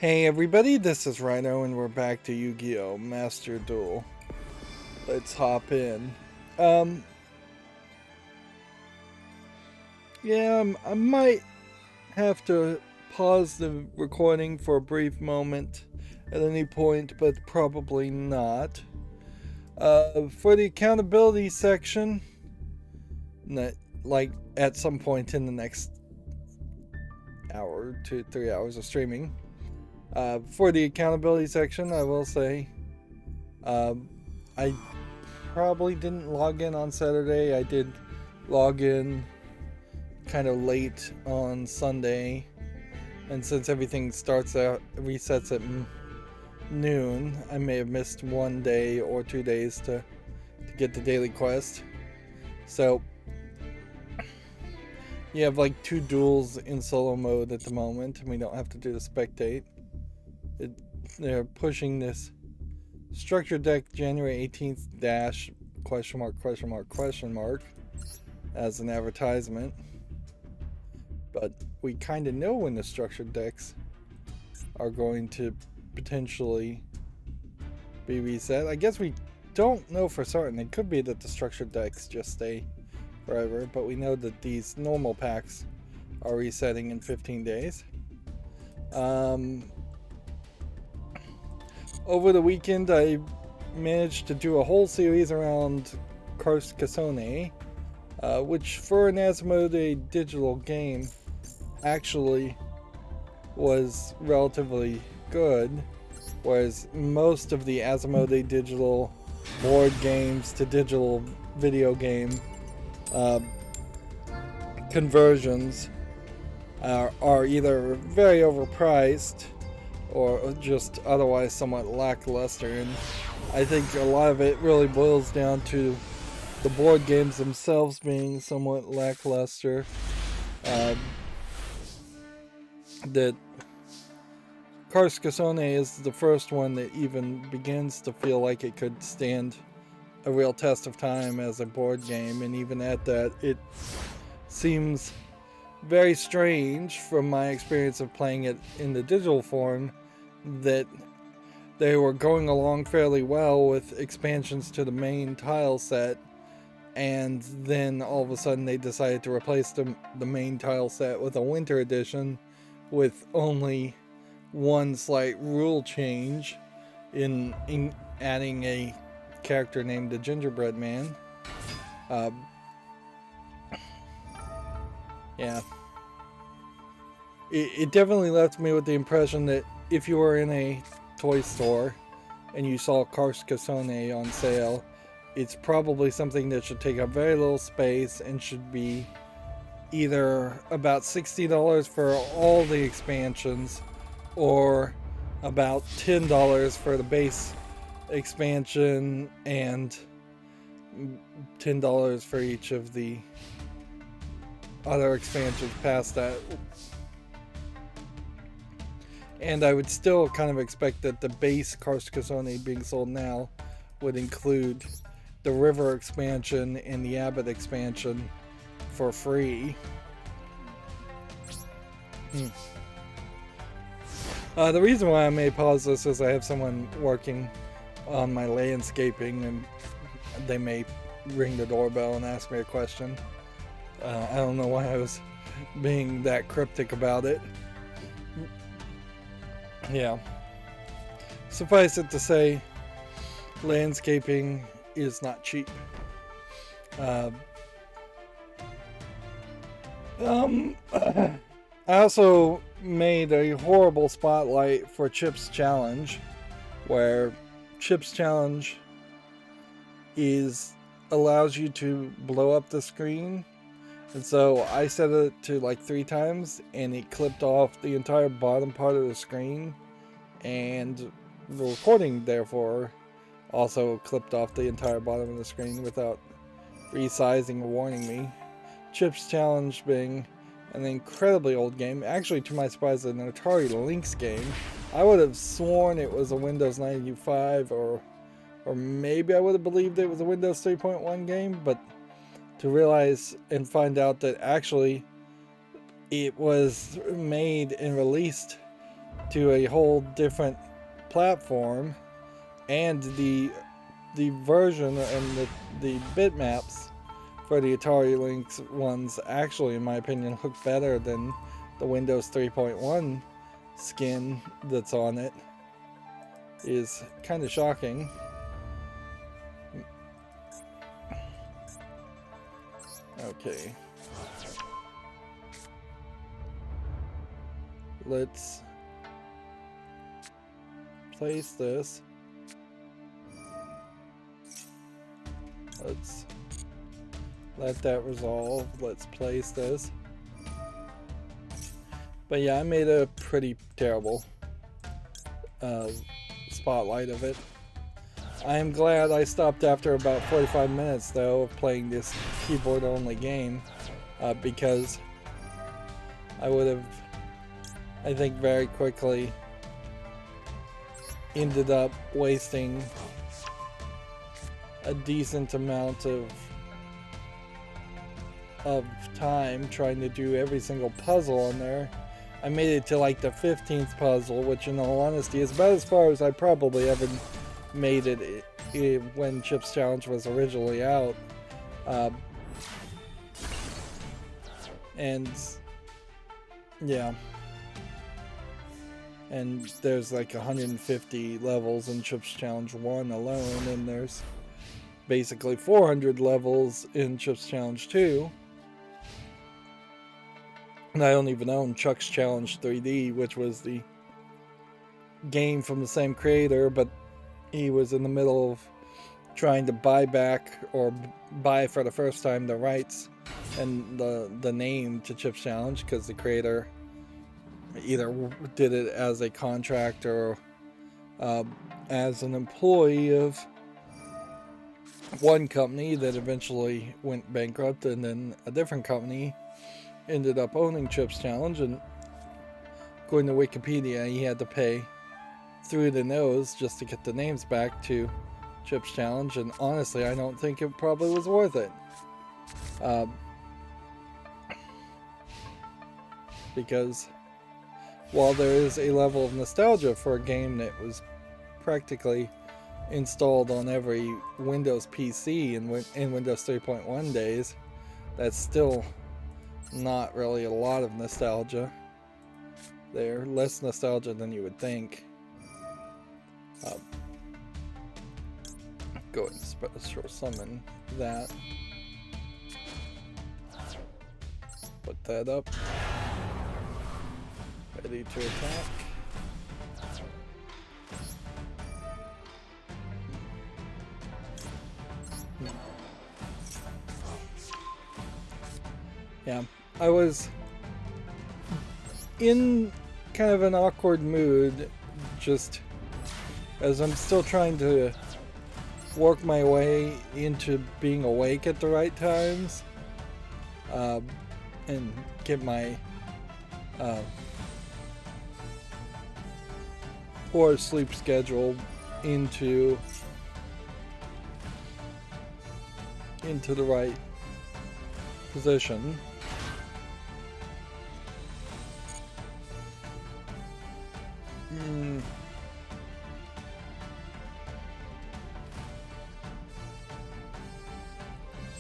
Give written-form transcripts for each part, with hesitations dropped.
Hey everybody, this is Rydo and we're back to Yu-Gi-Oh! Master Duel. Let's hop in. Um, I might have to pause the recording for a brief moment at any point, but probably not. For the accountability section, like at some point in the next hour to 3 hours of streaming, for the accountability section, I will say, I probably didn't log in on Saturday. I did log in kind of late on Sunday, and since everything resets at noon, I may have missed 1 day or 2 days to get the daily quest. So you have like 2 duels in solo mode at the moment, and we don't have to do the spectate. They're pushing this structured deck January 18th dash question mark as an advertisement. But we kind of know when the structured decks are going to potentially be reset. I guess we don't know for certain. It could be that the structured decks just stay forever, but we know that these normal packs are resetting in 15 days. Over the weekend, I managed to do a whole series around Carcassonne, which for an Asmodee digital game actually was relatively good, whereas most of the Asmodee digital board games to digital video game conversions are either very overpriced or just otherwise somewhat lackluster, and I think a lot of it really boils down to the board games themselves being somewhat lackluster. That Carcassonne is the first one that even begins to feel like it could stand a real test of time as a board game, and even at that, it seems very strange from my experience of playing it in the digital form that they were going along fairly well with expansions to the main tile set, and then all of a sudden they decided to replace the main tile set with a winter edition with only one slight rule change in adding a character named the Gingerbread Man. Yeah. It definitely left me with the impression that if you were in a toy store and you saw Carcassonne on sale, it's probably something that should take up very little space and should be either about $60 for all the expansions or about $10 for the base expansion and $10 for each of the other expansions past that. And I would still kind of expect that the base Carcassonne being sold now would include the River expansion and the Abbott expansion for free. The reason why I may pause this is I have someone working on my landscaping, and they may ring the doorbell and ask me a question. I don't know why I was being that cryptic about it. Yeah. Suffice it to say, landscaping is not cheap. I also made a horrible spotlight for Chip's Challenge, where Chip's Challenge allows you to blow up the screen. And so I set it to like 3 times, and it clipped off the entire bottom part of the screen, and the recording therefore also clipped off the entire bottom of the screen without resizing or warning me. Chip's Challenge being an incredibly old game, actually to my surprise an Atari Lynx game. I would have sworn it was a Windows 95 or maybe I would have believed it was a Windows 3.1 game, but to realize and find out that actually it was made and released to a whole different platform, and the version and the bitmaps for the Atari Lynx ones actually, in my opinion, look better than the Windows 3.1 skin that's on it. Is kind of shocking. Okay. Let's place this. Let's let that resolve. Let's place this. But yeah, I made a pretty terrible spotlight of it. I am glad I stopped after about 45 minutes though of playing this keyboard only game, because I would have, I think, very quickly ended up wasting a decent amount of time trying to do every single puzzle on there. I made it to like the 15th puzzle, which in all honesty is about as far as I probably ever made it when Chip's Challenge was originally out. And yeah. And there's like 150 levels in Chip's Challenge 1 alone, and there's basically 400 levels in Chip's Challenge 2. And I don't even own Chuck's Challenge 3D, which was the game from the same creator, but he was in the middle of trying to buy back, or buy for the first time, the rights and the name to Chip's Challenge, because the creator either did it as a contract or as an employee of one company that eventually went bankrupt, and then a different company ended up owning Chip's Challenge, and according to Wikipedia, he had to pay through the nose just to get the names back to Chip's Challenge, and honestly, I don't think it probably was worth it. Because while there is a level of nostalgia for a game that was practically installed on every Windows PC in Windows 3.1 days, that's still not really a lot of nostalgia there. Less nostalgia than you would think. Go ahead and special summon that. Put that up. Ready to attack. Yeah, I was in kind of an awkward mood, just as I'm still trying to work my way into being awake at the right times, and get my poor sleep schedule into the right position.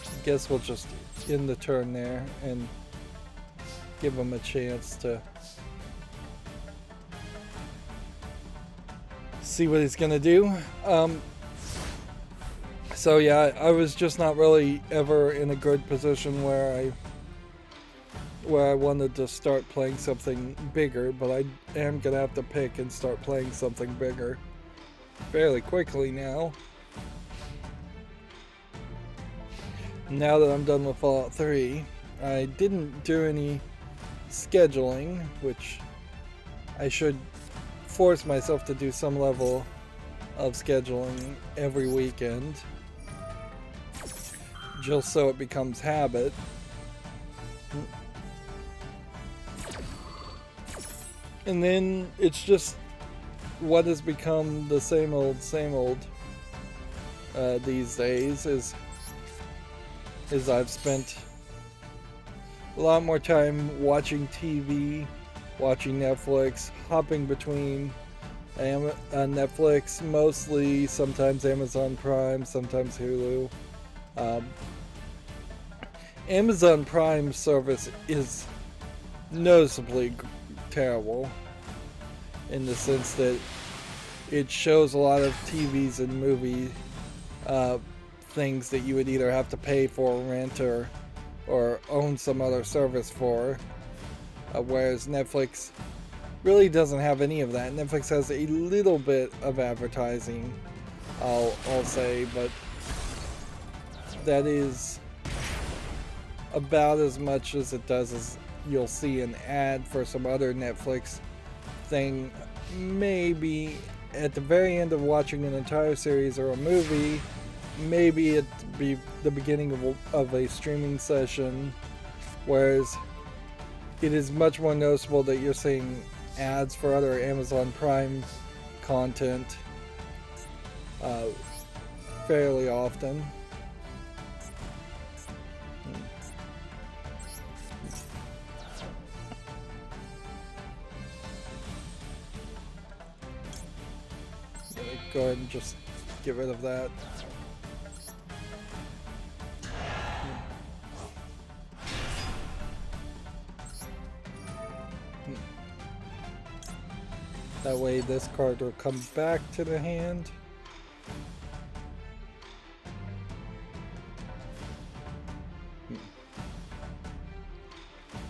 I guess we'll just end the turn there and give him a chance to see what he's gonna do. So yeah, I was just not really ever in a good position where I wanted to start playing something bigger, but I am gonna have to pick and start playing something bigger fairly quickly now. Now that I'm done with Fallout 3, I didn't do any scheduling, which I should force myself to do some level of scheduling every weekend, just so it becomes habit. And then it's just what has become the same old these days is I've spent a lot more time watching TV watching Netflix, hopping between Netflix, mostly, sometimes Amazon Prime, sometimes Hulu. Um, Amazon Prime service is noticeably terrible in the sense that it shows a lot of TVs and movie things that you would either have to pay for, rent, or own some other service for, whereas Netflix really doesn't have any of that. Netflix has a little bit of advertising, I'll say, but that is about as much as it does as you'll see an ad for some other Netflix thing. Maybe at the very end of watching an entire series or a movie, maybe it'd be the beginning of a streaming session, whereas it is much more noticeable that you're seeing ads for other Amazon Prime content fairly often. Go ahead and just get rid of that. That way this card will come back to the hand.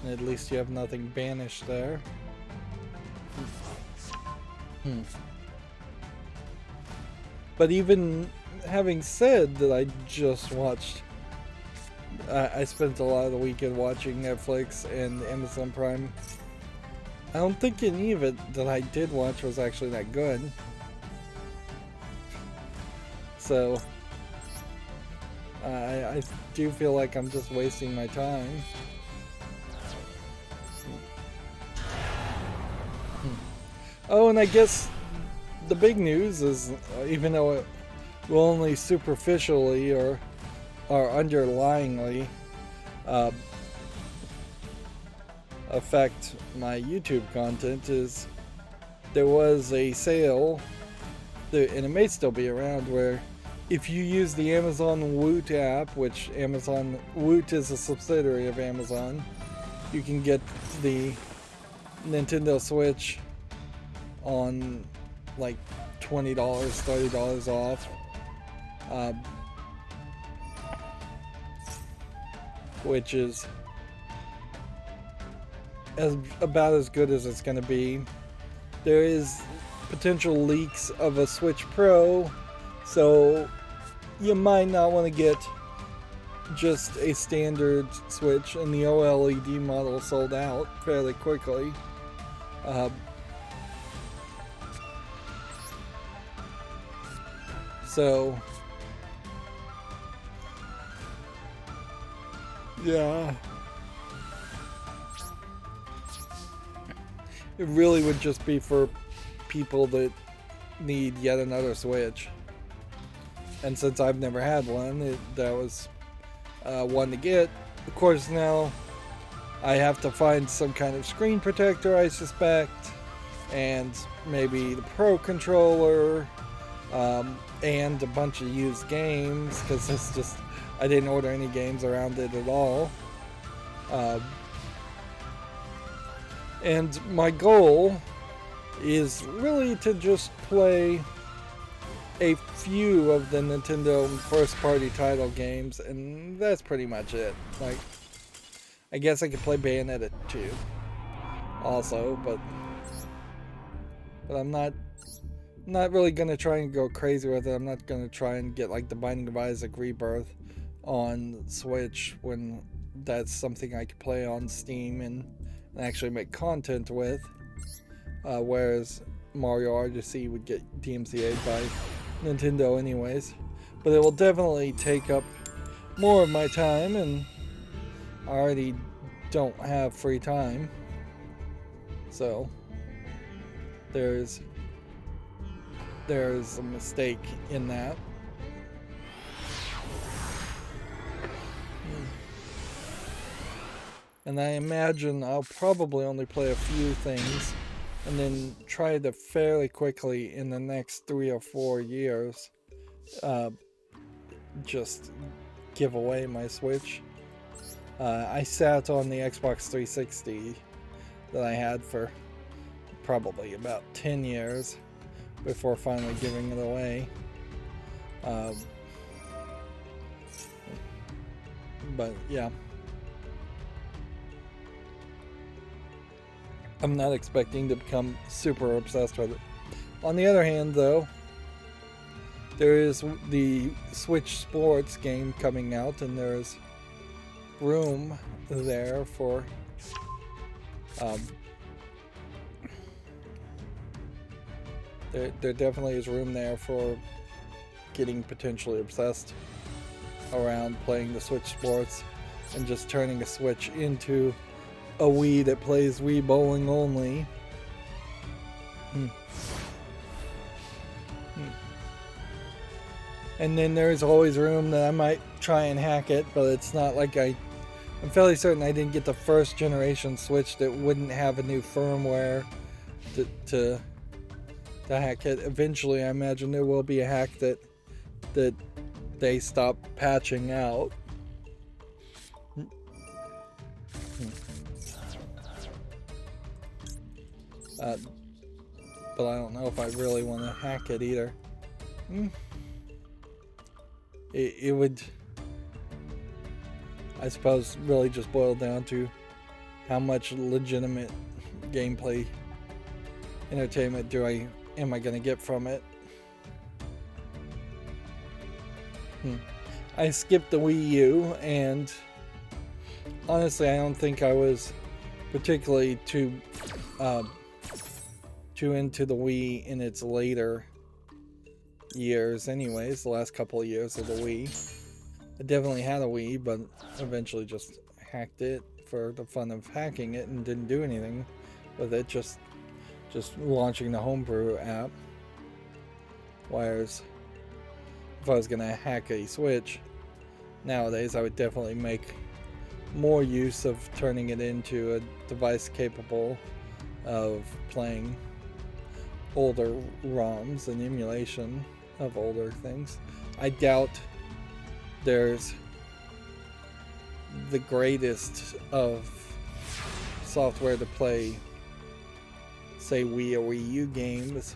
And at least you have nothing banished there. But even having said that, I just watched, I spent a lot of the weekend watching Netflix and Amazon Prime. I don't think any of it that I did watch was actually that good. So I do feel like I'm just wasting my time. Oh, and I guess the big news is, even though it will only superficially or underlyingly affect my YouTube content, is there was a sale, and it may still be around, where if you use the Amazon Woot app, which Woot is a subsidiary of Amazon, you can get the Nintendo Switch on like $20, $30 off. Which is about as good as it's going to be. There is potential leaks of a Switch Pro, so you might not want to get just a standard Switch, and the OLED model sold out fairly quickly. So yeah, it really would just be for people that need yet another Switch. And since I've never had one, that was one to get. Of course, now I have to find some kind of screen protector, I suspect, and maybe the Pro controller, and a bunch of used games, because it's just, I didn't order any games around it at all. And my goal is really to just play a few of the Nintendo first-party title games, and that's pretty much it. Like, I guess I could play Bayonetta 2 also, but I'm not really gonna try and go crazy with it. I'm not gonna try and get like the Binding of Isaac Rebirth on Switch when that's something I could play on Steam and actually make content with, whereas Mario Odyssey would get DMCA'd by Nintendo anyways. But it will definitely take up more of my time, and I already don't have free time, so there's a mistake in that. And I imagine I'll probably only play a few things and then try to fairly quickly in the next 3 or 4 years just give away my Switch. I sat on the Xbox 360 that I had for probably about 10 years before finally giving it away. But yeah, I'm not expecting to become super obsessed with it. On the other hand, though, there is the Switch Sports game coming out, and there's room there for there definitely is room there for getting potentially obsessed around playing the Switch Sports and just turning a Switch into a Wii that plays Wii bowling only. And then there's always room that I might try and hack it, but it's not like I'm fairly certain I didn't get the first generation Switch that wouldn't have a new firmware to hack it. Eventually, I imagine there will be a hack that they stop patching out. But I don't know if I really want to hack it either. It would, I suppose, really just boil down to how much legitimate gameplay entertainment am I going to get from it. I skipped the Wii U, and honestly, I don't think I was particularly too into the Wii in its later years anyways, the last couple of years of the Wii. I definitely had a Wii, but eventually just hacked it for the fun of hacking it and didn't do anything with it, just launching the Homebrew app. Whereas if I was gonna hack a Switch nowadays, I would definitely make more use of turning it into a device capable of playing older ROMs and emulation of older things. I doubt there's the greatest of software to play, say, Wii or Wii U games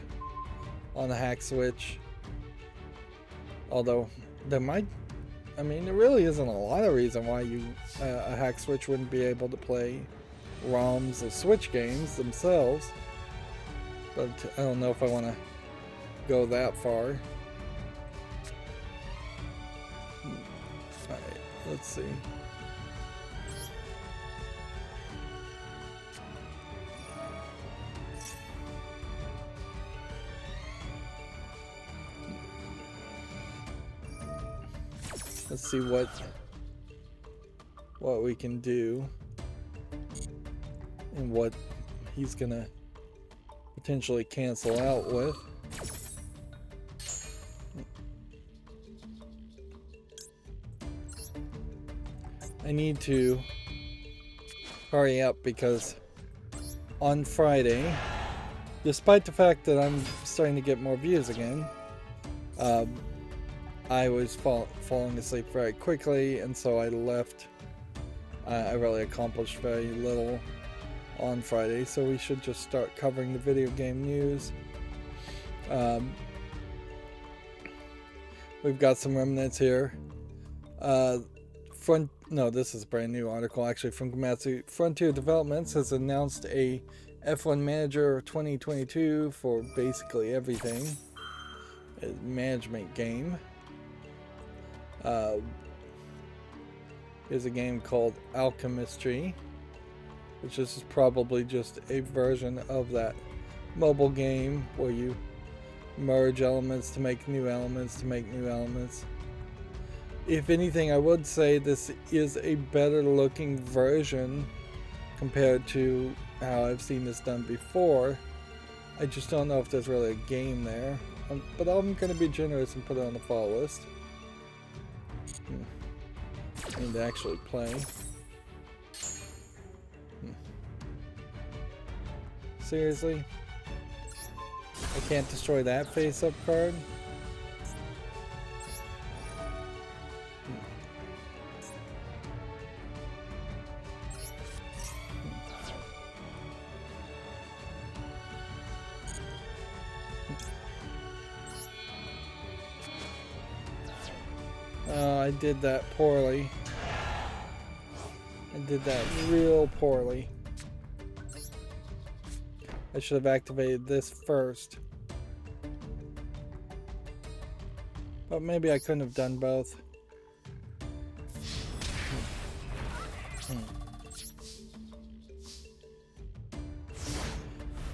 on a hack Switch. Although there really isn't a lot of reason why a hack Switch wouldn't be able to play ROMs of Switch games themselves. But I don't know if I want to go that far. Alright, let's see. Let's see what we can do and what he's gonna potentially cancel out with. I need to hurry up because on Friday, despite the fact that I'm starting to get more views again, I was falling asleep very quickly, and so I left. I really accomplished very little on Friday, so we should just start covering the video game news. We've got some remnants here. This is a brand new article actually from Komatsu. Frontier Developments has announced a F1 Manager 2022 for basically everything. A management game. Here's a game called Alchemistry, which is probably just a version of that mobile game where you merge elements to make new elements to make new elements. If anything, I would say this is a better looking version compared to how I've seen this done before. I just don't know if there's really a game there. But I'm going to be generous and put it on the follow list. I need to actually play. Seriously? I can't destroy that face-up card? I did that poorly. I did that real poorly. I should have activated this first. But maybe I couldn't have done both.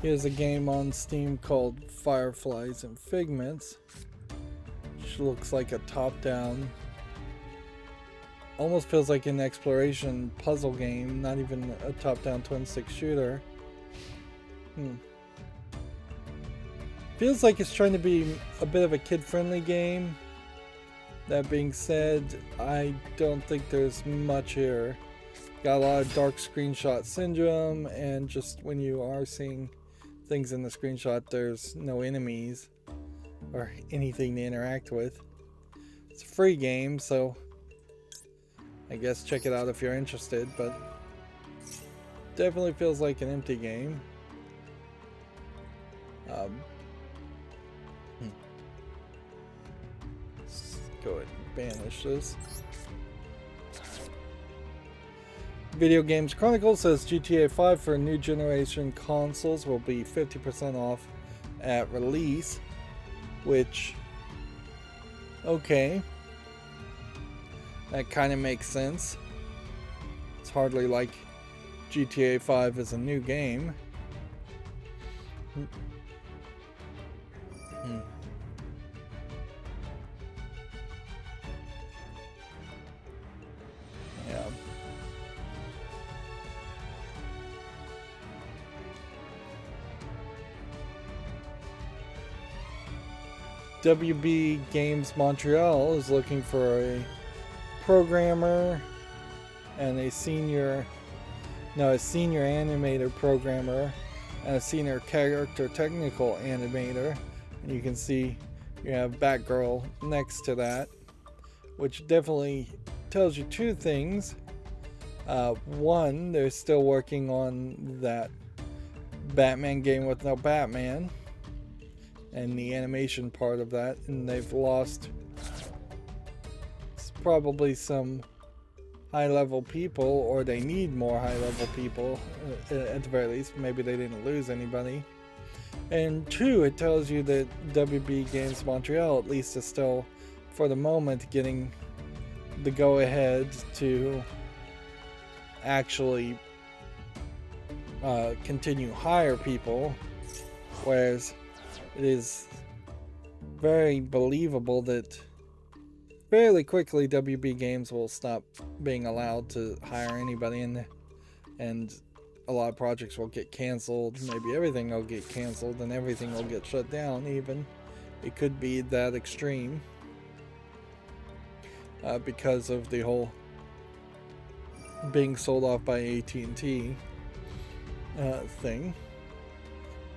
Here's a game on Steam called Fireflies and Figments, which looks like a top-down, almost feels like an exploration puzzle game, not even a top-down twin-stick shooter. Feels like it's trying to be a bit of a kid-friendly game. That being said, I don't think there's much here. Got a lot of dark screenshot syndrome, and just when you are seeing things in the screenshot, there's no enemies or anything to interact with. It's a free game, so I guess check it out if you're interested, but definitely feels like an empty game. Let's go ahead and banish this. Video Games Chronicle says GTA 5 for new generation consoles will be 50% off at release, which, okay, that kind of makes sense. It's hardly like GTA 5 is a new game. Yeah. WB Games Montreal is looking for a programmer and a senior animator programmer and a senior character technical animator. And you can see you have Batgirl next to that, which definitely tells you two things. One, they're still working on that Batman game with no Batman and the animation part of that, and they've lost probably some high-level people, or they need more high-level people at the very least. Maybe they didn't lose anybody. And two, it tells you that WB Games Montreal at least is still, for the moment, getting the go-ahead to actually continue hire people, whereas it is very believable that fairly quickly WB Games will stop being allowed to hire anybody, and a lot of projects will get canceled. Maybe everything will get canceled and everything will get shut down even. It could be that extreme because of the whole being sold off by AT&T thing.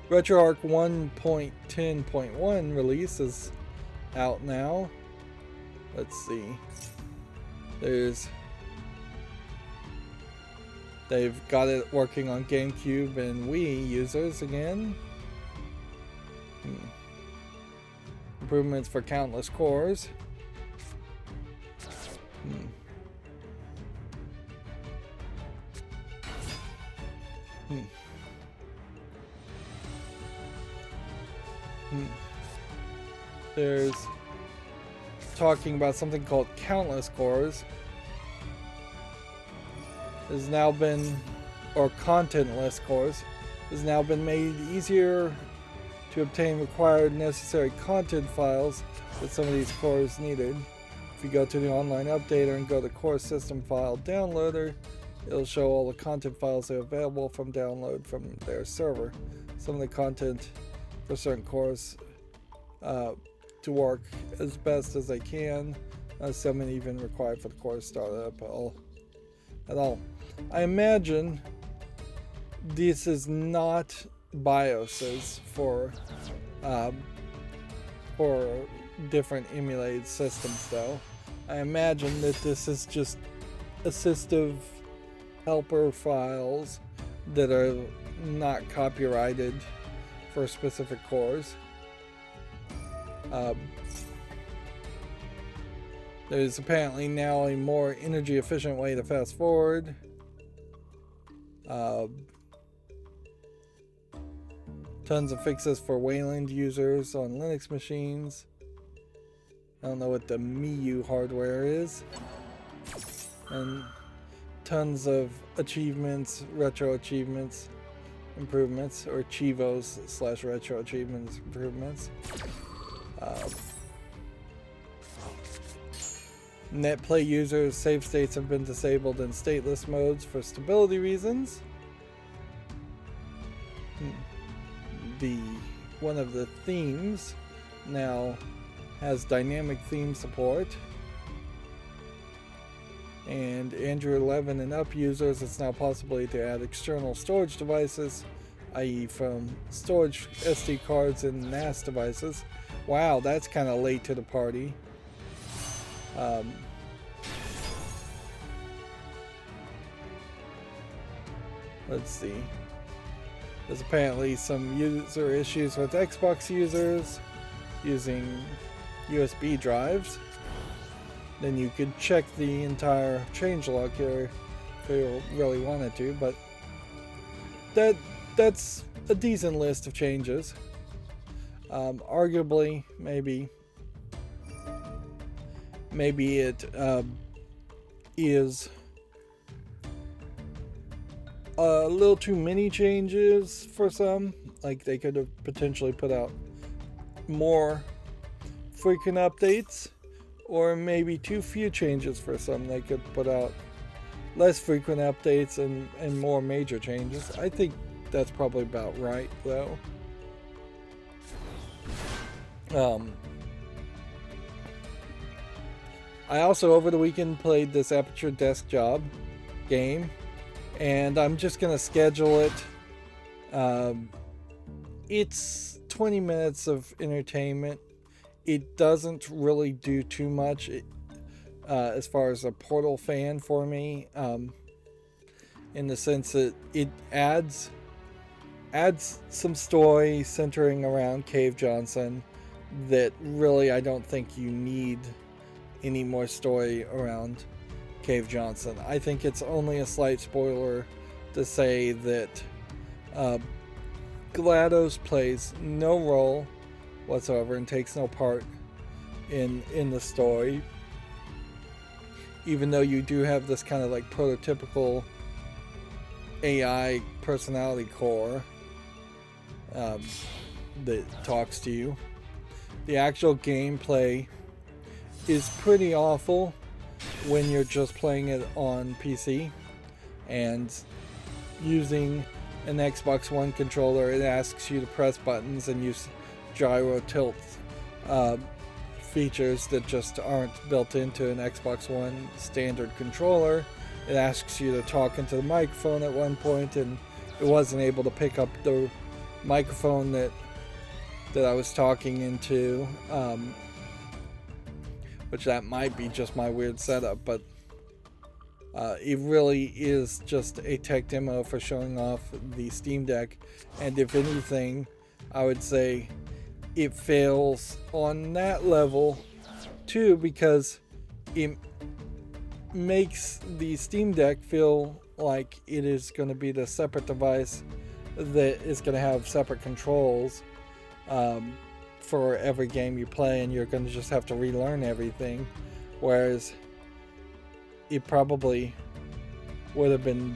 RetroArch 1.10.1 release is out now. Let's see. They've got it working on GameCube and Wii users again. Improvements for countless cores. There's talking about something called countless cores. Has now been, or contentless cores, has now been made easier to obtain required necessary content files that some of these cores needed. If you go to the online updater and go to core system file downloader, it'll show all the content files that are available from download from their server. Some of the content for certain cores to work as best as they can. Some even required for the core startup at all. I imagine this is not BIOSes for different emulated systems, though. I imagine that this is just assistive helper files that are not copyrighted for specific cores. There's apparently now a more energy efficient way to fast forward. Tons of fixes for Wayland users on Linux machines. I don't know what the MIU hardware is. And tons of achievements, retro achievements, improvements, or Chivos / retro achievements improvements. NetPlay users' save states have been disabled in stateless modes for stability reasons. One of the themes now has dynamic theme support. And Android 11 and up users, it's now possible to add external storage devices, i.e. from storage SD cards and NAS devices. Wow, that's kind of late to the party. Let's see. There's apparently some user issues with Xbox users using USB drives. Then you could check the entire changelog here if you really wanted to, but that's a decent list of changes. Arguably, maybe it is a little too many changes for some. Like, they could have potentially put out more frequent updates, or maybe too few changes for some. They could put out less frequent updates and more major changes. I think that's probably about right, though. I also, over the weekend, played this Aperture Desk Job game, and I'm just going to schedule it. It's 20 minutes of entertainment. It doesn't really do too much as far as a Portal fan for me, in the sense that it adds some story centering around Cave Johnson that really I don't think you need any more story around Cave Johnson. I think it's only a slight spoiler to say that GLaDOS plays no role whatsoever and takes no part in the story, even though you do have this kind of like prototypical AI personality core that talks to you. The actual gameplay is pretty awful when you're just playing it on PC and using an Xbox One controller. It asks you to press buttons and use gyro tilt features that just aren't built into an Xbox One standard controller. It asks you to talk into the microphone at one point, and it wasn't able to pick up the microphone that I was talking into, which that might be just my weird setup, but it really is just a tech demo for showing off the Steam Deck. And if anything, I would say it fails on that level too, because it makes the Steam Deck feel like it is going to be the separate device that is going to have separate controls for every game you play, and you're going to just have to relearn everything, whereas it probably would have been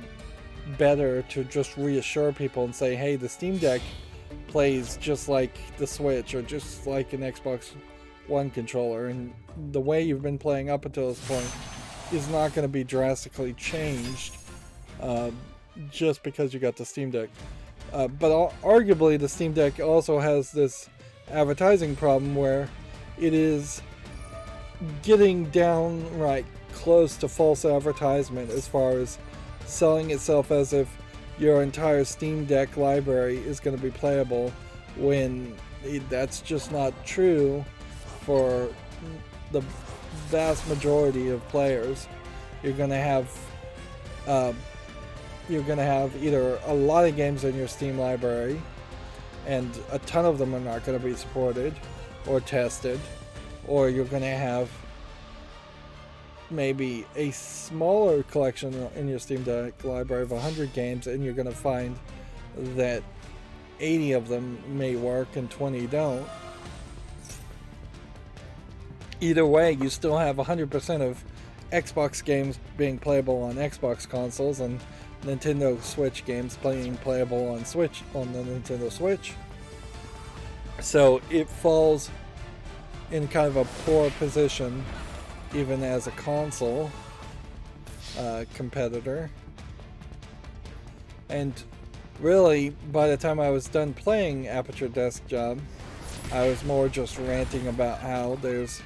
better to just reassure people and say, hey, the Steam Deck plays just like the Switch or just like an Xbox One controller, and the way you've been playing up until this point is not going to be drastically changed just because you got the Steam Deck. But arguably the Steam Deck also has this advertising problem where it is getting downright close to false advertisement as far as selling itself as if your entire Steam Deck library is going to be playable, when that's just not true for the vast majority of players. You're going to have either a lot of games in your Steam library, and a ton of them are not going to be supported or tested, or you're going to have maybe a smaller collection in your Steam Deck library of 100 games, and you're going to find that 80 of them may work and 20 don't. Either way, you still have 100% of Xbox games being playable on Xbox consoles, and Nintendo Switch games being playable on the Nintendo Switch. So it falls in kind of a poor position, even as a console competitor. And really, by the time I was done playing Aperture Desk Job, I was more just ranting about how there's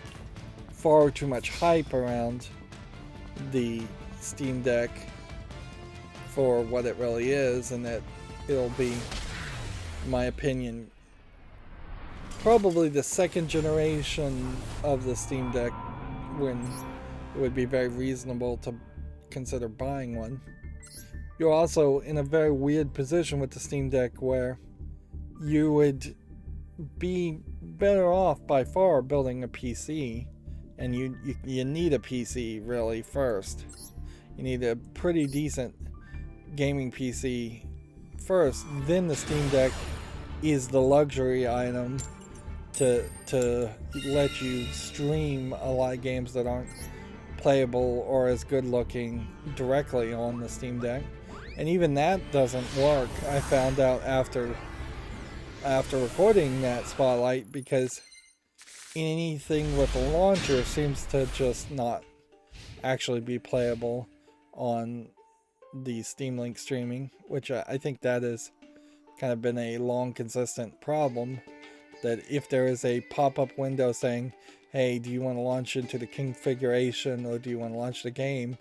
far too much hype around the Steam Deck for what it really is, and that it'll be, in my opinion, probably the second generation of the Steam Deck when it would be very reasonable to consider buying one. You're also in a very weird position with the Steam Deck, where you would be better off by far building a PC, and you need a PC really first. You need a pretty decent gaming PC first, then the Steam Deck is the luxury item to let you stream a lot of games that aren't playable or as good looking directly on the Steam Deck. And even that doesn't work, I found out after recording that spotlight, because anything with a launcher seems to just not actually be playable on the Steam Link streaming, which I think that has kind of been a long consistent problem, that if there is a pop-up window saying, hey, do you want to launch into the configuration, or do you want to launch the game,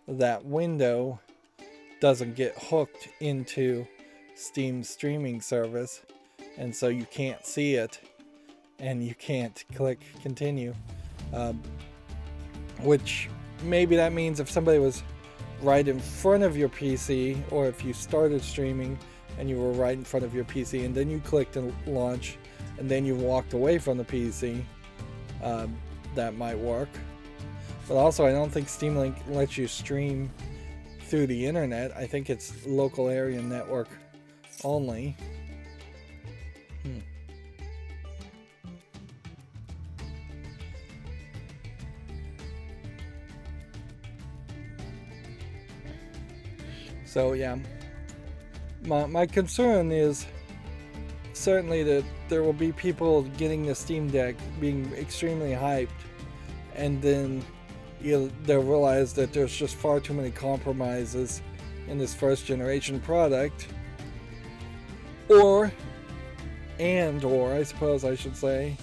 that window doesn't get hooked into Steam streaming service, and so you can't see it and you can't click continue, which maybe that means if somebody was right in front of your PC, or if you started streaming and you were right in front of your PC and then you clicked and launch and then you walked away from the PC, that might work. But also, I don't think Steam Link lets you stream through the internet. I think it's local area network only. So yeah, my concern is certainly that there will be people getting the Steam Deck being extremely hyped, and then they'll realize that there's just far too many compromises in this first generation product, or I suppose I should say,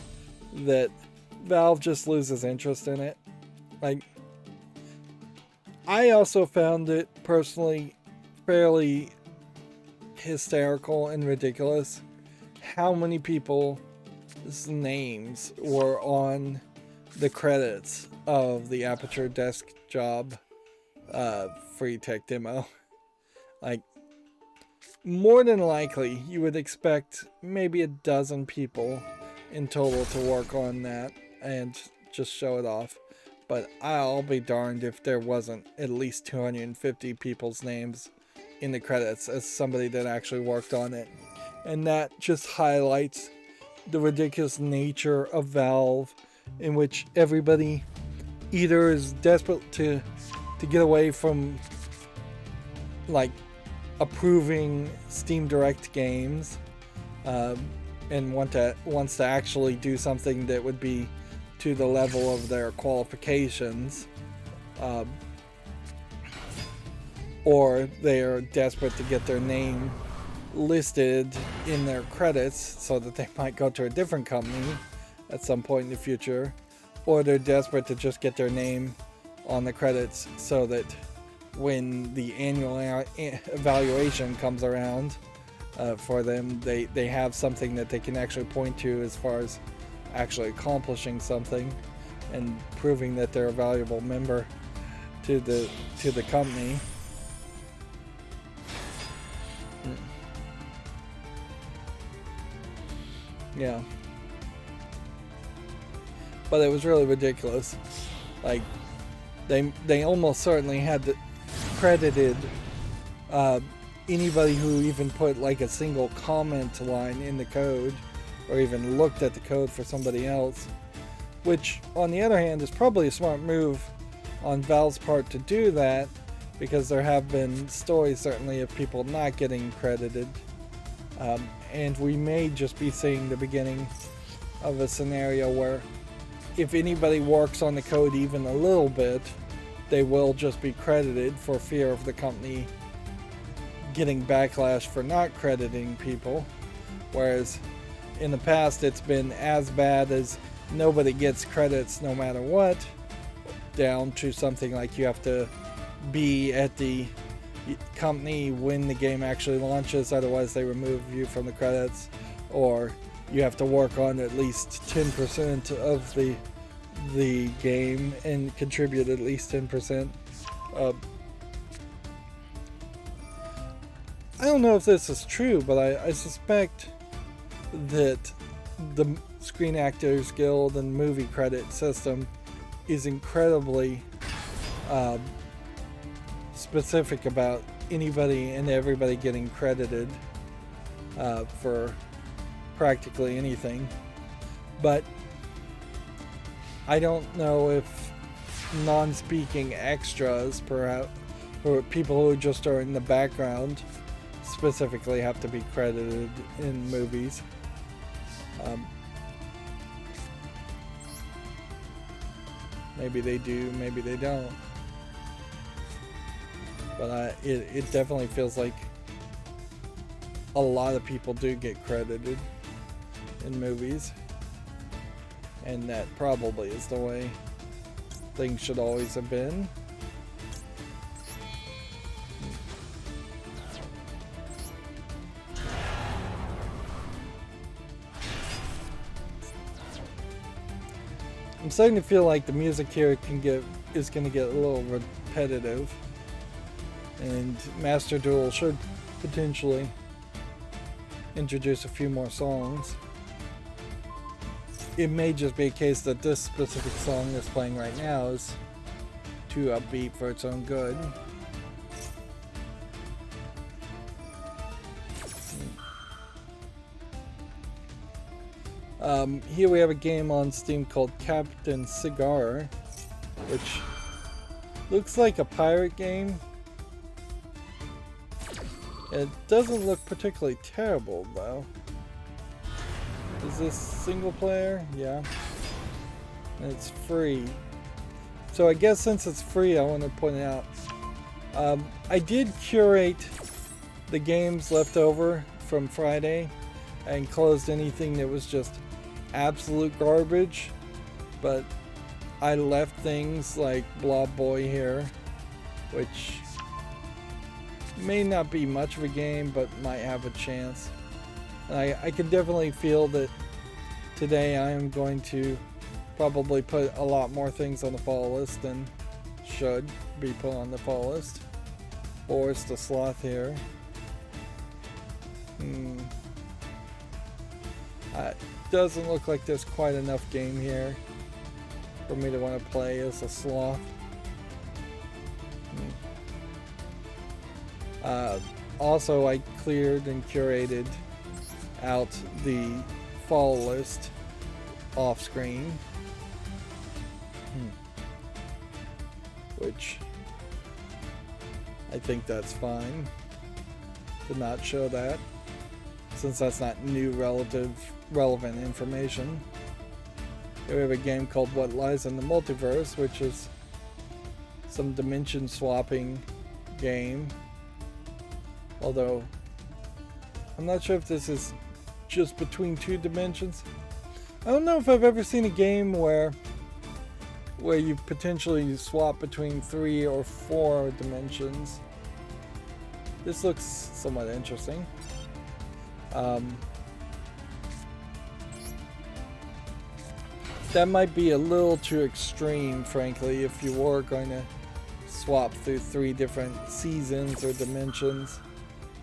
that Valve just loses interest in it. Like, I also found it personally fairly hysterical and ridiculous how many people's names were on the credits of the Aperture Desk Job free tech demo. Like, more than likely you would expect maybe a dozen people in total to work on that and just show it off, but I'll be darned if there wasn't at least 250 people's names in the credits as somebody that actually worked on it. And that just highlights the ridiculous nature of Valve, in which everybody either is desperate to get away from like approving Steam Direct games, and wants to actually do something that would be to the level of their qualifications, or they are desperate to get their name listed in their credits so that they might go to a different company at some point in the future, or they're desperate to just get their name on the credits so that when the annual evaluation comes around for them, they have something that they can actually point to as far as actually accomplishing something and proving that they're a valuable member to the company. Yeah. But it was really ridiculous. Like, they almost certainly had credited anybody who even put like a single comment line in the code or even looked at the code for somebody else, which on the other hand is probably a smart move on Valve's part to do that, because there have been stories certainly of people not getting credited, and we may just be seeing the beginning of a scenario where if anybody works on the code even a little bit, they will just be credited for fear of the company getting backlash for not crediting people. Whereas in the past it's been as bad as nobody gets credits no matter what, down to something like you have to be at the company when the game actually launches, otherwise they remove you from the credits, or you have to work on at least 10% of the game and contribute at least 10%. I don't know if this is true, but I suspect that the Screen Actors Guild and movie credit system is incredibly specific about anybody and everybody getting credited for practically anything. But I don't know if non-speaking extras, perhaps, or people who just are in the background, specifically have to be credited in movies. Maybe they do, maybe they don't. But it definitely feels like a lot of people do get credited in movies. And that probably is the way things should always have been. I'm starting to feel like the music here is going to get a little repetitive, and Master Duel should potentially introduce a few more songs. It may just be a case that this specific song that's playing right now is too upbeat for its own good. Here we have a game on Steam called Captain Cigar, which looks like a pirate game. It doesn't look particularly terrible though. Is this single player? Yeah. And it's free. So I guess since it's free, I want to point out, I did curate the games left over from Friday and closed anything that was just absolute garbage, but I left things like Blob Boy here, which may not be much of a game, but might have a chance. I can definitely feel that today I am going to probably put a lot more things on the fall list than should be put on the fall list. Boris the Sloth here. Doesn't look like there's quite enough game here for me to want to play as a sloth. Also, I cleared and curated out the fall list off screen, which I think that's fine to not show that, since that's not new relevant information. Here we have a game called What Lies in the Multiverse, which is some dimension swapping game. Although I'm not sure if this is just between two dimensions. I don't know if I've ever seen a game where where you potentially swap between 3 or 4 dimensions. This looks somewhat interesting. That might be a little too extreme, frankly, if you were going to swap through 3 different seasons or dimensions.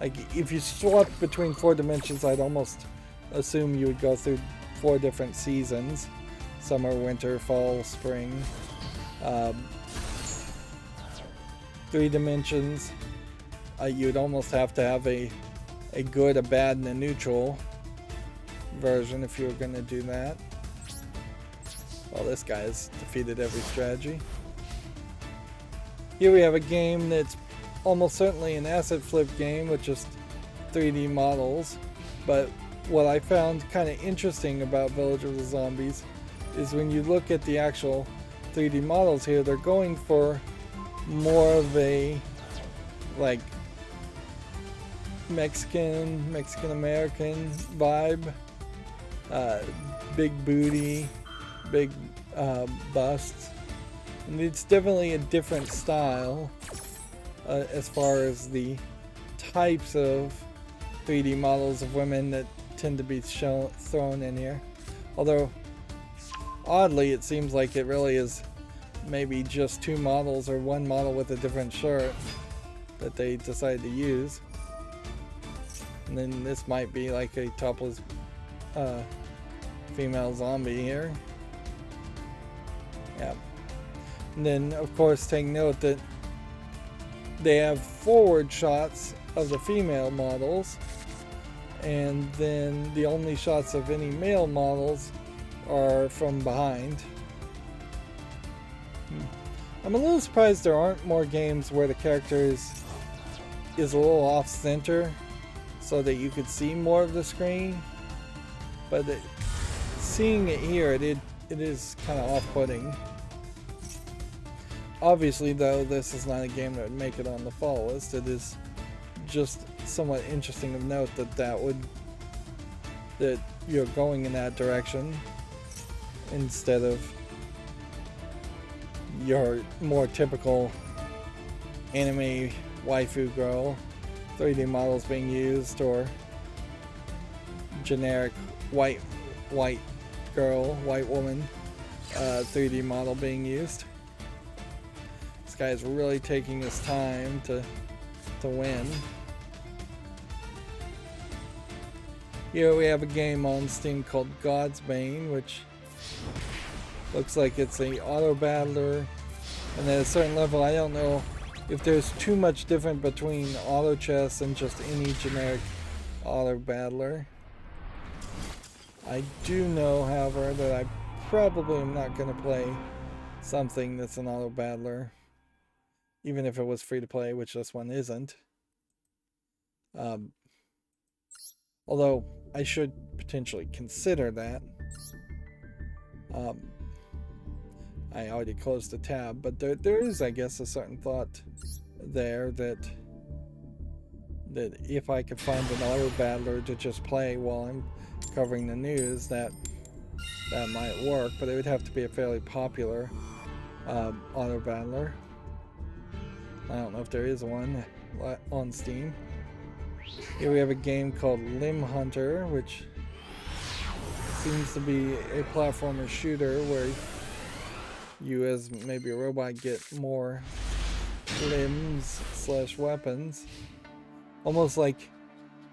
Like, if you swap between 4 dimensions, I'd almost assume you would go through 4 different seasons. Summer, winter, fall, spring. 3 dimensions. You'd almost have to have a good, a bad, and a neutral version if you were going to do that. Well, this guy has defeated every strategy. Here we have a game that's almost certainly an asset flip game with just 3D models. But what I found kind of interesting about Village of the Zombies is when you look at the actual 3D models here, they're going for more of a, like, Mexican-American vibe. Big booty, big busts. And it's definitely a different style as far as the types of 3D models of women that tend to be thrown in here. Although, oddly, it seems like it really is maybe just 2 models or 1 model with a different shirt that they decided to use. And then this might be like a topless female zombie here. Yeah. And then, of course, take note that they have forward shots of the female models, and then the only shots of any male models are from behind. I'm a little surprised there aren't more games where the character is a little off center so that you could see more of the screen, but seeing it here, it is kind of off-putting. Obviously, though, this is not a game that would make it on the fall list. It is just somewhat interesting of note that you're going in that direction instead of your more typical anime waifu girl 3D models being used, or generic white girl, white woman 3D model being used. This guy is really taking his time to win. Here we have a game on Steam called God's Bane, which looks like it's a auto battler, and at a certain level I don't know if there's too much different between auto chess and just any generic auto battler. I do know, however, that I probably am not going to play something that's an auto battler, even if it was free to play, which this one isn't. Although I should potentially consider that. I already closed the tab, but there is, I guess, a certain thought there that if I could find an auto battler to just play while I'm covering the news, that might work, but it would have to be a fairly popular auto battler. I don't know if there is one on Steam. Here we have a game called Limb Hunter, which seems to be a platformer shooter where you, as maybe a robot, get more limbs / weapons. Almost like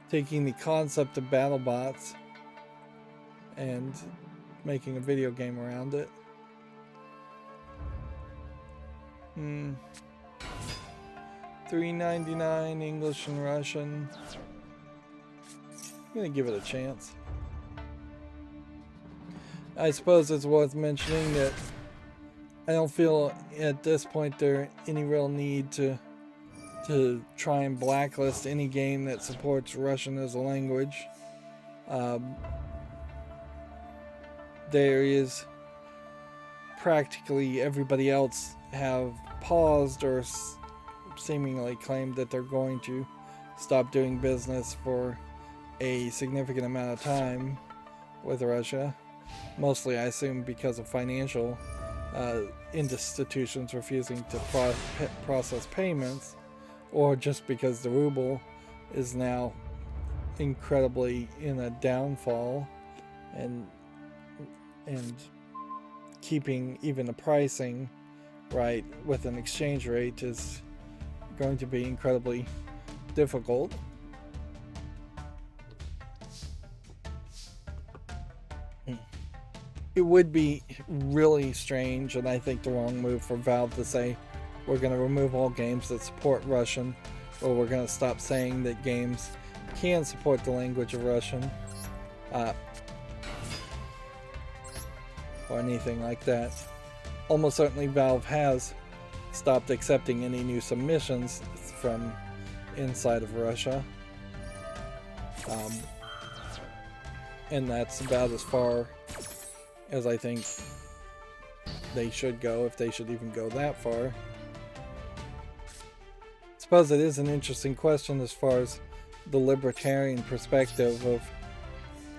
taking the concept of battle bots and making a video game around it. $3.99 English and Russian. I'm gonna give it a chance. I suppose it's worth mentioning that I don't feel at this point there any real need to try and blacklist any game that supports Russian as a language. There is practically everybody else have paused or seemingly claimed that they're going to stop doing business for a significant amount of time with Russia. Mostly, I assume, because of financial institutions refusing to process payments, or just because the ruble is now incredibly in a downfall, and keeping even the pricing right with an exchange rate is going to be incredibly difficult. It would be really strange, and I think the wrong move for Valve to say we're going to remove all games that support Russian, or we're going to stop saying that games can support the language of Russian, or anything like that. Almost certainly Valve has stopped accepting any new submissions from inside of Russia, and that's about as far as I think they should go, if they should even go that far. I suppose it is an interesting question as far as the libertarian perspective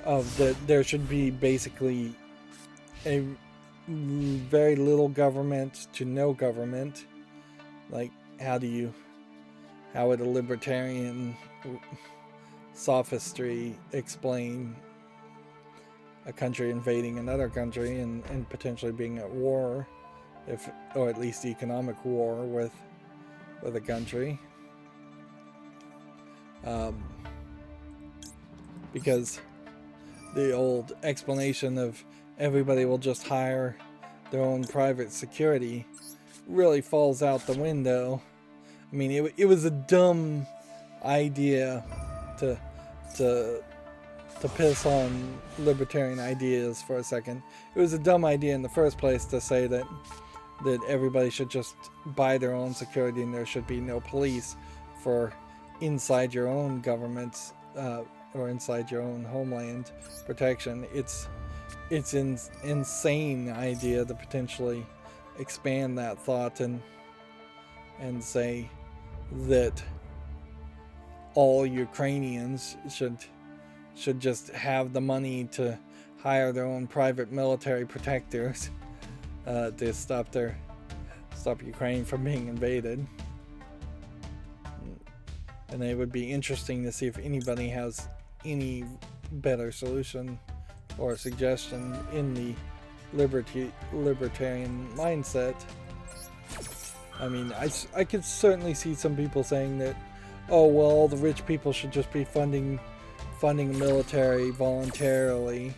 of that there should be basically a very little government to no government. Like, how would a libertarian sophistry explain a country invading another country and potentially being at war, or at least economic war with a country? Because the old explanation of everybody will just hire their own private security really falls out the window. I mean, it was a dumb idea to piss on libertarian ideas for a second. It was a dumb idea in the first place to say that everybody should just buy their own security and there should be no police for inside your own government's or inside your own homeland protection. It's an insane idea to potentially expand that thought and say that all Ukrainians should just have the money to hire their own private military protectors to stop Ukraine from being invaded. And it would be interesting to see if anybody has any better solution or suggestion in the libertarian mindset. I mean, I could certainly see some people saying that, oh well, all the rich people should just be funding the military voluntarily,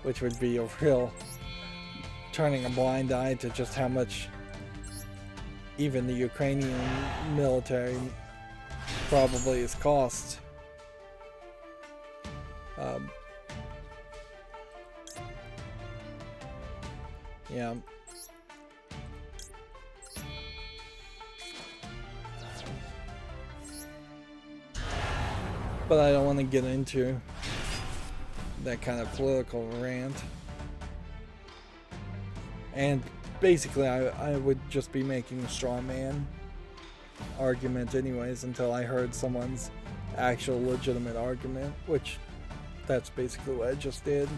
which would be a real turning a blind eye to just how much even the Ukrainian military probably is cost. Yeah. But I don't want to get into that kind of political rant. And basically, I would just be making a straw man argument anyways until I heard someone's actual legitimate argument, which that's basically what I just did.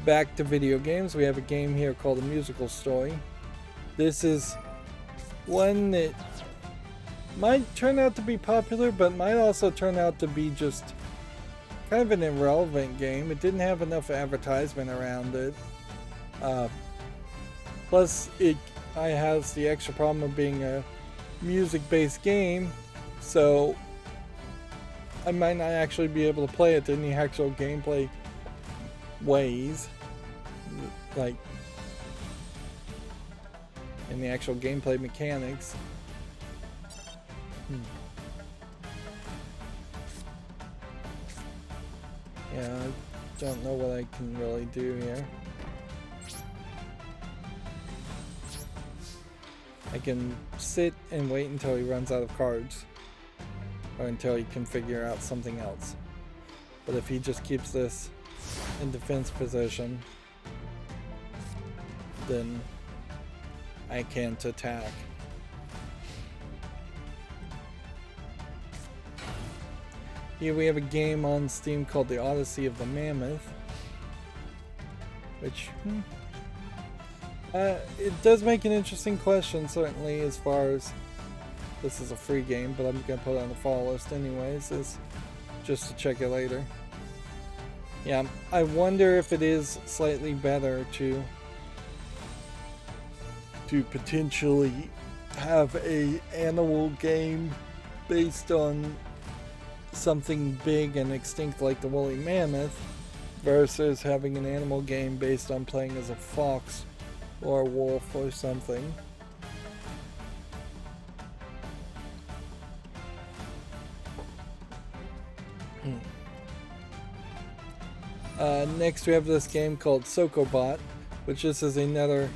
Back to video games, we have a game here called A Musical Story. This is one that might turn out to be popular, but might also turn out to be just kind of an irrelevant game. It didn't have enough advertisement around it. Plus, it has the extra problem of being a music-based game, so I might not actually be able to play it in the actual gameplay ways, like in the actual gameplay mechanics. Yeah, I don't know what I can really do here. I can sit and wait until he runs out of cards, or until he can figure out something else. But if he just keeps this in defense position, then I can't attack. Here we have a game on Steam called The Odyssey of the Mammoth, which it does make an interesting question, certainly, as far as this is a free game, but I'm gonna put it on the follow list anyways, is just to check it later. Yeah, I wonder if it is slightly better to potentially have a animal game based on something big and extinct like the woolly mammoth versus having an animal game based on playing as a fox or a wolf or something. Next we have this game called Sokobot, which this is another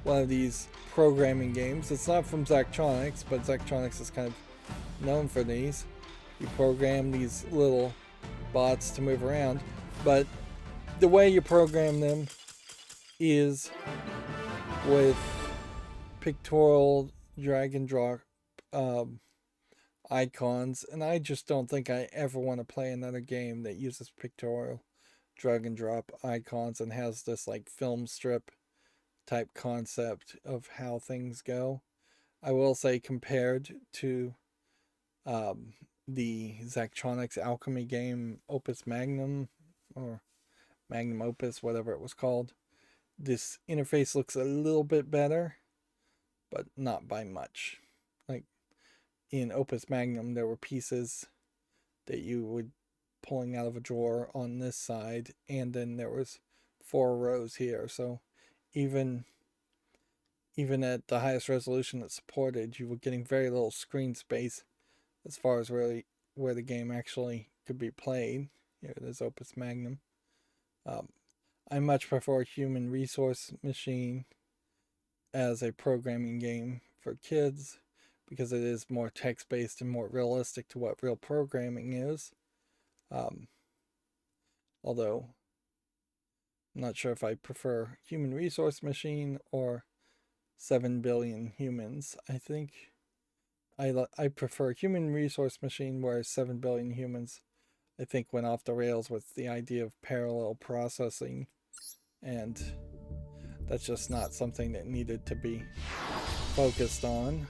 one of these programming games. It's not from Zachtronics, but Zachtronics is kind of known for these. You program these little bots to move around, but the way you program them is with pictorial drag and drop icons, and I just don't think I ever want to play another game that uses pictorial drag and drop icons and has this like film strip type concept of how things go. I will say, compared to the Zachtronics Alchemy game Opus Magnum, or Magnum Opus, whatever it was called, this interface looks a little bit better, but not by much. Like in Opus Magnum, there were pieces that you would pulling out of a drawer on this side, and then there was 4 rows here. So even at the highest resolution that's supported, you were getting very little screen space as far as really where the game actually could be played. Here it is, Opus Magnum. I much prefer Human Resource Machine as a programming game for kids because it is more text-based and more realistic to what real programming is. Although I'm not sure if I prefer Human Resource Machine or 7 Billion Humans. I think I prefer Human Resource Machine, whereas 7 Billion Humans I think went off the rails with the idea of parallel processing, and that's just not something that needed to be focused on.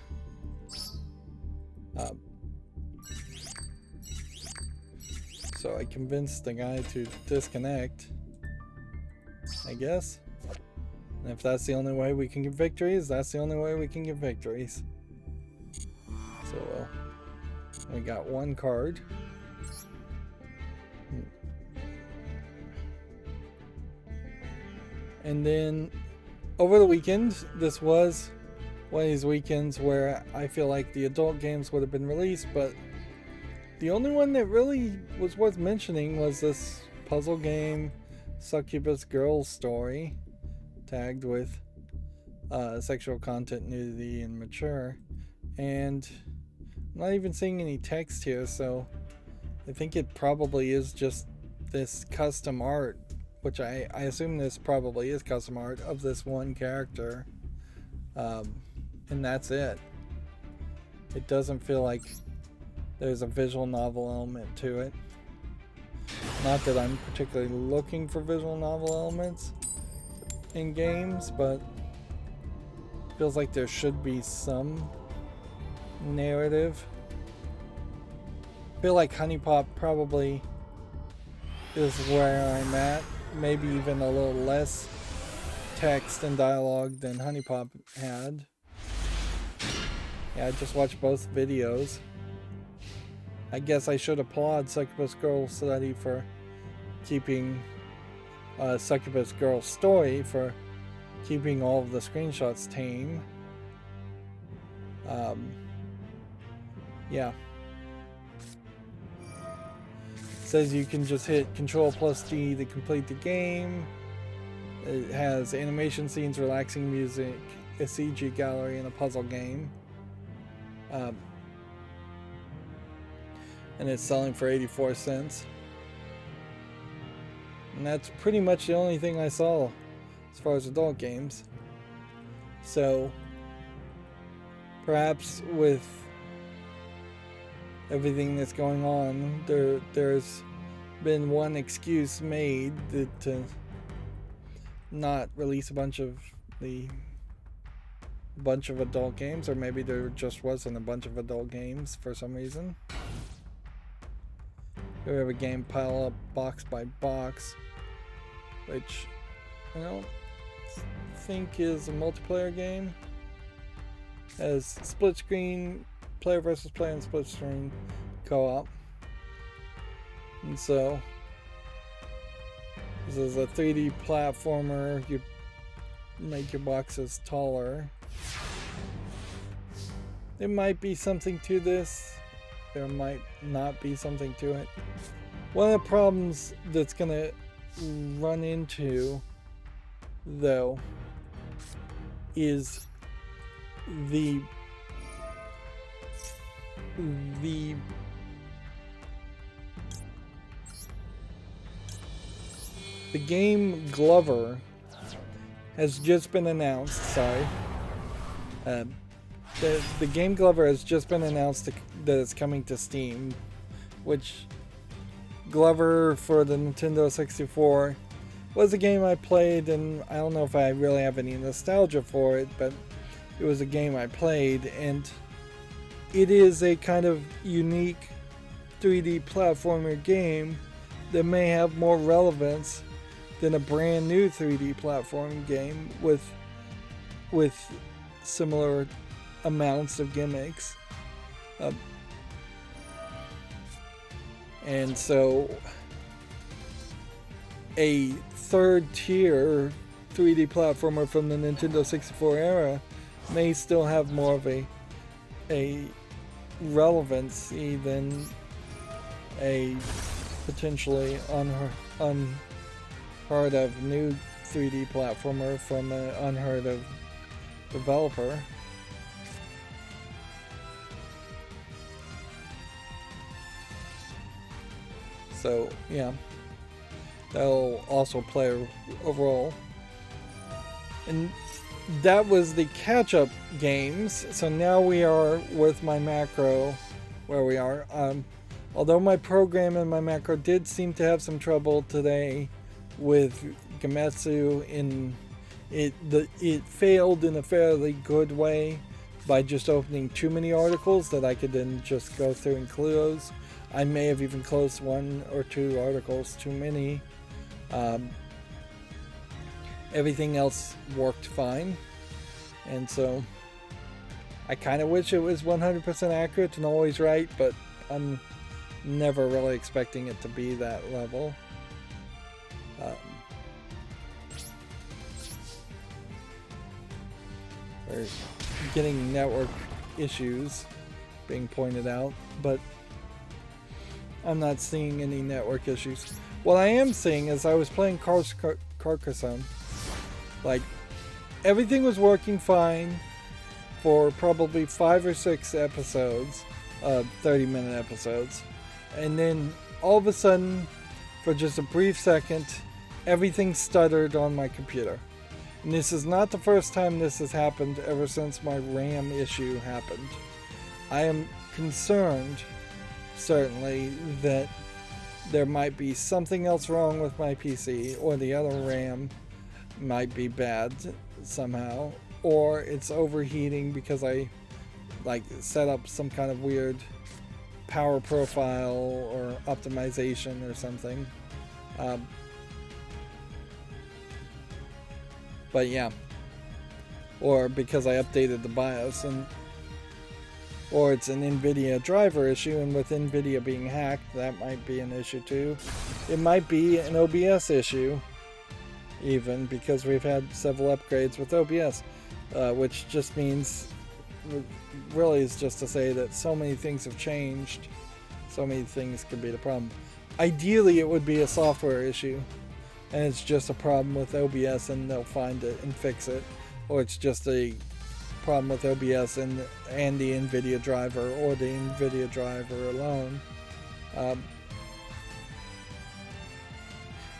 So I convinced the guy to disconnect, I guess. And if that's the only way we can get victories, that's the only way we can get victories. So we got 1 card. And then over the weekend, this was one of these weekends where I feel like the adult games would have been released, but the only one that really was worth mentioning was this puzzle game, Succubus Girls Story, tagged with sexual content, nudity, and mature. And I'm not even seeing any text here, so I think it probably is just this custom art, which I assume this probably is custom art of this one character. And that's it. It doesn't feel like there's a visual novel element to it. Not that I'm particularly looking for visual novel elements in games, but it feels like there should be some narrative. I feel like Honey Pop probably is where I'm at. Maybe even a little less text and dialogue than Honey Pop had. Yeah, I just watched both videos. I guess I should applaud Succubus Girl Study for keeping Succubus Girl Story for keeping all of the screenshots tame. Yeah. It says you can just hit Control+D to complete the game. It has animation scenes, relaxing music, a CG gallery, and a puzzle game. And it's selling for 84 cents. And that's pretty much the only thing I saw as far as adult games. So perhaps with everything that's going on. There's been one excuse made to not release a bunch of adult games, or maybe there just wasn't a bunch of adult games for some reason. We have a game pile up box by box, which I don't think is a multiplayer game. Has split screen, player versus player, and split screen co-op. And so this is a 3D platformer. You make your boxes taller. There might be something to this. There might not be something to it. One of the problems that's gonna run into, though, is the game Glover has just been announced. The game Glover has just been announced that it's coming to Steam, which Glover for the Nintendo 64 was a game I played, and I don't know if I really have any nostalgia for it, but it was a game I played, and it is a kind of unique 3D platformer game that may have more relevance than a brand new 3D platforming game with similar amounts of gimmicks. And so a third tier 3D platformer from the Nintendo 64 era may still have more of a relevancy than a potentially unheard of new 3D platformer from an unheard of developer. So yeah, that'll also play a role. And that was the catch-up games. So now we are with my macro where we are. Although my program and my macro did seem to have some trouble today with Gametsu, it failed in a fairly good way by just opening too many articles that I could then just go through and close. I may have even closed one or two articles too many. Everything else worked fine, and so I kind of wish it was 100% accurate and always right, but I'm never really expecting it to be that level. We're getting network issues being pointed out, but I'm not seeing any network issues. What I am seeing is I was playing Carcassonne. Like, everything was working fine for probably 5 or 6 episodes, 30-minute episodes. And then all of a sudden, for just a brief second, everything stuttered on my computer. And this is not the first time this has happened ever since my RAM issue happened. I am concerned, certainly, that there might be something else wrong with my PC, or the other RAM might be bad somehow, or it's overheating because I set up some kind of weird power profile or optimization or something. But yeah, or because I updated the BIOS, or it's an NVIDIA driver issue, and with NVIDIA being hacked, that might be an issue too. It might be an OBS issue, even, because we've had several upgrades with OBS, which just means, really is just to say that so many things have changed, so many things could be the problem. Ideally, it would be a software issue, and it's just a problem with OBS and they'll find it and fix it, or it's just a problem with OBS and the NVIDIA driver, or the NVIDIA driver alone.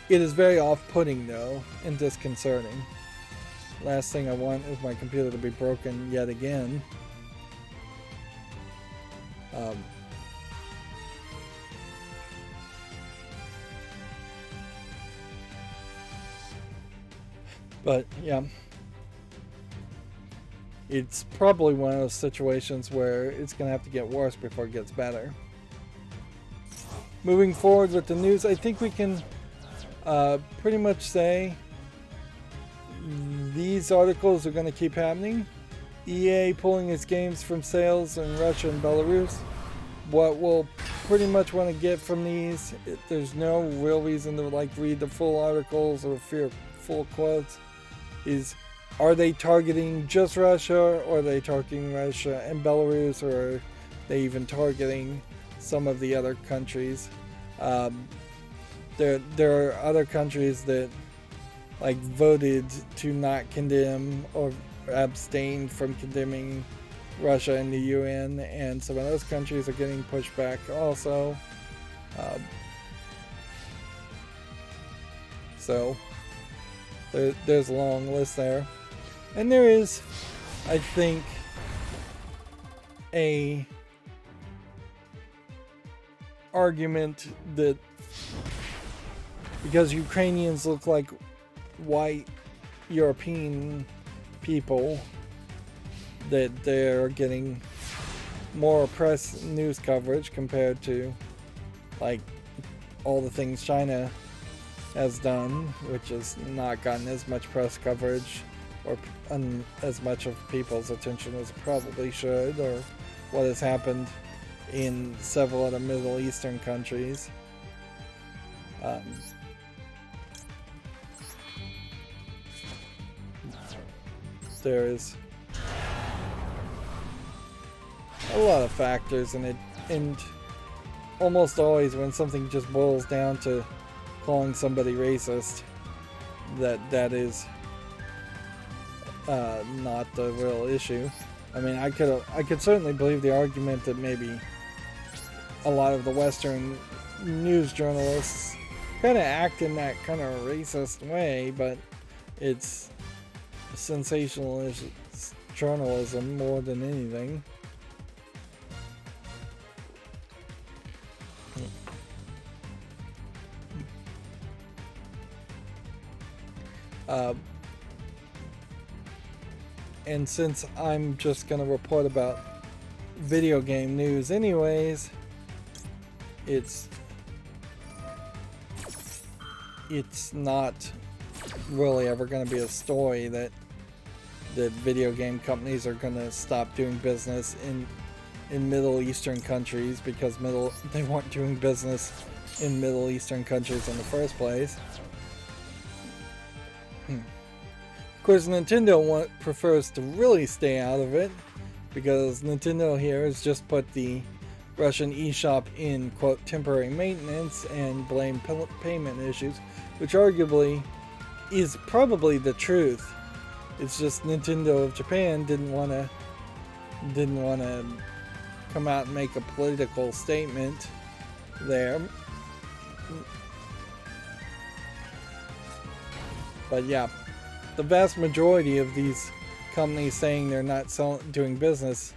It is very off-putting, though, and disconcerting. Last thing I want is my computer to be broken yet again. But yeah, it's probably one of those situations where it's going to have to get worse before it gets better. Moving forward with the news, I think we can pretty much say these articles are going to keep happening. EA pulling its games from sales in Russia and Belarus. What we'll pretty much want to get from these, there's no real reason to like read the full articles or fear full quotes, is are they targeting just Russia, or are they targeting Russia and Belarus, or are they even targeting some of the other countries? There are other countries that like voted to not condemn or abstain from condemning Russia in the UN, and some of those countries are getting pushed back also. So there's a long list there. And there is, I think, a argument that because Ukrainians look like white European people, that they're getting more press news coverage compared to like all the things China has done, which has not gotten as much press coverage or as much of people's attention as it probably should, or what has happened in several other Middle Eastern countries. There's a lot of factors in it, and almost always when something just boils down to calling somebody racist, that is not the real issue. I mean, I could certainly believe the argument that maybe a lot of the Western news journalists kind of act in that kind of racist way, but it's sensationalist journalism more than anything. And since I'm just going to report about video game news anyways, it's not really ever going to be a story that video game companies are going to stop doing business in Middle Eastern countries because they weren't doing business in Middle Eastern countries in the first place. Of course, Nintendo prefers to really stay out of it, because Nintendo here has just put the Russian eShop in, quote, temporary maintenance and blame payment issues, which arguably is probably the truth. It's just Nintendo of Japan didn't want to come out and make a political statement there. But yeah, the vast majority of these companies saying they're not doing business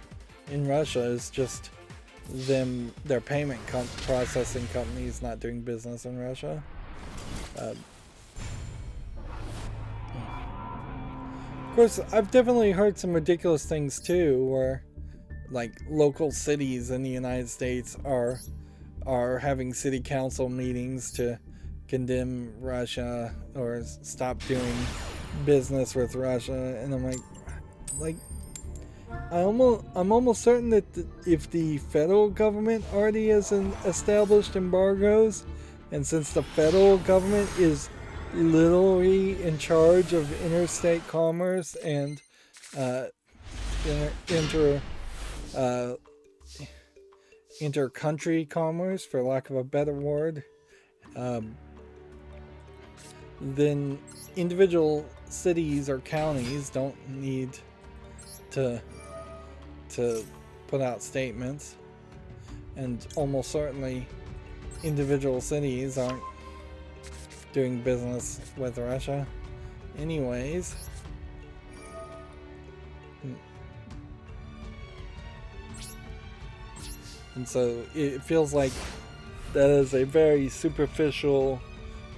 in Russia is just their payment processing companies not doing business in Russia. Of course, I've definitely heard some ridiculous things too, where like local cities in the United States are having city council meetings to condemn Russia or stop doing business with Russia, and I'm like I'm almost certain that if the federal government already has established embargoes, and since the federal government is literally in charge of interstate commerce and inter-country commerce, for lack of a better word, then individual cities or counties don't need to put out statements, and almost certainly individual cities aren't doing business with Russia anyways. And so it feels like that is a very superficial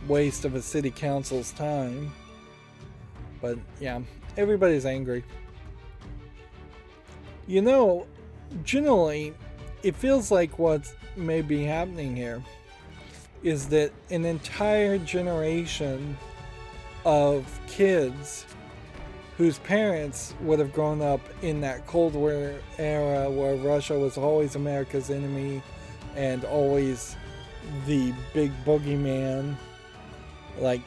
waste of a city council's time. But yeah, everybody's angry. You know, generally, it feels like what may be happening here is that an entire generation of kids whose parents would have grown up in that Cold War era where Russia was always America's enemy and always the big boogeyman. Like,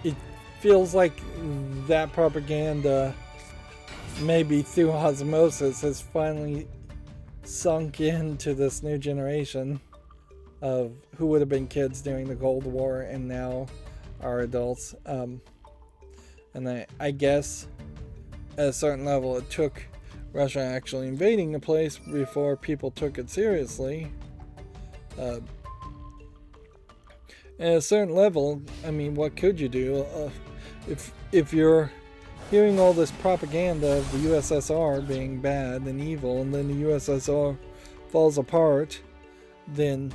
it feels like that propaganda, maybe through osmosis, has finally sunk into this new generation of who would have been kids during the Cold War and now are adults. And I guess at a certain level it took Russia actually invading the place before people took it seriously. At a certain level, I mean, what could you do? If you're hearing all this propaganda of the USSR being bad and evil, and then the USSR falls apart, then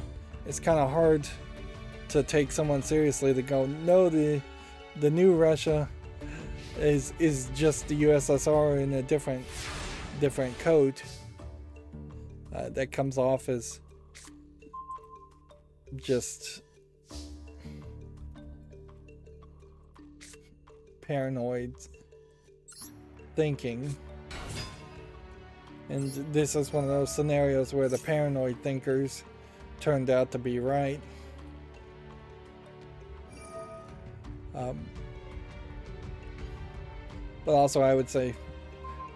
it's kind of hard to take someone seriously to go, no, the new Russia is just the USSR in a different coat. That comes off as just paranoid thinking. And this is one of those scenarios where the paranoid thinkers turned out to be right. But also I would say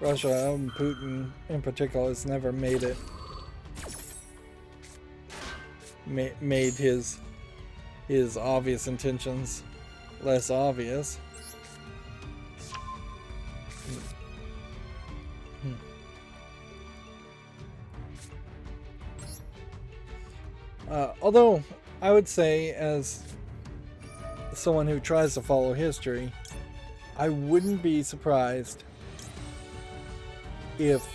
Russia and Putin in particular has never made it made his obvious intentions less obvious. Although I would say, as someone who tries to follow history, I wouldn't be surprised if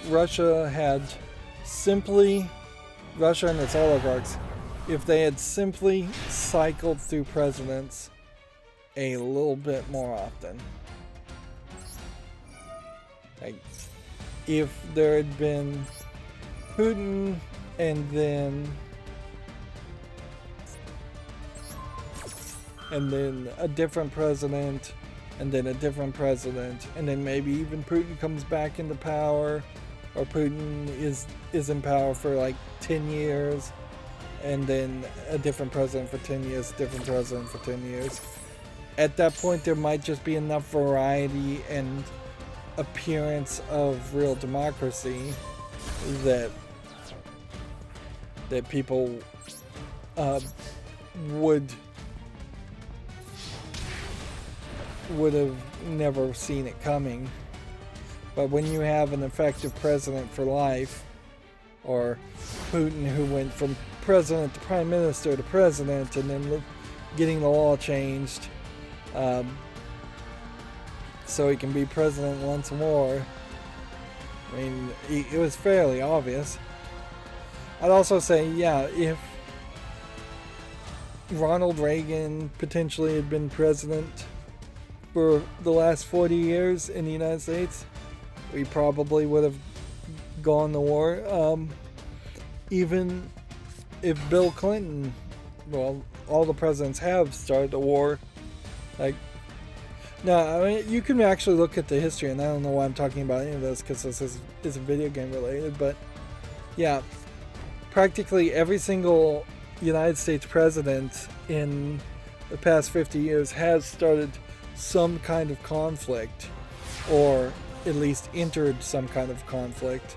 Russia and its oligarchs, if they had simply cycled through presidents a little bit more often. Like, if there had been Putin and then a different president, and then a different president, and then maybe even Putin comes back into power, or Putin is in power for like 10 years, and then a different president for 10 years, different president for 10 years. At that point, there might just be enough variety and appearance of real democracy that people would have never seen it coming. But when you have an effective president for life, or Putin, who went from president to prime minister to president and then getting the law changed so he can be president once more, I mean, it was fairly obvious. I'd also say, yeah, if Ronald Reagan potentially had been president for the last 40 years in the United States, we probably would have gone to war. Even if Bill Clinton, well, all the presidents have started a war. Like, no, I mean, you can actually look at the history, and I don't know why I'm talking about any of this because this is video game related, but yeah, practically every single United States president in the past 50 years has started some kind of conflict, or at least entered some kind of conflict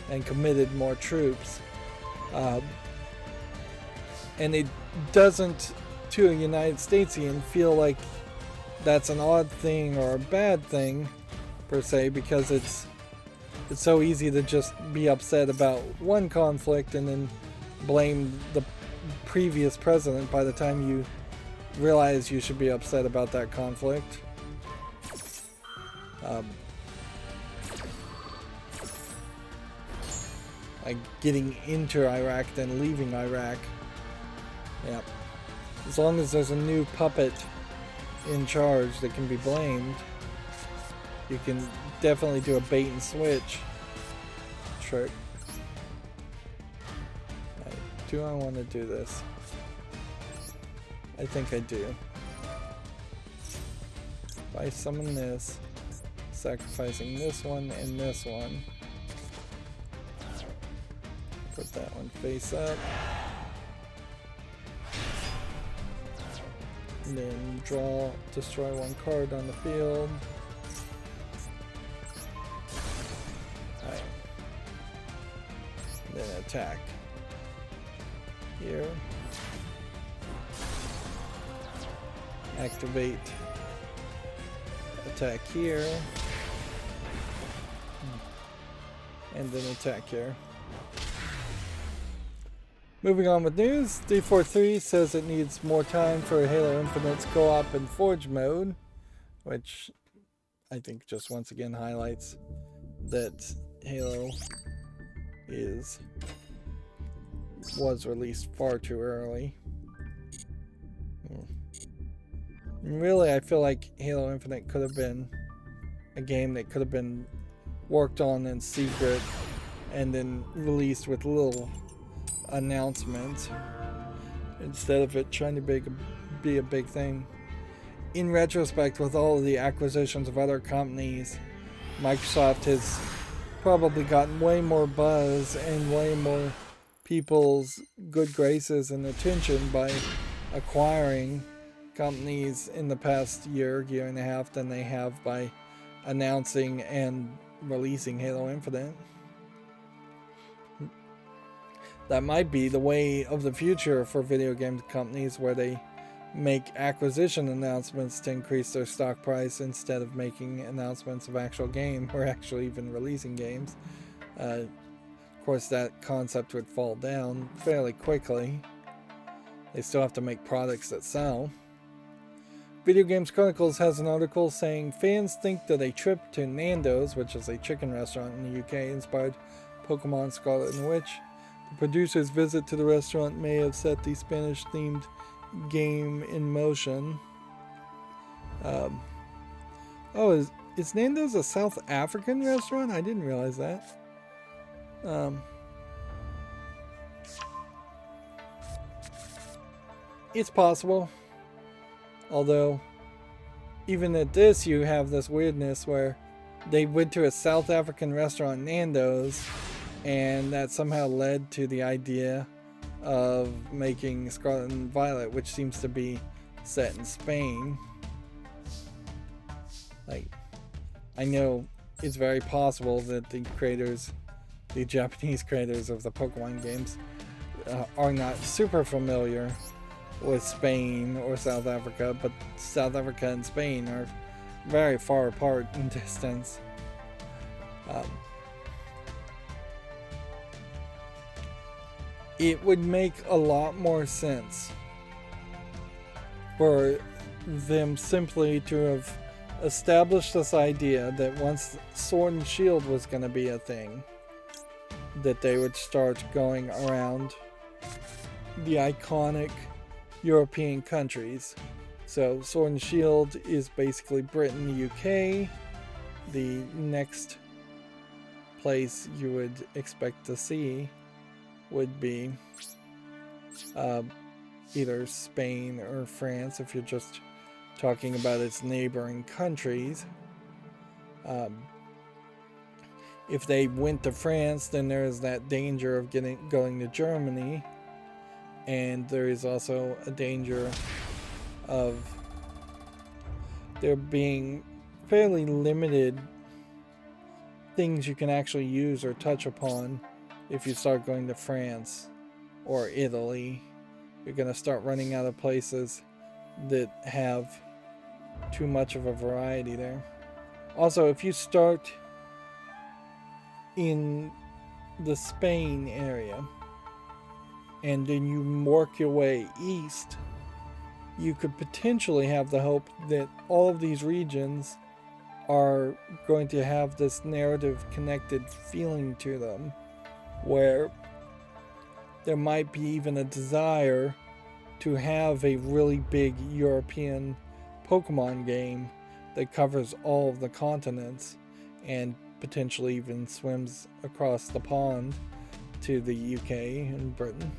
and committed more troops. And it doesn't, to a United Statesian, feel like that's an odd thing or a bad thing per se, because it's so easy to just be upset about one conflict and then blame the previous president by the time you realize you should be upset about that conflict. Like getting into Iraq then leaving Iraq. Yeah. As long as there's a new puppet in charge that can be blamed, you can definitely do a bait and switch trick. Right. Do I want to do this? I think I do. If I summon this, sacrificing this one and this one, put that one face up. And then destroy one card on the field. Alright. Then attack. Here. Activate. Attack here. And then attack here. Moving on with news, D43 says it needs more time for Halo Infinite's co-op and Forge mode, which I think just once again highlights that Halo was released far too early. Really, I feel like Halo Infinite could have been a game that could have been worked on in secret and then released with little announcement instead of it trying to be a big thing. In retrospect, with all of the acquisitions of other companies, Microsoft has probably gotten way more buzz and way more people's good graces and attention by acquiring companies in the past year and a half than they have by announcing and releasing Halo Infinite. That might be the way of the future for video game companies, where they make acquisition announcements to increase their stock price instead of making announcements of actual game or actually even releasing games. Of course, that concept would fall down fairly quickly. They still have to make products that sell. Video Games Chronicles has an article saying fans think that a trip to Nando's, which is a chicken restaurant in the UK, inspired Pokemon Scarlet and Witch. The producer's visit to the restaurant may have set the Spanish-themed game in motion. Is Nando's a South African restaurant? I didn't realize that. It's possible. Although, even at this, you have this weirdness where they went to a South African restaurant, Nando's, and that somehow led to the idea of making Scarlet and Violet, which seems to be set in Spain. Like, I know it's very possible that the Japanese creators of the Pokemon games, are not super familiar with Spain or South Africa, but South Africa and Spain are very far apart in distance. It would make a lot more sense for them simply to have established this idea that once Sword and Shield was going to be a thing, that they would start going around the iconic European countries. So Sword and Shield is basically Britain, UK. The next place you would expect to see would be either Spain or France, if you're just talking about its neighboring countries. If they went to France, then there is that danger of going to Germany, and there is also a danger of there being fairly limited things you can actually use or touch upon. If you start going to France or Italy, you're going to start running out of places that have too much of a variety there. Also, if you start in the Spain area and then you work your way east, you could potentially have the hope that all of these regions are going to have this narrative connected feeling to them, where there might be even a desire to have a really big European Pokemon game that covers all of the continents and potentially even swims across the pond to the UK and Britain.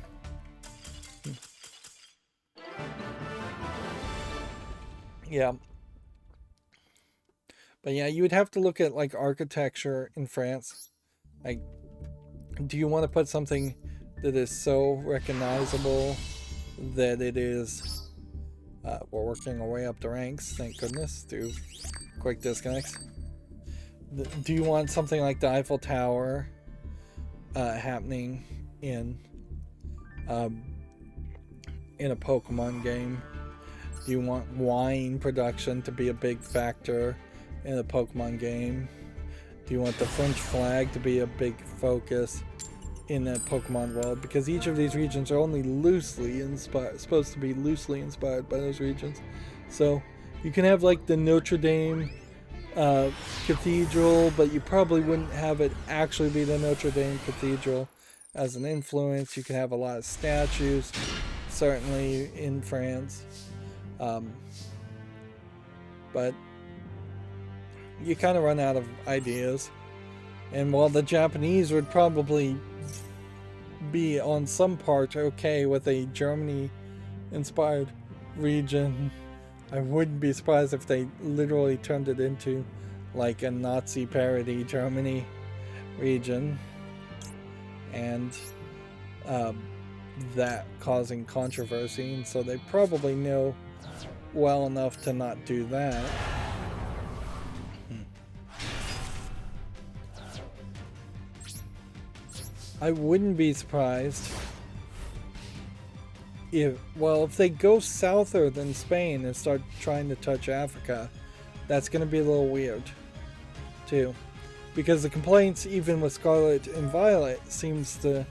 Yeah. But yeah, you would have to look at like architecture in France. Like, do you want to put something that is so recognizable that it is... we're working our way up the ranks, thank goodness, through quick disconnects. Do you want something like the Eiffel Tower happening in a Pokemon game? Do you want wine production to be a big factor in a Pokemon game? Do you want the French flag to be a big focus in that Pokemon world? Because each of these regions are only loosely inspired, supposed to be loosely inspired by those regions. So you can have like the Notre Dame cathedral, but you probably wouldn't have it actually be the Notre Dame cathedral as an influence. You can have a lot of statues, certainly in France. But you kind of run out of ideas. And while the Japanese would probably be on some part okay with a Germany-inspired region, I wouldn't be surprised if they literally turned it into like a Nazi parody Germany region, and that causing controversy. And so they probably know well enough to not do that. I wouldn't be surprised if they go souther than Spain and start trying to touch Africa. That's going to be a little weird too, because the complaints even with Scarlet and Violet seems to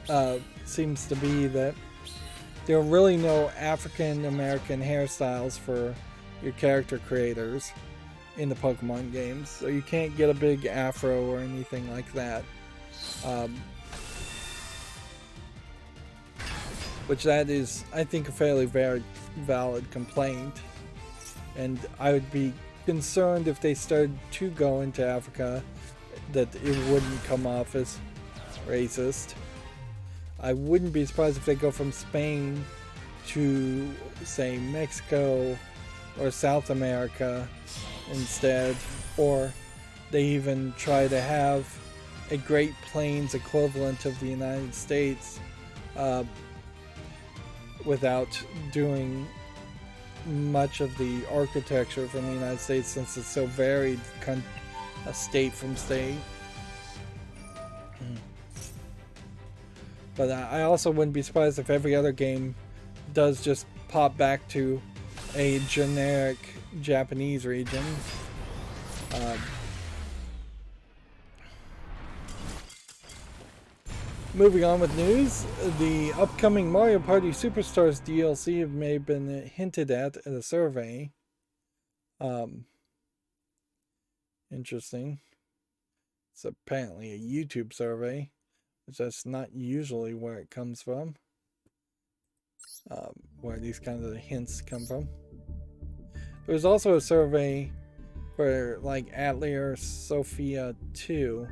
be that there are really no African American hairstyles for your character creators in the Pokemon games, so you can't get a big afro or anything like that. Which that is, I think, a fairly very valid complaint, and I would be concerned if they started to go into Africa that it wouldn't come off as racist. I wouldn't be surprised if they go from Spain to, say, Mexico or South America instead, or they even try to have a Great Plains equivalent of the United States without doing much of the architecture from the United States, since it's so varied state from state. But I also wouldn't be surprised if every other game does just pop back to a generic Japanese region. Moving on with news, the upcoming Mario Party Superstars DLC may have been hinted at in a survey. Interesting. It's apparently a YouTube survey, which that's not usually where it comes from. Where these kinds of hints come from. There's also a survey for like Atelier Sophia 2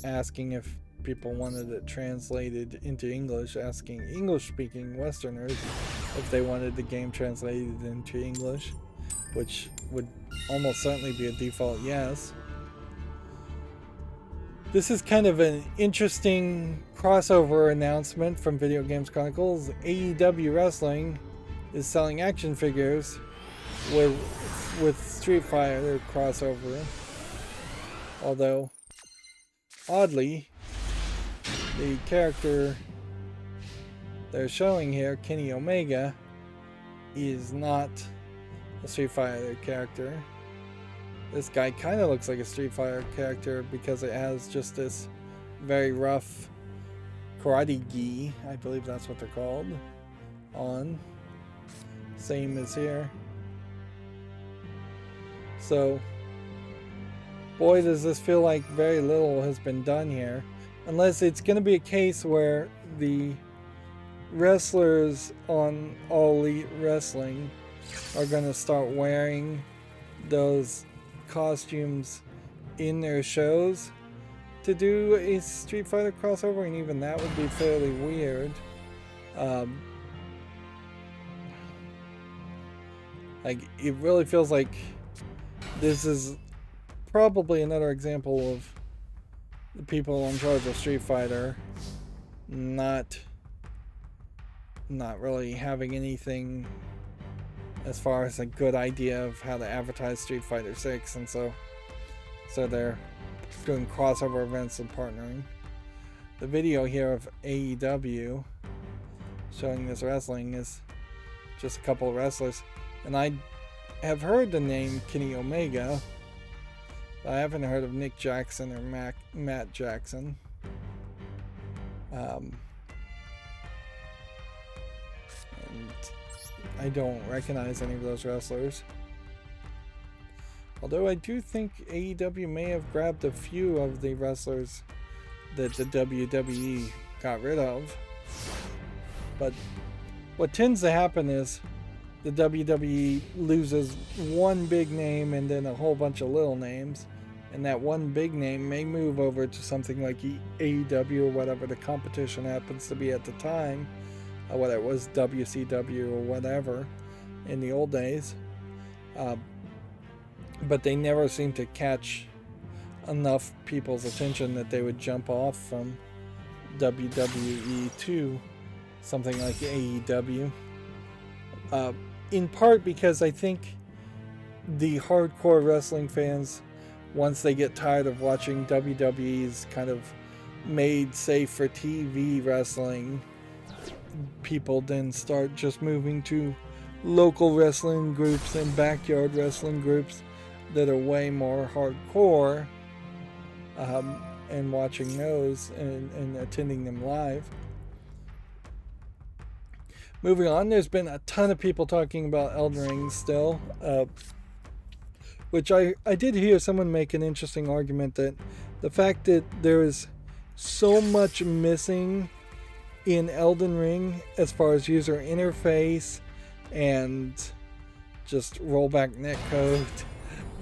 asking if people wanted it translated into English, asking English-speaking Westerners if they wanted the game translated into English, which would almost certainly be a default yes. This is kind of an interesting crossover announcement from Video Games Chronicles. AEW Wrestling is selling action figures with Street Fighter crossover. Although, oddly, the character they're showing here, Kenny Omega, is not a Street Fighter character. This guy kind of looks like a Street Fighter character because it has just this very rough karate gi, I believe that's what they're called, on. Same as here. So, boy, does this feel like very little has been done here. Unless it's going to be a case where the wrestlers on All Elite Wrestling are going to start wearing those costumes in their shows to do a Street Fighter crossover, and even that would be fairly weird. Like, it really feels like this is probably another example of the people in charge of Street Fighter not really having anything as far as a good idea of how to advertise Street Fighter 6, and so they're doing crossover events and partnering. The video here of AEW showing this wrestling is just a couple of wrestlers, and I have heard the name Kenny Omega, but I haven't heard of Nick Jackson or Matt Jackson. And I don't recognize any of those wrestlers. Although I do think AEW may have grabbed a few of the wrestlers that the WWE got rid of. But what tends to happen is the WWE loses one big name and then a whole bunch of little names. And that one big name may move over to something like AEW or whatever the competition happens to be at the time. Whether it was WCW or whatever in the old days. But they never seem to catch enough people's attention that they would jump off from WWE to something like AEW. In part because I think the hardcore wrestling fans, once they get tired of watching WWE's kind of made safe for TV wrestling, people then start just moving to local wrestling groups and backyard wrestling groups that are way more hardcore, and watching those and attending them live. Moving on, there's been a ton of people talking about Elden Ring still, which I did hear someone make an interesting argument that the fact that there is so much missing in Elden Ring as far as user interface and just rollback netcode,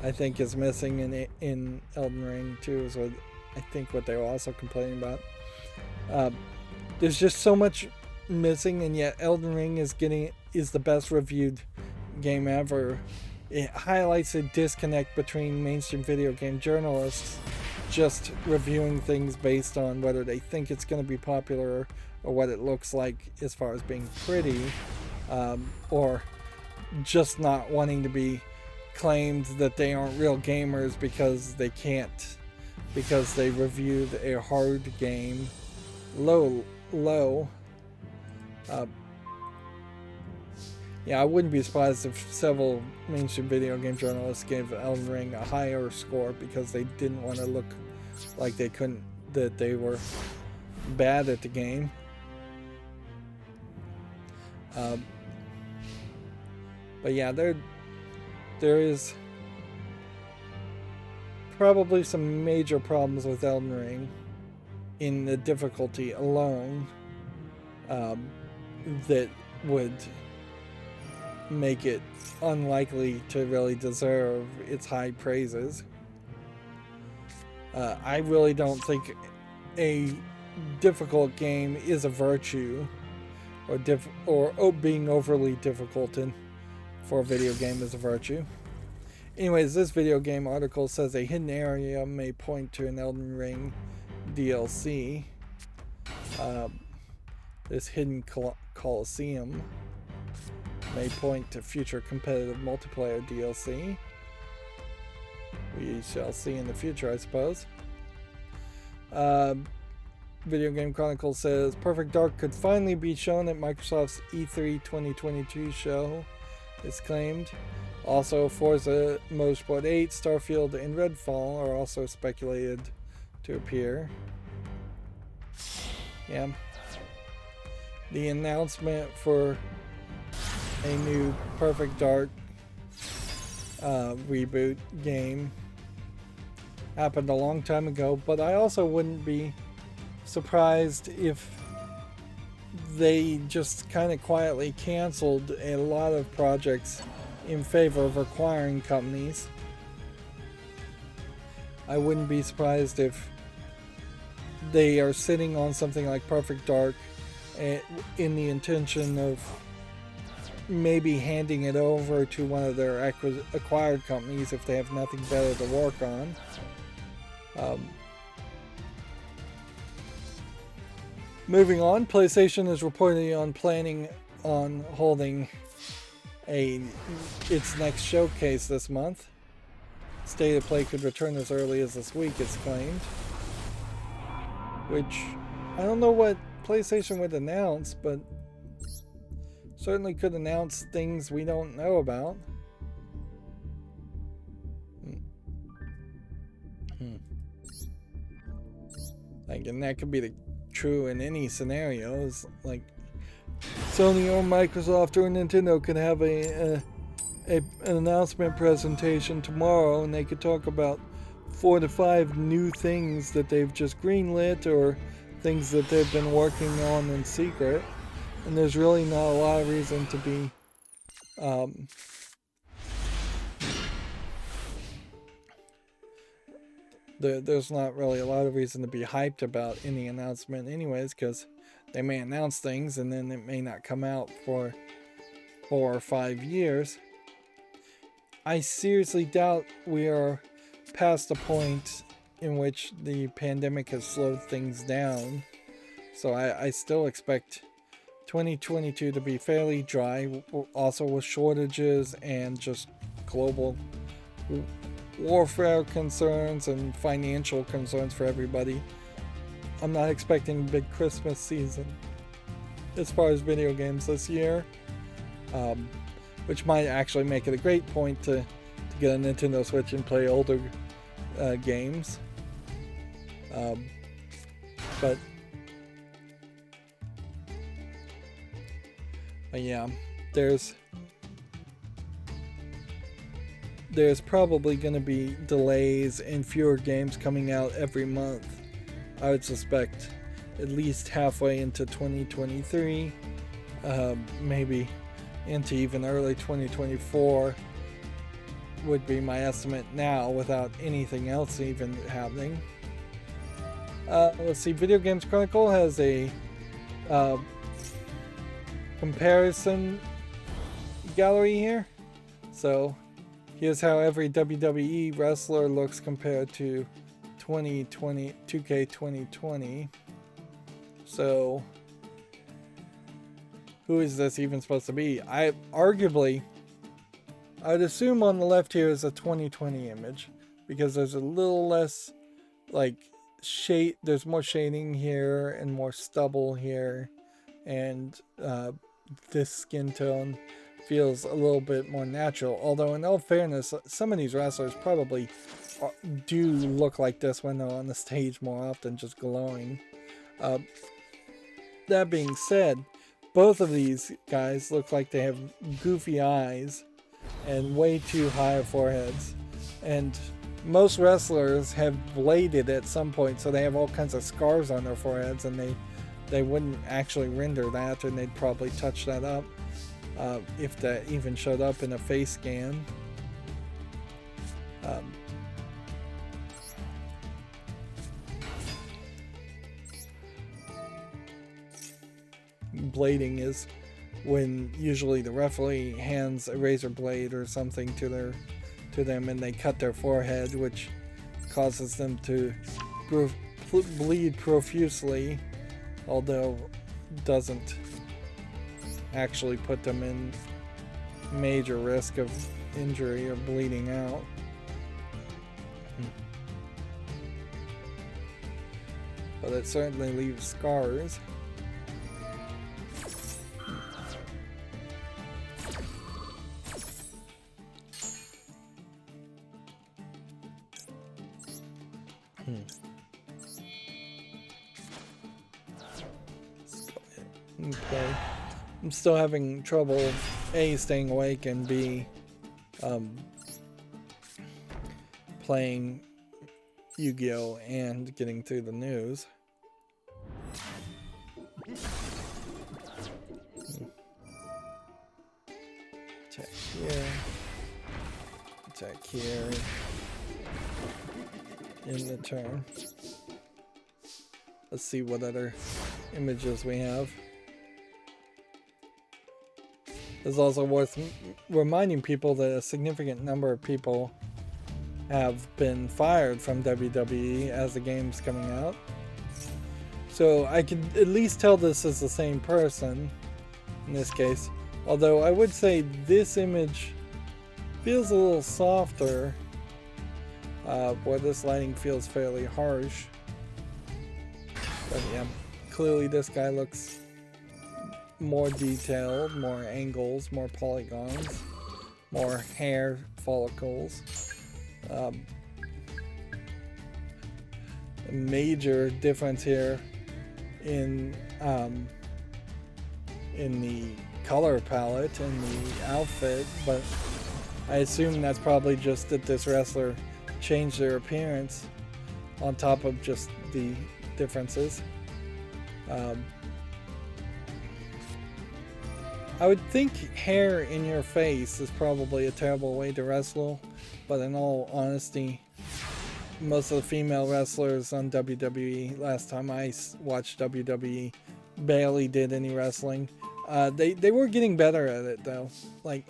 I think is missing in Elden Ring too, is what I think what they were also complaining about. There's just so much missing, and yet Elden Ring is the best reviewed game ever. It highlights a disconnect between mainstream video game journalists just reviewing things based on whether they think it's going to be popular or what it looks like as far as being pretty, or just not wanting to be claimed that they aren't real gamers because they reviewed a hard game low. Yeah, I wouldn't be surprised if several mainstream video game journalists gave Elden Ring a higher score because they didn't want to look like that they were bad at the game. But yeah, there is probably some major problems with Elden Ring in the difficulty alone, that would make it unlikely to really deserve its high praises. I really don't think a difficult game is a virtue, or being overly difficult for a video game is a virtue. Anyways, this video game article says a hidden area may point to an Elden Ring DLC. This hidden Coliseum may point to future competitive multiplayer DLC. We shall see in the future, I suppose. Video Game Chronicle says Perfect Dark could finally be shown at Microsoft's E3 2022 show, it's claimed. Also, Forza Motorsport 8, Starfield, and Redfall are also speculated to appear. Yeah. The announcement for a new Perfect Dark reboot game happened a long time ago, but I also wouldn't be surprised if they just kind of quietly canceled a lot of projects in favor of acquiring companies. I wouldn't be surprised if they are sitting on something like Perfect Dark in the intention of maybe handing it over to one of their acquired companies if they have nothing better to work on. Moving on, PlayStation is reportedly planning on holding its next showcase this month. State of Play could return as early as this week, it's claimed. Which, I don't know what PlayStation would announce, but certainly could announce things we don't know about. Like, and that could be true in any scenario. It's like Sony or Microsoft or Nintendo could have an announcement presentation tomorrow, and they could talk about 4 to 5 new things that they've just greenlit or things that they've been working on in secret. And there's really not a lot of reason to be there's not really a lot of reason to be hyped about any announcement anyways, because they may announce things and then it may not come out for 4 or 5 years. I seriously doubt we are past the point in which the pandemic has slowed things down. So I still expect 2022 to be fairly dry, also with shortages and just global warfare concerns and financial concerns for everybody. I'm not expecting a big Christmas season as far as video games this year, which might actually make it a great point to get a Nintendo Switch and play older games. But yeah, there's probably going to be delays and fewer games coming out every month. I would suspect at least halfway into 2023, maybe into even early 2024 would be my estimate now, without anything else even happening. Let's see, Video Games Chronicle has a comparison gallery here. So here's how every WWE wrestler looks compared to 2K 2020. So who is this even supposed to be? I'd assume on the left here is a 2020 image, because there's a little less like shade, there's more shading here and more stubble here, and this skin tone feels a little bit more natural. Although in all fairness, some of these wrestlers probably do look like this when they're on the stage more often, just glowing. That being said, both of these guys look like they have goofy eyes and way too high foreheads. And most wrestlers have bladed at some point, so they have all kinds of scars on their foreheads, and they wouldn't actually render that, and they'd probably touch that up if that even showed up in a face scan. Blading is when usually the referee hands a razor blade or something to them and they cut their forehead, which causes them to bleed profusely, although doesn't actually put them in major risk of injury or bleeding out. But it certainly leaves scars. Okay. I'm still having trouble A, staying awake, and B, playing Yu-Gi-Oh! And getting through the news. Attack here. Attack here. In the turn. Let's see what other images we have. It's also worth reminding people that a significant number of people have been fired from WWE as the game's coming out. So I can at least tell this is the same person in this case. Although I would say this image feels a little softer, where this lighting feels fairly harsh. But yeah, clearly this guy looks more detailed, more angles, more polygons, more hair follicles. A major difference here in the color palette and the outfit, but I assume that's probably just that this wrestler changed their appearance on top of just the differences. I would think hair in your face is probably a terrible way to wrestle, but in all honesty, most of the female wrestlers on WWE, last time I watched WWE, barely did any wrestling. They were getting better at it though. Like,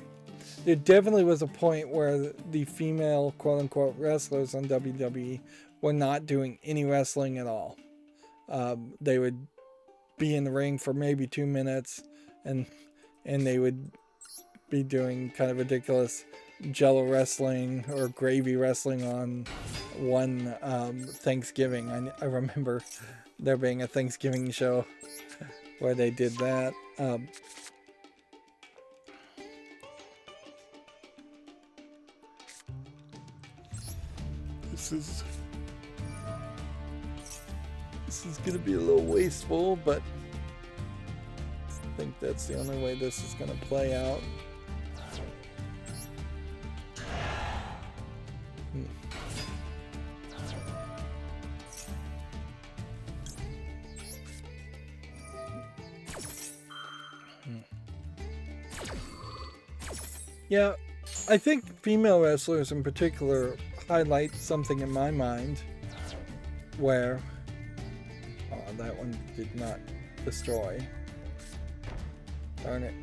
there definitely was a point where the female quote-unquote wrestlers on WWE were not doing any wrestling at all. They would be in the ring for maybe 2 minutes, and they would be doing kind of ridiculous jello wrestling or gravy wrestling on one Thanksgiving. I remember there being a Thanksgiving show where they did that. This is gonna be a little wasteful, but I think that's the only way this is gonna play out. Yeah, I think female wrestlers in particular highlight something in my mind where that one did not destroy. Darn it.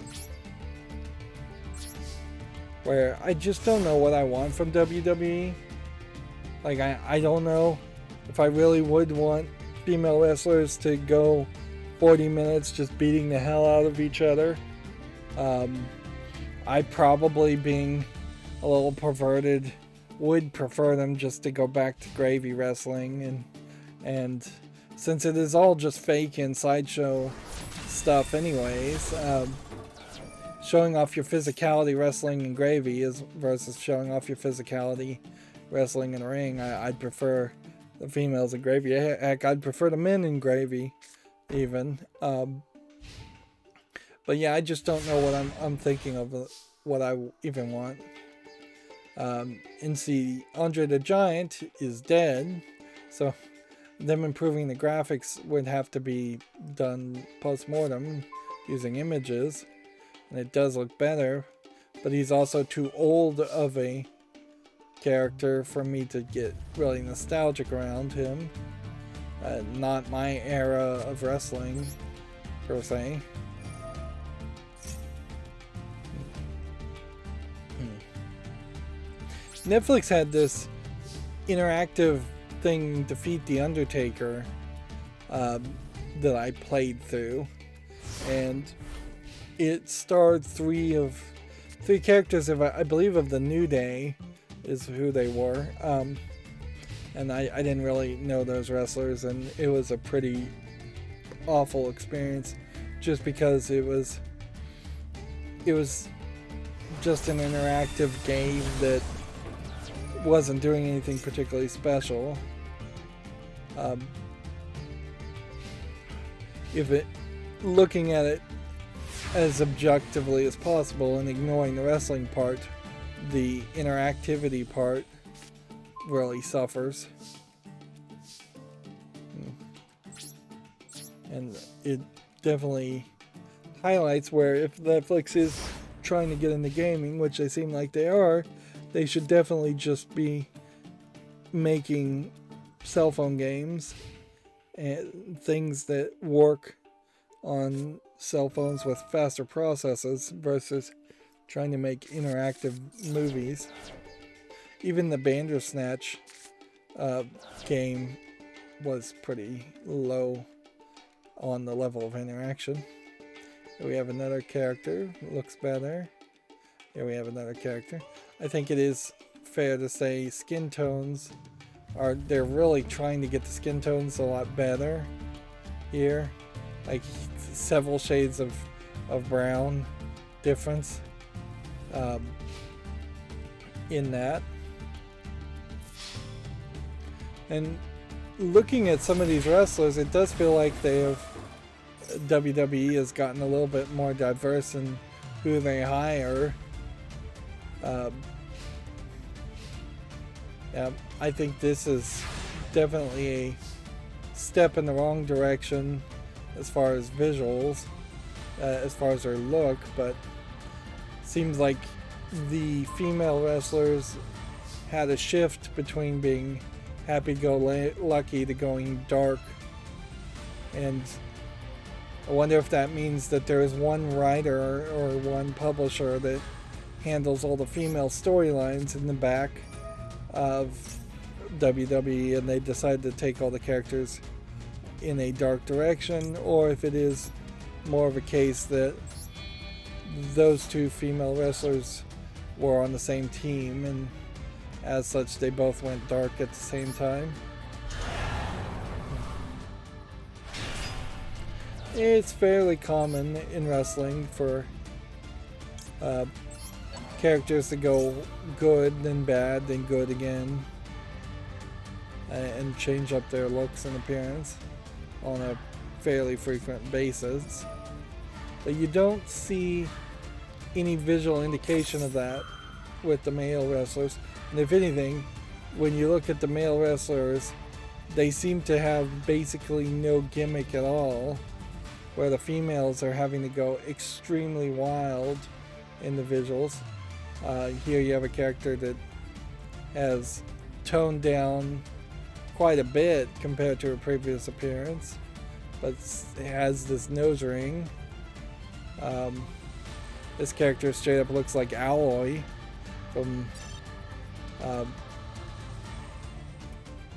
Where I just don't know what I want from WWE. Like, I don't know if I really would want female wrestlers to go 40 minutes just beating the hell out of each other. I probably, being a little perverted, would prefer them just to go back to gravy wrestling, and since it is all just fake and sideshow stuff anyways, showing off your physicality wrestling in gravy is versus showing off your physicality wrestling in a ring. I'd prefer the females in gravy. Heck, I'd prefer the men in gravy even. But yeah, I just don't know what I'm thinking of, what I even want. And see, Andre the Giant is dead, so them improving the graphics would have to be done post-mortem using images, and it does look better, but he's also too old of a character for me to get really nostalgic around him. Not my era of wrestling, per se. Netflix had this interactive thing, Defeat the Undertaker, that I played through, and it starred three characters of, I believe, of the New Day is who they were, and I didn't really know those wrestlers, and it was a pretty awful experience just because it was just an interactive game that wasn't doing anything particularly special. Looking at it as objectively as possible and ignoring the wrestling part, the interactivity part really suffers. And it definitely highlights where if Netflix is trying to get into gaming, which they seem like they are, they should definitely just be making cell phone games and things that work on cell phones with faster processes versus trying to make interactive movies. Even the Bandersnatch game was pretty low on the level of interaction. Here we have another character, looks better. Here we have another character. I think it is fair to say skin tones they're really trying to get the skin tones a lot better here. Like several shades of brown difference in that. And looking at some of these wrestlers, it does feel like WWE has gotten a little bit more diverse in who they hire. Yeah, I think this is definitely a step in the wrong direction as far as visuals, as far as their look, but seems like the female wrestlers had a shift between being happy-go-lucky to going dark, and I wonder if that means that there is one writer or one publisher that handles all the female storylines in the back of WWE, and they decide to take all the characters in a dark direction, or if it is more of a case that those two female wrestlers were on the same team, and as such they both went dark at the same time. It's fairly common in wrestling for characters to go good, then bad, then good again, and change up their looks and appearance on a fairly frequent basis. But you don't see any visual indication of that with the male wrestlers. And if anything, when you look at the male wrestlers, they seem to have basically no gimmick at all, where the females are having to go extremely wild in the visuals. Here you have a character that has toned down quite a bit compared to her previous appearance, but has this nose ring. This character straight up looks like Alloy from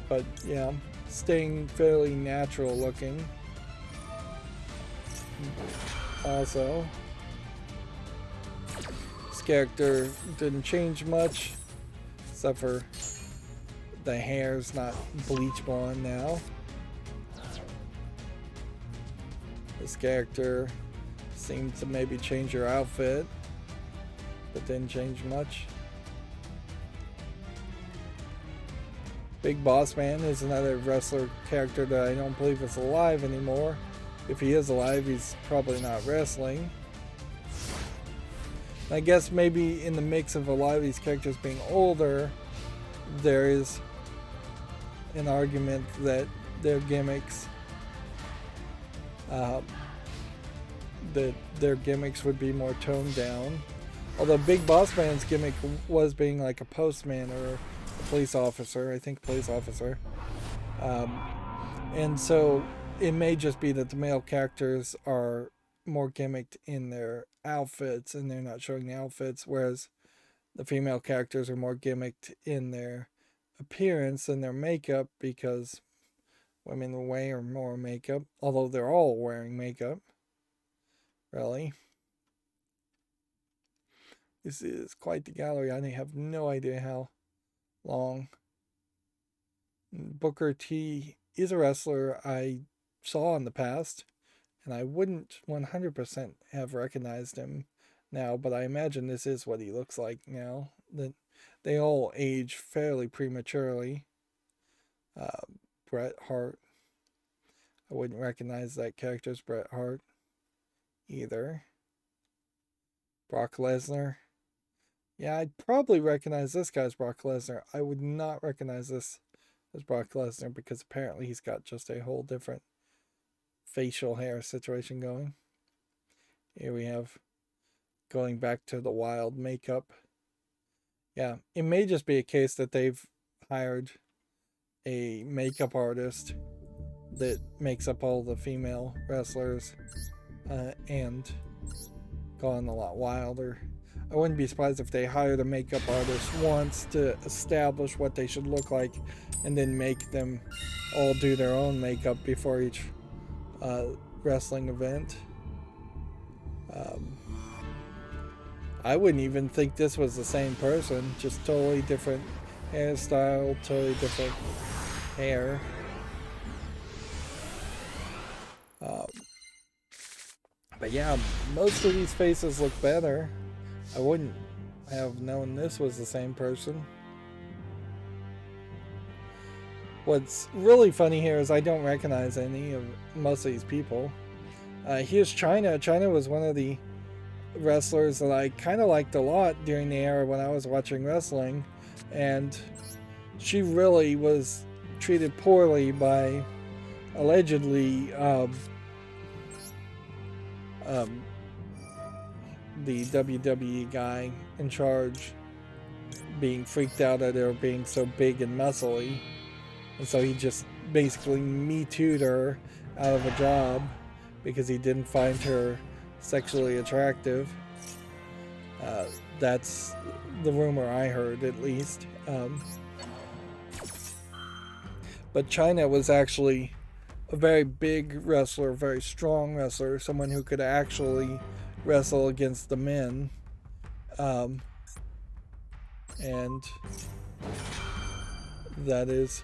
but yeah, staying fairly natural looking. Also, this character didn't change much, except for the hair's not bleach blonde now. This character seemed to maybe change her outfit, but didn't change much. Big Boss Man is another wrestler character that I don't believe is alive anymore. If he is alive, he's probably not wrestling. I guess maybe in the mix of a lot of these characters being older, there is an argument that their gimmicks would be more toned down. Although Big Boss Man's gimmick was being like a postman or a police officer, I think police officer. And so it may just be that the male characters are more gimmicked in their outfits and they're not showing the outfits, whereas the female characters are more gimmicked in their appearance and their makeup, because women wear more makeup, although they're all wearing makeup, really. This is quite the gallery. I have no idea how long. Booker T is a wrestler I saw in the past, and I wouldn't 100% have recognized him now, but I imagine this is what he looks like now. That they all age fairly prematurely. Bret Hart, I wouldn't recognize that character as Bret Hart either. Brock Lesnar, yeah, I'd probably recognize this guy as Brock Lesnar. I would not recognize this as Brock Lesnar, because apparently he's got just a whole different facial hair situation going. Here we have going back to the wild makeup. Yeah, it may just be a case that they've hired a makeup artist that makes up all the female wrestlers and gone a lot wilder. I wouldn't be surprised if they hired a makeup artist once to establish what they should look like and then make them all do their own makeup before each wrestling event. I wouldn't even think this was the same person, just totally different hairstyle, totally different hair. But yeah, most of these faces look better. I wouldn't have known this was the same person. What's really funny here is I don't recognize any of most of these people. Here's China. China was one of the wrestlers that I kind of liked a lot during the era when I was watching wrestling, and she really was treated poorly by allegedly the WWE guy in charge being freaked out at her being so big and muscly, and so he just basically Me Too'd her out of a job because he didn't find her sexually attractive. That's the rumor I heard, at least. But China was actually a very big wrestler, very strong wrestler, someone who could actually wrestle against the men. And that is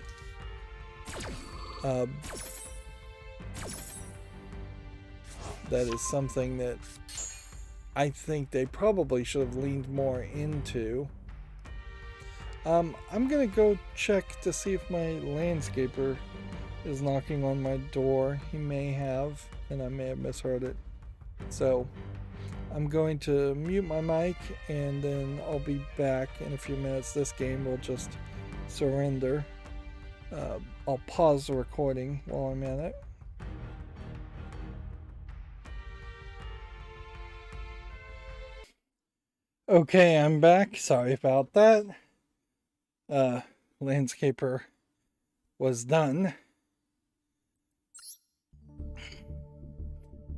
something that I think they probably should have leaned more into. I'm gonna go check to see if my landscaper is knocking on my door. He may have, and I may have misheard it. So I'm going to mute my mic, and then I'll be back in a few minutes. This game will just surrender. I'll pause the recording while I'm at it. Okay, I'm back. Sorry about that. Landscaper was done.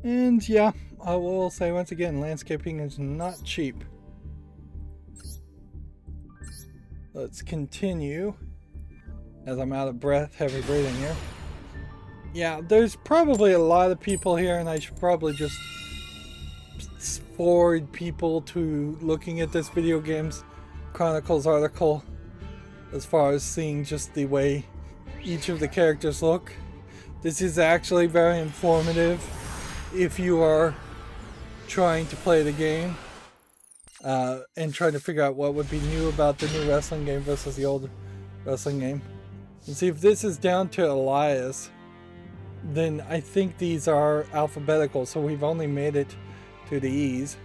And yeah, I will say once again, landscaping is not cheap. Let's continue as I'm out of breath, heavy breathing here. Yeah, there's probably a lot of people here, and I should probably just forward people to looking at this Video Games Chronicles article as far as seeing just the way each of the characters look. This is actually very informative if you are trying to play the game and trying to figure out what would be new about the new wrestling game versus the old wrestling game. And see, if this is down to Elias, then I think these are alphabetical, so we've only made it to the E's.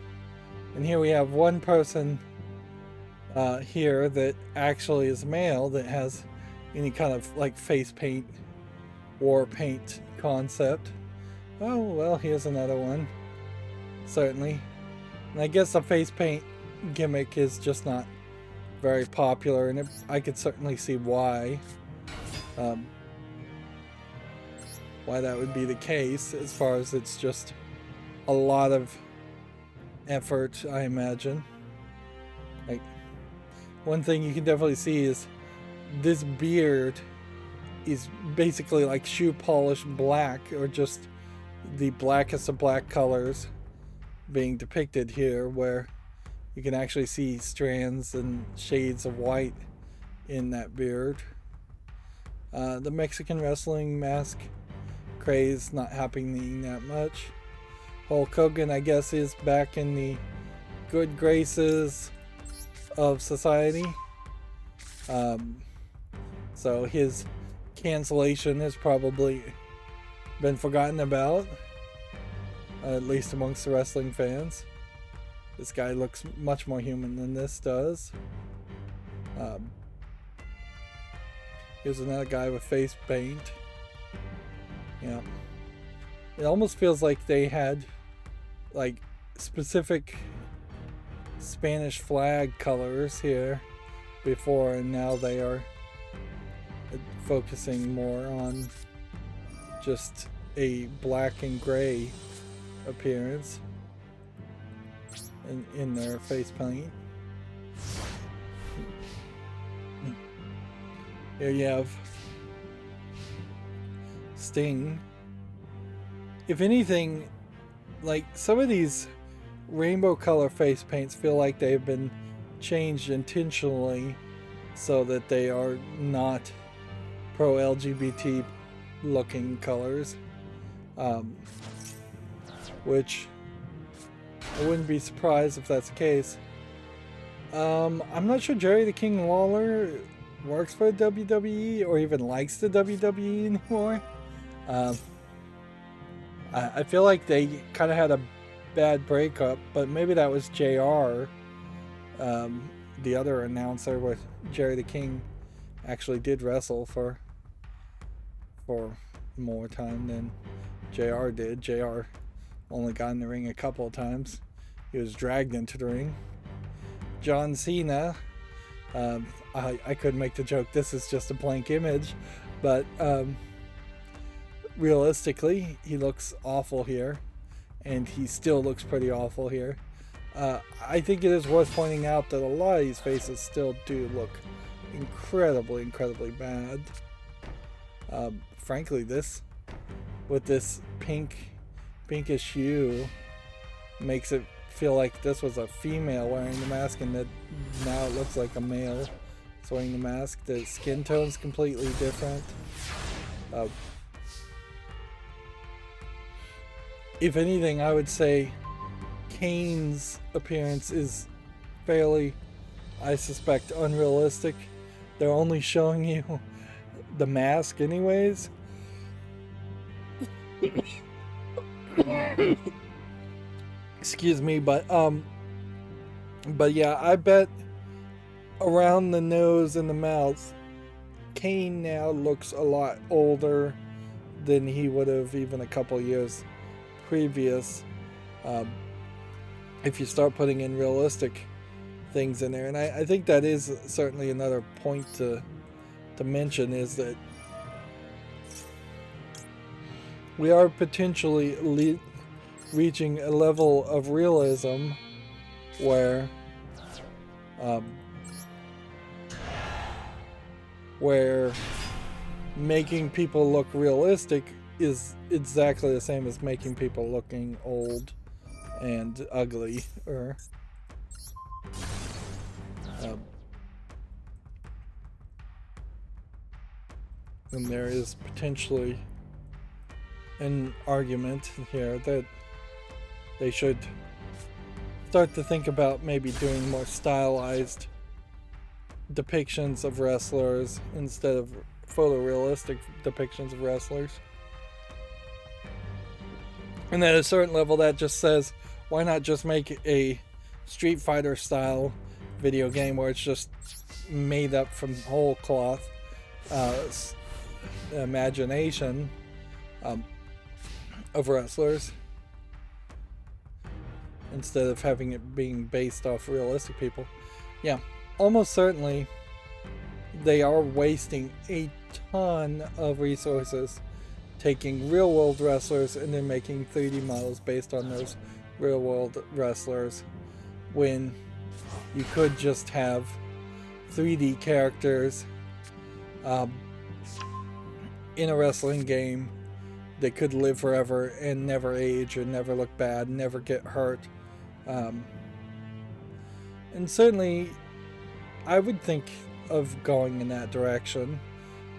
And here we have one person here that actually is male that has any kind of like face paint, war paint concept. Oh, well, here's another one. Certainly. And I guess the face paint gimmick is just not very popular, and I could certainly see why. Why that would be the case, as far as it's just a lot of effort, I imagine. Like, one thing you can definitely see is this beard is basically like shoe polish black, or just the blackest of black colors being depicted here, where you can actually see strands and shades of white in that beard. The Mexican wrestling mask craze not happening that much. Hulk Hogan, I guess, is back in the good graces of society. So his cancellation has probably been forgotten about, at least amongst the wrestling fans. This guy looks much more human than this does. Here's another guy with face paint. Yeah. It almost feels like they had like specific Spanish flag colors here before, and now they are focusing more on just a black and gray appearance in their face paint. Here you have Sting. If anything, like some of these rainbow color face paints feel like they've been changed intentionally so that they are not pro-LGBT looking colors, which I wouldn't be surprised if that's the case. I'm not sure Jerry the King Lawler works for WWE or even likes the WWE anymore. I feel like they kind of had a bad breakup, but maybe that was JR, the other announcer, where Jerry the King actually did wrestle for more time than JR did. JR only got in the ring a couple of times. He was dragged into the ring. John Cena, I could make the joke, this is just a blank image, but realistically, he looks awful here, and he still looks pretty awful here. I think it is worth pointing out that a lot of these faces still do look incredibly bad. Frankly, this, with this pinkish hue, makes it feel like this was a female wearing the mask, and that now it looks like a male is wearing the mask. The skin tone's completely different. If anything, I would say Kane's appearance is fairly, I suspect, unrealistic. They're only showing you the mask anyways. Excuse me, but yeah, I bet around the nose and the mouth, Kane now looks a lot older than he would have even a couple years previous, if you start putting in realistic things in there. And I think that is certainly another point to mention, is that we are potentially reaching a level of realism where making people look realistic is exactly the same as making people looking old and ugly. And there is potentially an argument here that they should start to think about maybe doing more stylized depictions of wrestlers instead of photorealistic depictions of wrestlers. And at a certain level, that just says, why not just make a Street Fighter style video game where it's just made up from whole cloth imagination of wrestlers, instead of having it being based off realistic people. Yeah, almost certainly they are wasting a ton of resources taking real world wrestlers and then making 3D models based on those real world wrestlers, when you could just have 3D characters in a wrestling game that could live forever and never age or never look bad, never get hurt. And certainly I would think of going in that direction,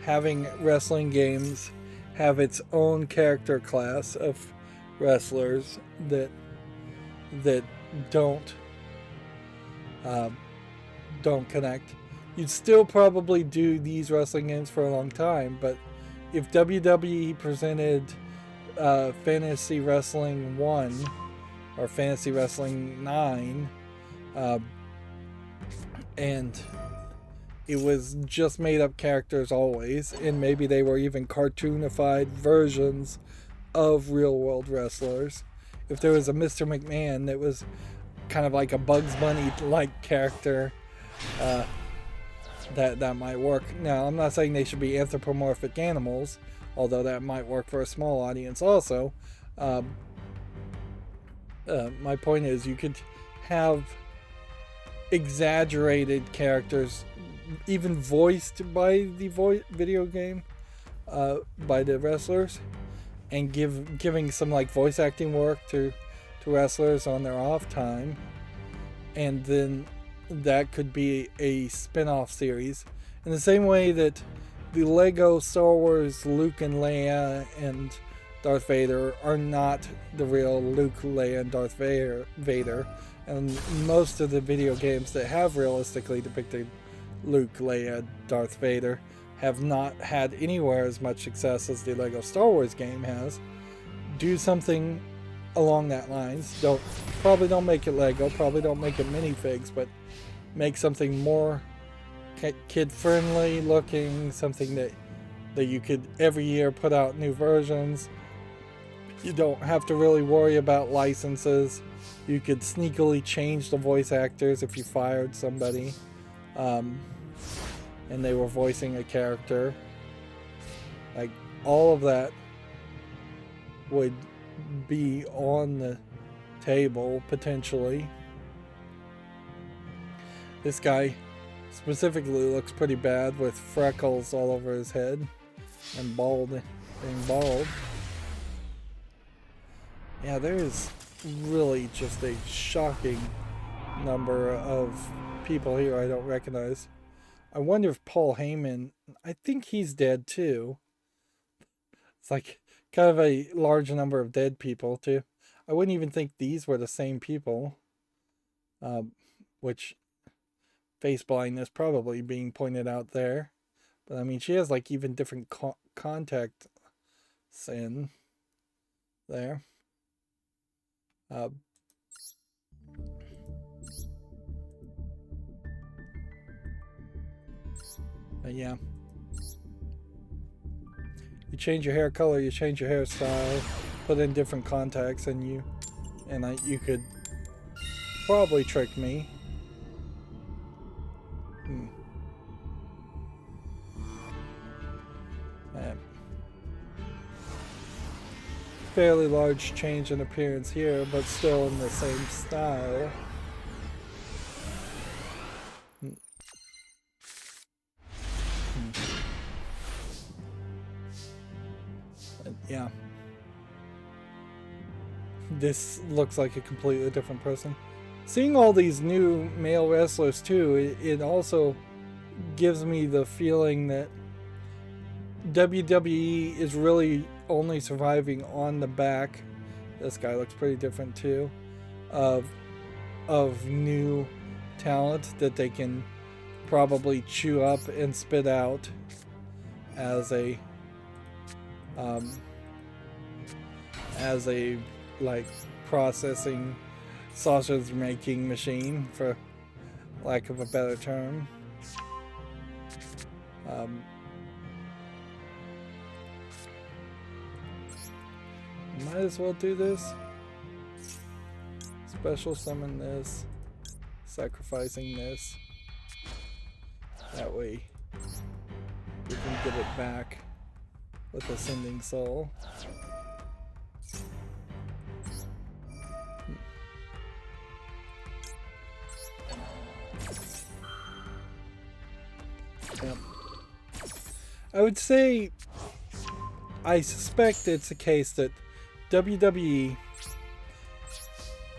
having wrestling games have its own character class of wrestlers that don't connect. You'd still probably do these wrestling games for a long time, but if WWE presented Fantasy Wrestling 1 or Fantasy Wrestling 9, and it was just made up characters always, and maybe they were even cartoonified versions of real world wrestlers. If there was a Mr. McMahon that was kind of like a Bugs Bunny-like character, that might work. Now, I'm not saying they should be anthropomorphic animals, although that might work for a small audience also. My point is, you could have exaggerated characters, even voiced by the video game, by the wrestlers, and giving some like voice acting work to wrestlers on their off time, and then that could be a spin-off series in the same way that the Lego Star Wars Luke and Leia and Darth Vader are not the real Luke, Leia, and Darth Vader, and most of the video games that have realistically depicted Luke, Leia, Darth Vader have not had anywhere as much success as the Lego Star Wars game has. Do something along that lines. Probably don't make it Lego, probably don't make it minifigs, but make something more kid-friendly looking, something that you could every year put out new versions. You don't have to really worry about licenses. You could sneakily change the voice actors if you fired somebody, and they were voicing a character. Like, all of that would be on the table, potentially. This guy specifically looks pretty bad with freckles all over his head and being bald. Yeah, there's really just a shocking number of people here I don't recognize. I wonder if Paul Heyman, I think he's dead too. It's like kind of a large number of dead people too. I wouldn't even think these were the same people. Which face blindness probably being pointed out there. But I mean, she has like even different contacts in there. But yeah. You change your hair color, you change your hairstyle, put in different contacts, and you could probably trick me. Fairly large change in appearance here, but still in the same style. Yeah. This looks like a completely different person. Seeing all these new male wrestlers too, it also gives me the feeling that WWE is really only surviving on the back. This guy looks pretty different too. Of new talent that they can probably chew up and spit out as a like processing sausage making machine, for lack of a better term. Might as well do this. Special summon this. Sacrificing this. That way we can get it back with Ascending Soul. Yep. I would say, I suspect it's a case that WWE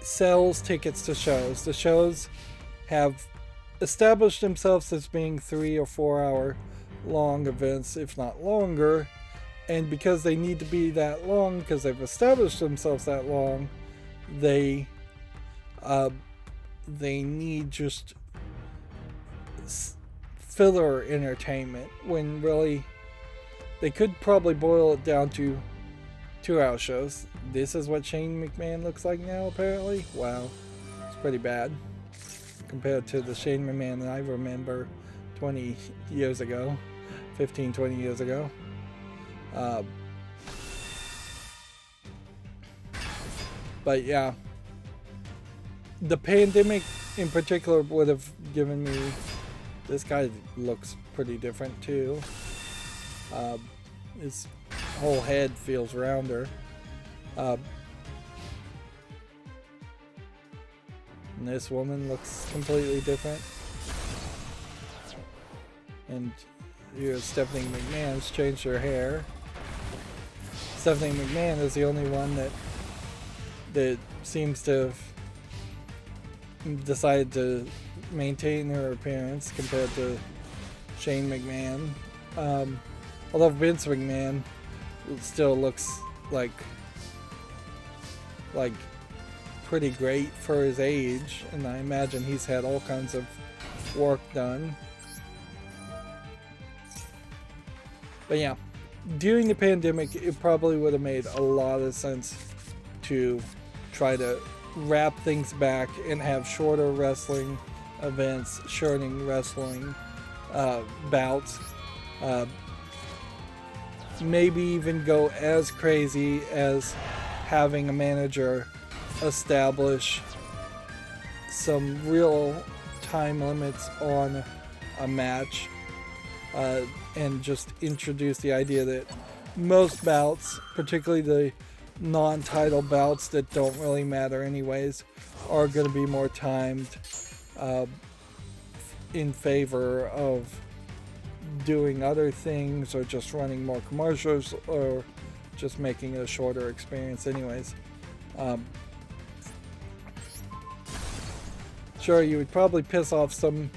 sells tickets to shows. The shows have established themselves as being 3 or 4 hour long events, if not longer, and because they need to be that long, because they've established themselves that long, they need just filler entertainment, when really they could probably boil it down to 2-hour shows. This is what Shane McMahon looks like now, apparently. Wow, it's pretty bad compared to the Shane McMahon that I remember 20 years ago, 15, 20 years ago. But yeah, the pandemic in particular would have given me. This guy looks pretty different too. His whole head feels rounder. And this woman looks completely different. And here's Stephanie McMahon's changed her hair. Stephanie McMahon is the only one that seems to have decided to maintain her appearance compared to Shane McMahon. Although Vince McMahon still looks like pretty great for his age, and I imagine he's had all kinds of work done. But yeah, during the pandemic, it probably would have made a lot of sense to try to wrap things back and have shorter wrestling events, shortening wrestling bouts. Maybe even go as crazy as having a manager establish some real time limits on a match, and just introduce the idea that most bouts, particularly the non-title bouts that don't really matter anyways, are going to be more timed in favor of doing other things, or just running more commercials, or just making it a shorter experience anyways. Sure, you would probably piss off some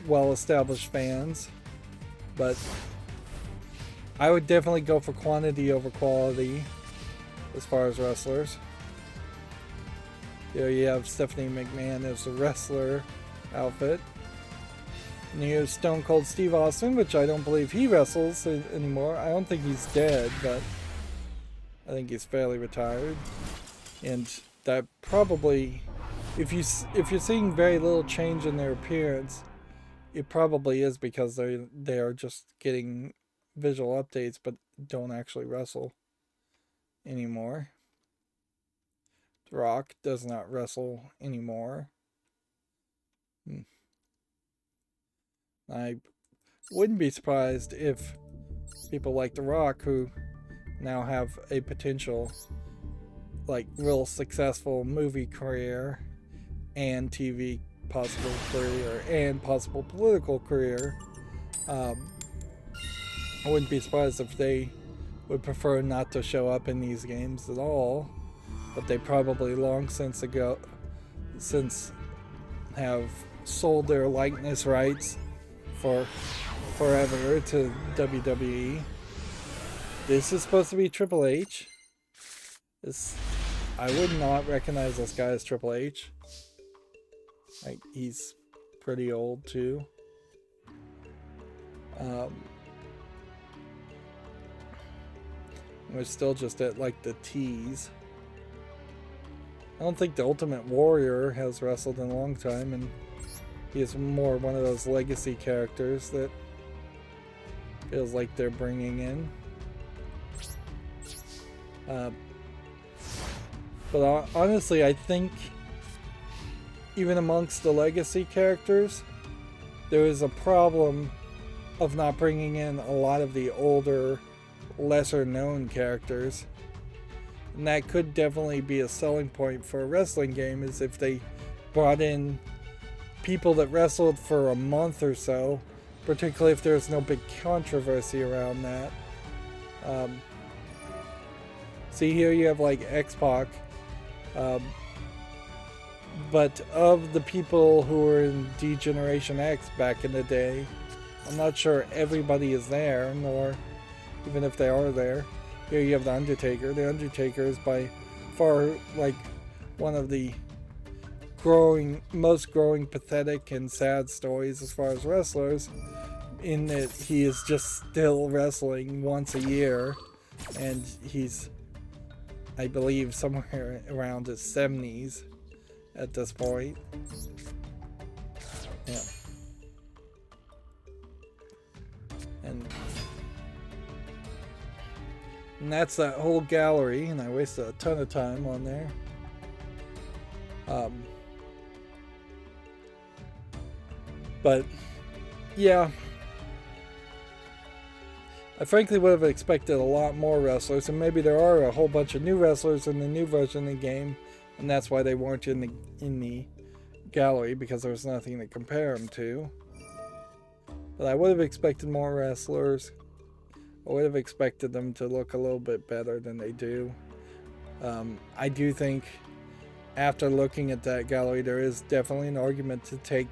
well-established fans, but I would definitely go for quantity over quality as far as wrestlers. Here you have Stephanie McMahon as the wrestler outfit. And here's Stone Cold Steve Austin, which I don't believe he wrestles anymore. I don't think he's dead, but I think he's fairly retired. And that probably, if you're seeing very little change in their appearance, it probably is because they are just getting visual updates but don't actually wrestle anymore. The Rock does not wrestle anymore. I wouldn't be surprised if people like The Rock, who now have a potential, like, real successful movie career and TV possible career and possible political career, I wouldn't be surprised if they would prefer not to show up in these games at all, but they probably long since have sold their likeness rights for forever to WWE. This is supposed to be Triple H. I would not recognize this guy as Triple H. Like, he's pretty old too. We're still just at like the tease. I don't think the Ultimate Warrior has wrestled in a long time, and he is more one of those legacy characters that feels like they're bringing in. But honestly, I think even amongst the legacy characters, there is a problem of not bringing in a lot of the older, lesser known characters. And that could definitely be a selling point for a wrestling game, is if they brought in people that wrestled for a month or so, particularly if there's no big controversy around that. See, here you have like X-Pac, but of the people who were in D-Generation X back in the day, I'm not sure everybody is there, nor even if they are there. Here you have The Undertaker. The Undertaker is by far like one of the most growing pathetic and sad stories as far as wrestlers, in that he is just still wrestling once a year, and he's, I believe, somewhere around his 70s at this point. Yeah. And that's that whole gallery, and I wasted a ton of time on there. But yeah, I frankly would have expected a lot more wrestlers, and maybe there are a whole bunch of new wrestlers in the new version of the game, and that's why they weren't in the gallery, because there was nothing to compare them to. But I would have expected more wrestlers. I would have expected them to look a little bit better than they do. I do think after looking at that gallery, there is definitely an argument to take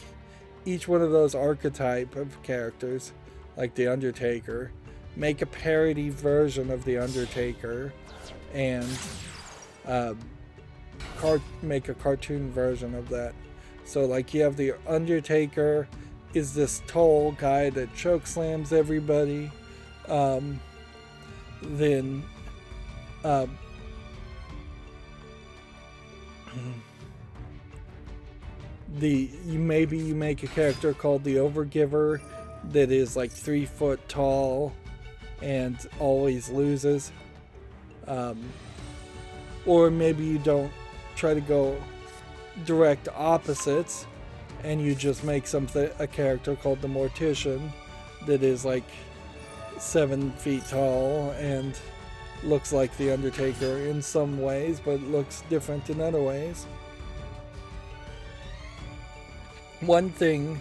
each one of those archetype of characters, like the Undertaker, make a parody version of the Undertaker, and make a cartoon version of that. So like you have the Undertaker is this tall guy that choke slams everybody. Then you make a character called the Overgiver that is like 3 foot tall and always loses. Or maybe you don't try to go direct opposites and you just make a character called the Mortician that is like 7 feet tall and looks like the Undertaker in some ways, but looks different in other ways. One thing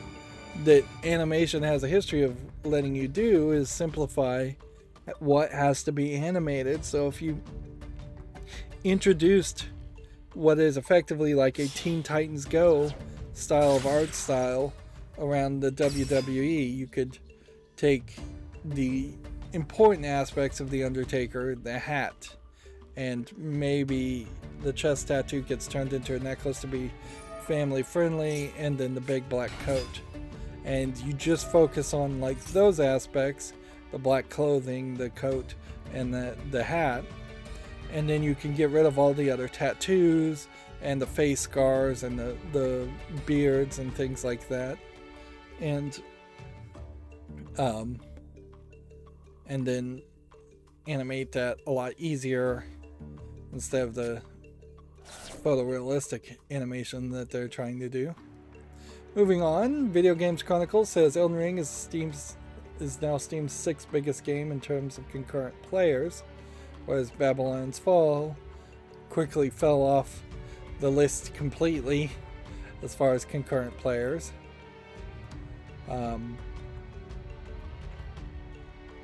that animation has a history of letting you do is simplify what has to be animated. So if you introduced what is effectively like a Teen Titans Go style of art style around the WWE, you could take the important aspects of the Undertaker, the hat, and maybe the chest tattoo gets turned into a necklace to be family friendly, and then the big black coat, and you just focus on like those aspects, the black clothing, the coat, and the hat, and then you can get rid of all the other tattoos and the face scars and the beards and things like that, and then animate that a lot easier instead of the photorealistic animation that they're trying to do. Moving on, Video Games Chronicle says Elden Ring is now Steam's 6th biggest game in terms of concurrent players, whereas Babylon's Fall quickly fell off the list completely as far as concurrent players.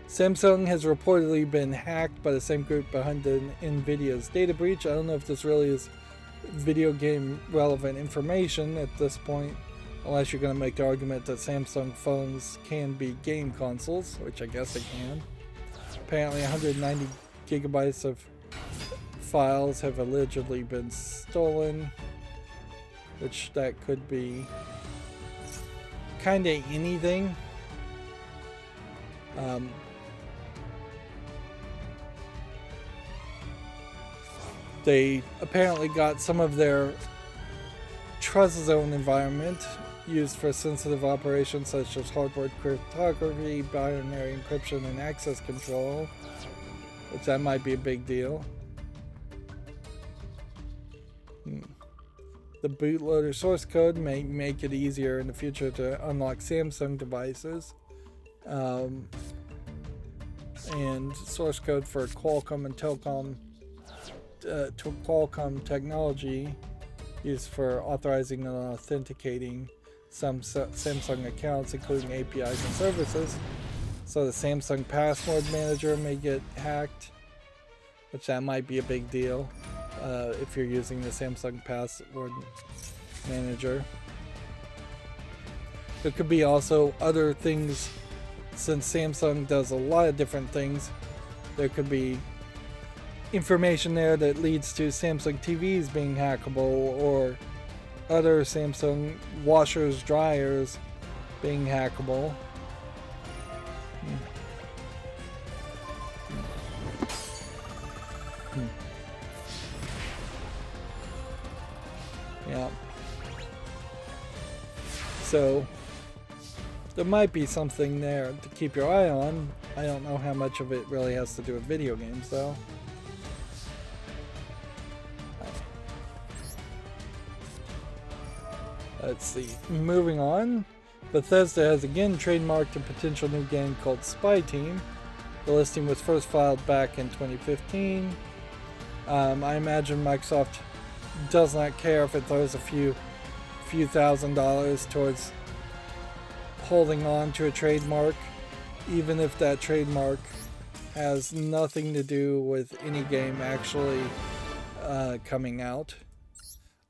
Samsung has reportedly been hacked by the same group behind Nvidia's data breach. I don't know if this really is video game relevant information at this point, unless you're going to make the argument that Samsung phones can be game consoles, which I guess they can. Apparently 190 gigabytes of files have allegedly been stolen, which that could be kind of anything. They apparently got some of their trust zone environment used for sensitive operations such as hardware cryptography, binary encryption, and access control, which that might be a big deal. The bootloader source code may make it easier in the future to unlock Samsung devices. And source code for Qualcomm and Qualcomm technology used for authorizing and authenticating some Samsung accounts, including APIs and services. So the Samsung Password Manager may get hacked, which that might be a big deal if you're using the Samsung Password Manager. There could be also other things, since Samsung does a lot of different things. There could be information there that leads to Samsung TVs being hackable, or other Samsung washers, dryers being hackable. Yeah. So there might be something there to keep your eye on. I don't know how much of it really has to do with video games, though. Let's see. Moving on. Bethesda has again trademarked a potential new game called Spy Team. The listing was first filed back in 2015. I imagine Microsoft does not care if it throws a few $1,000s towards holding on to a trademark, even if that trademark has nothing to do with any game actually coming out.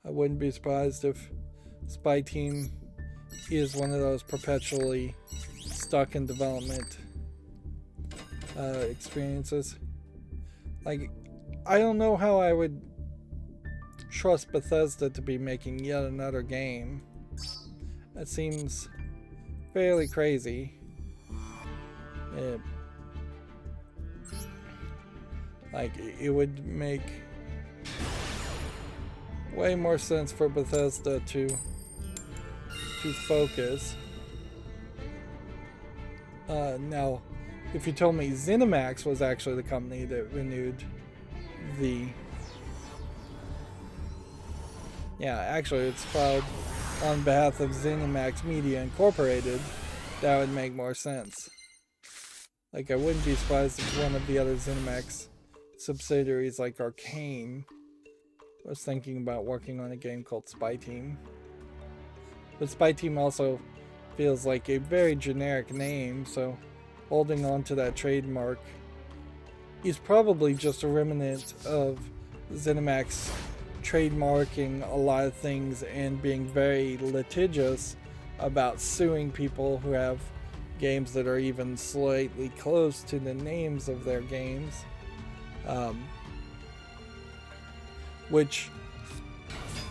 I wouldn't be surprised if Spy Team is one of those perpetually stuck in development experiences. Like, I don't know how I would trust Bethesda to be making yet another game. That seems fairly crazy. It would make way more sense for Bethesda to focus. Now, if you told me ZeniMax was actually the company that renewed the... Yeah, actually it's filed on behalf of ZeniMax Media Incorporated, that would make more sense. Like, I wouldn't be surprised if one of the other ZeniMax subsidiaries, like Arcane, was thinking about working on a game called Spy Team. But Spy Team also feels like a very generic name, so holding on to that trademark is probably just a remnant of ZeniMax trademarking a lot of things and being very litigious about suing people who have games that are even slightly close to the names of their games. Which,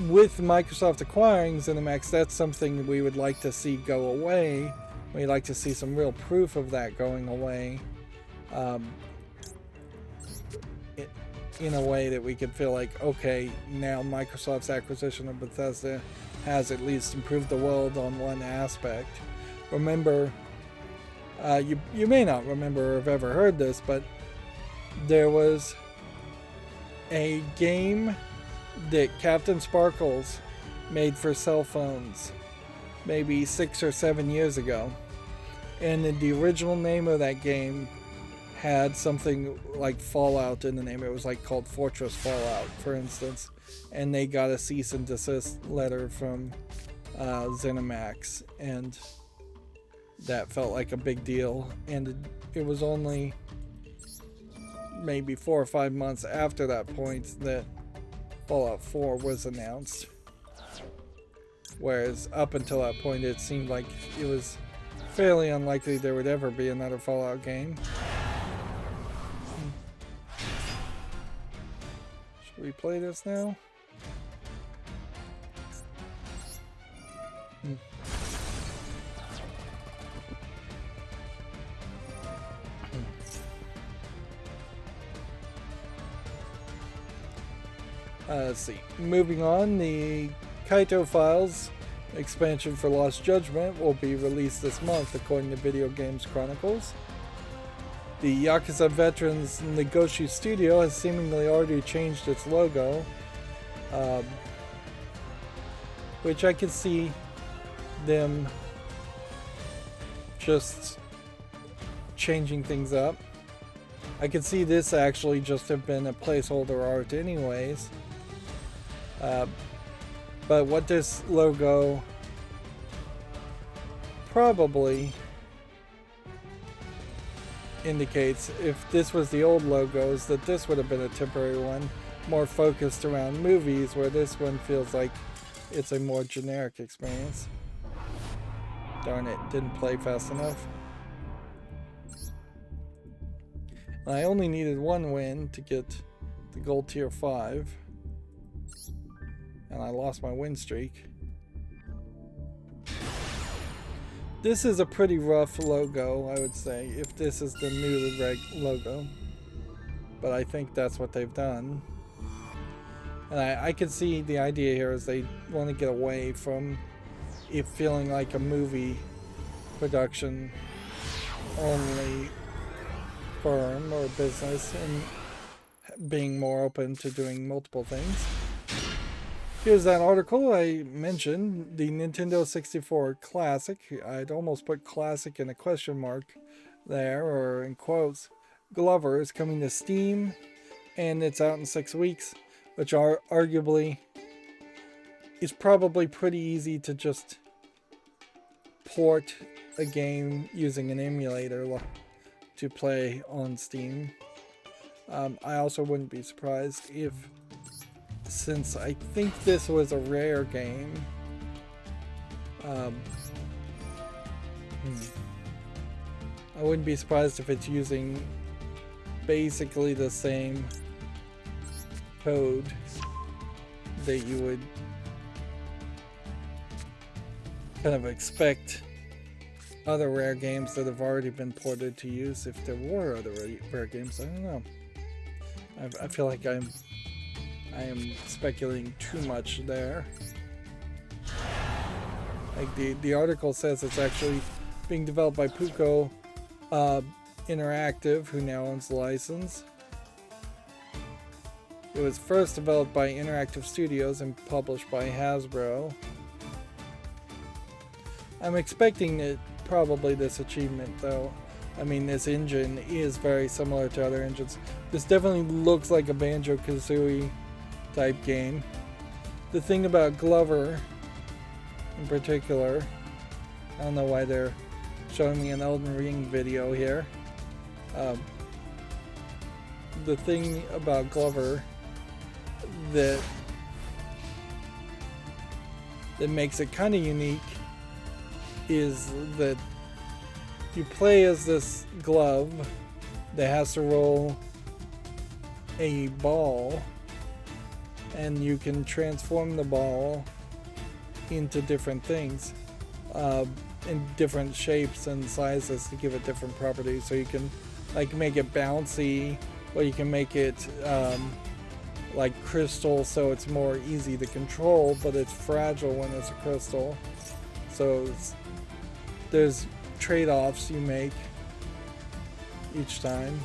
with Microsoft acquiring ZeniMax, that's something we would like to see go away. We'd like to see some real proof of that going away. In a way that we could feel like, okay, now Microsoft's acquisition of Bethesda has at least improved the world on one aspect. Remember, you may not remember or have ever heard this, but there was a game that Captain Sparkles made for cell phones maybe 6 or 7 years ago, and the original name of that game had something like Fallout in the name. It was like called Fortress Fallout, for instance, and they got a cease and desist letter from ZeniMax, and that felt like a big deal. And it was only maybe 4 or 5 months after that point that Fallout 4 was announced, whereas up until that point it seemed like it was fairly unlikely there would ever be another Fallout game. Should we play this now? Let's see. Moving on, the Kaito Files expansion for Lost Judgment will be released this month, according to Video Games Chronicles. The Yakuza Veterans Nagoshi Studio has seemingly already changed its logo, which I could see them just changing things up. I could see this actually just have been a placeholder art anyways. But what this logo probably indicates, if this was the old logos, that this would have been a temporary one, more focused around movies, where this one feels like it's a more generic experience. Darn it, didn't play fast enough. I only needed one win to get the gold tier 5. And I lost my win streak. This is a pretty rough logo, I would say, if this is the new logo. But I think that's what they've done. And I can see the idea here is they want to get away from it feeling like a movie production only firm or business, and being more open to doing multiple things. Here's that article I mentioned, the Nintendo 64 Classic. I'd almost put classic in a question mark there, or in quotes. Glover is coming to Steam, and it's out in 6 weeks, which are arguably is probably pretty easy to just port a game using an emulator to play on Steam. I also wouldn't be surprised if, since I think this was a rare game, I wouldn't be surprised if it's using basically the same code that you would kind of expect other rare games that have already been ported to use, if there were other rare games. I don't know. I feel like I am speculating too much there. Like the article says it's actually being developed by Puko Interactive, who now owns the license. It was first developed by Interactive Studios and published by Hasbro. I'm expecting that probably this achievement, though. I mean, this engine is very similar to other engines. This definitely looks like a Banjo-Kazooie type game. The thing about Glover in particular, I don't know why they're showing me an Elden Ring video here. The thing about Glover that makes it kind of unique is that you play as this glove that has to roll a ball, and you can transform the ball into different things in different shapes and sizes to give it different properties. So you can like make it bouncy, or you can make it like crystal, so it's more easy to control, but it's fragile when it's a crystal. So there's trade-offs you make each time.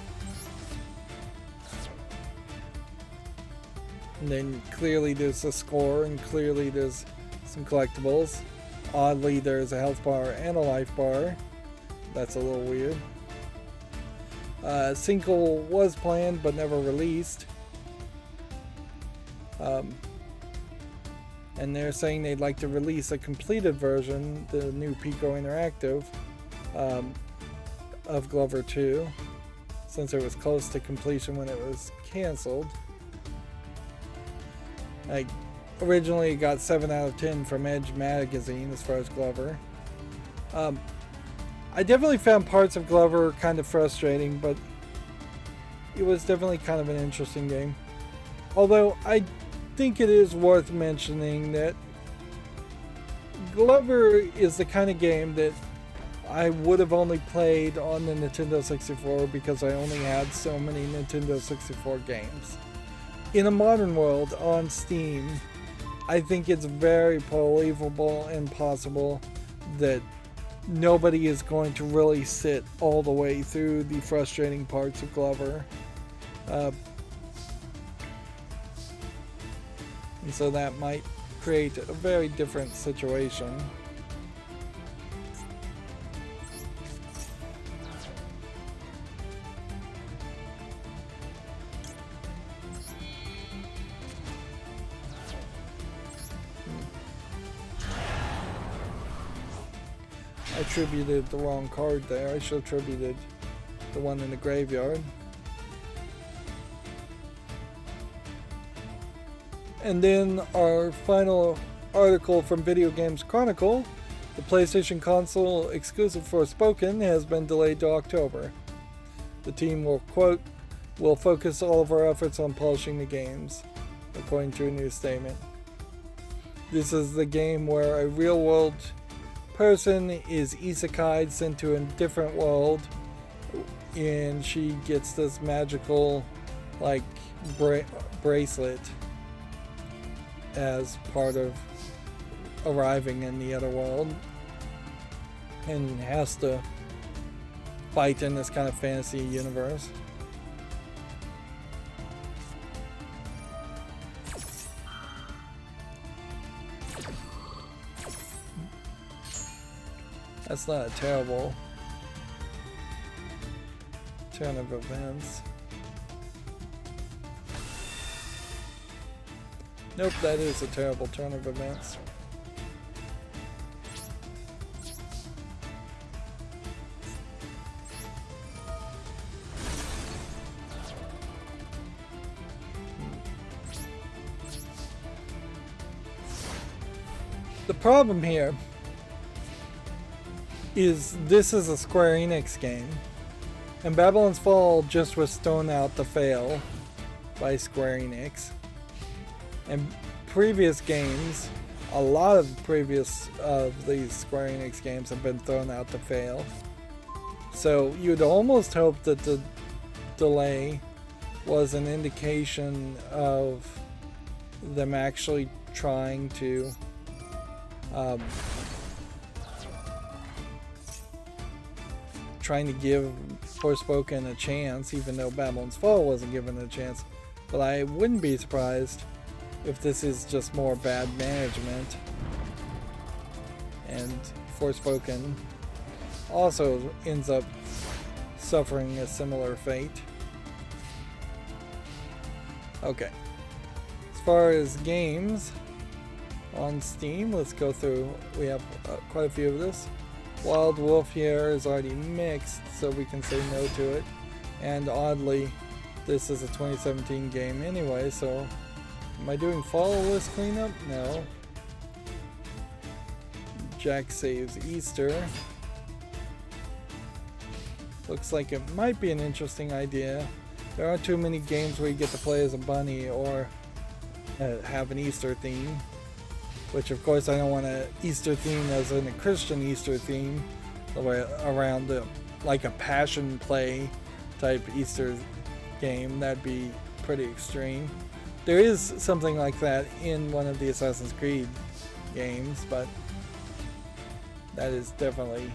And then clearly there's a score, and clearly there's some collectibles. Oddly, there's a health bar and a life bar. That's a little weird. Sequel was planned but never released. And they're saying they'd like to release a completed version, the new Pico Interactive, of Glover 2, since it was close to completion when it was canceled. Originally it got 7 out of 10 from Edge magazine as far as Glover. I definitely found parts of Glover kind of frustrating, but it was definitely kind of an interesting game. Although I think it is worth mentioning that Glover is the kind of game that I would have only played on the Nintendo 64 because I only had so many Nintendo 64 games. In a modern world on Steam, I think it's very believable and possible that nobody is going to really sit all the way through the frustrating parts of Glover. And so that might create a very different situation. I attributed the wrong card there. I should have attributed the one in the graveyard. And then our final article from Video Games Chronicle, the PlayStation console exclusive Forspoken has been delayed to October. The team will, quote, "We'll focus all of our efforts on polishing the games," according to a new statement. This is the game where a real-world person is isekai'd, sent to a different world, and she gets this magical, like, bracelet as part of arriving in the other world, and has to fight in this kind of fantasy universe. That's not a terrible turn of events. Nope, that is a terrible turn of events. The problem here is this is a Square Enix game, and Babylon's Fall just was thrown out to fail by Square Enix. And previous games, a lot of previous of these Square Enix games have been thrown out to fail. So you'd almost hope that the delay was an indication of them actually trying to give Forspoken a chance, even though Babylon's Fall wasn't given a chance. But I wouldn't be surprised if this is just more bad management, and Forspoken also ends up suffering a similar fate. Okay, as far as games on Steam, let's go through. We have quite a few of this. Wild Wolf here is already mixed, so we can say no to it. And oddly, this is a 2017 game anyway, so am I doing follow list cleanup? No. Jack Saves Easter. Looks like it might be an interesting idea. There aren't too many games where you get to play as a bunny or have an Easter theme. Which of course I don't want an Easter theme as in a Christian Easter theme. Around like a passion play type Easter game. That'd be pretty extreme. There is something like that in one of the Assassin's Creed games, but that is definitely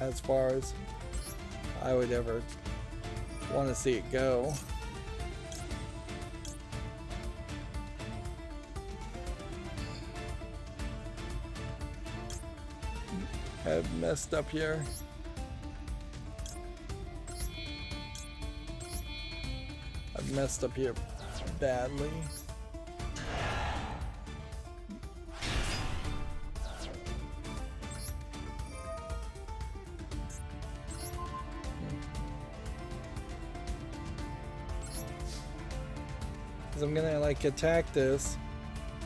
as far as I would ever want to see it go. I've messed up here. I've messed up here badly. Because I'm gonna like attack this,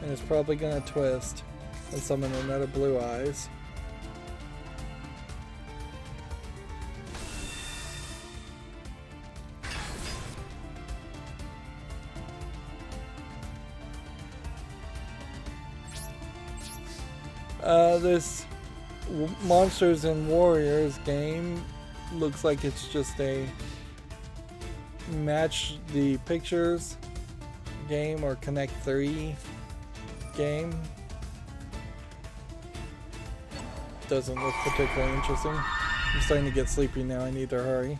and it's probably gonna twist and summon another Blue Eyes. This Monsters and Warriors game looks like it's just a match the pictures game or Connect 3 game. Doesn't look particularly interesting. I'm starting to get sleepy now, I need to hurry.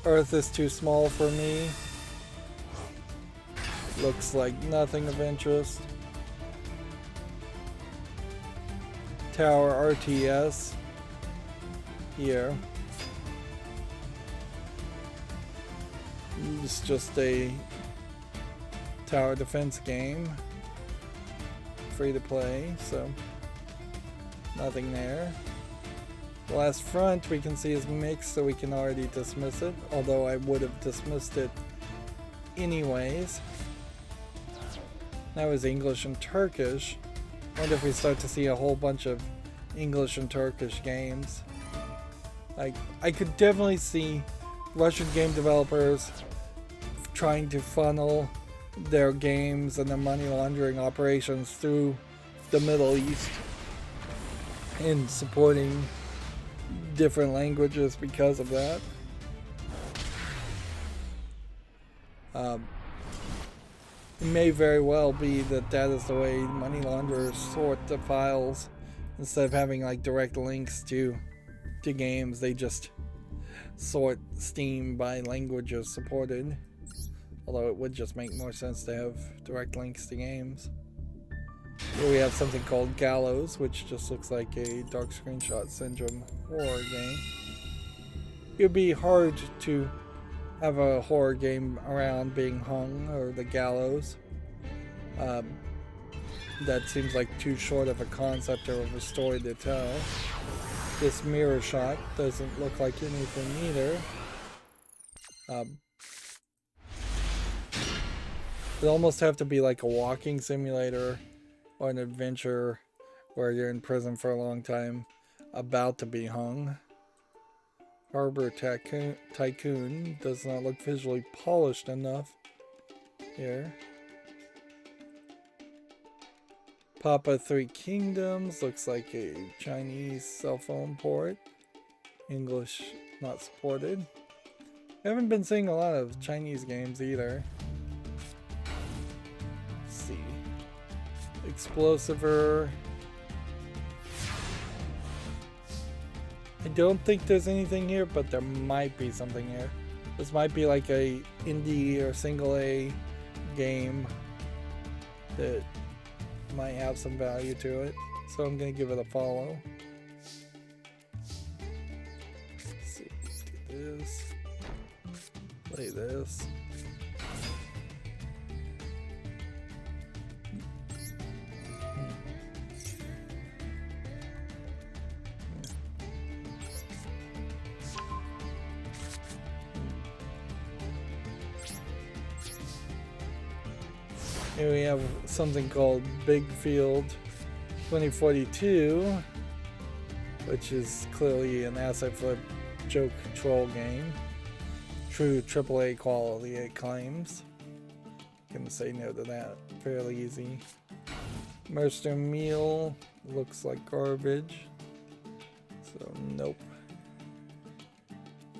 Earth is too small for me. Looks like nothing of interest. Tower RTS here. It's just a tower defense game, free to play, so nothing there. The last front we can see is mixed, so we can already dismiss it, although I would have dismissed it anyways. That was English and Turkish. I wonder if we start to see a whole bunch of English and Turkish games. Like, I could definitely see Russian game developers trying to funnel their games and their money laundering operations through the Middle East and supporting different languages because of that. It may very well be that that is the way money launderers sort the files. Instead of having like direct links to games, they just sort Steam by languages supported. Although it would just make more sense to have direct links to games. Here we have something called Gallows, which just looks like a Dark Screenshot Syndrome horror game. It would be hard to have a horror game around being hung or the gallows. That seems like too short of a concept or of a story to tell. This mirror shot doesn't look like anything either. It almost have to be like a walking simulator or an adventure where you're in prison for a long time about to be hung. Harbor Tycoon does not look visually polished enough here. Papa Three Kingdoms looks like a Chinese cell phone port. English not supported. I haven't been seeing a lot of Chinese games either. Let's see. Explosiver. I don't think there's anything here, but there might be something here. This might be like a indie or single A game that might have some value to it. So I'm going to give it a follow. Let's see. Do this. Play this. Here we have something called Big Field 2042, which is clearly an asset flip joke troll game. True AAA quality, it claims. Gonna say no to that fairly easy. Mercer Meal looks like garbage, so nope.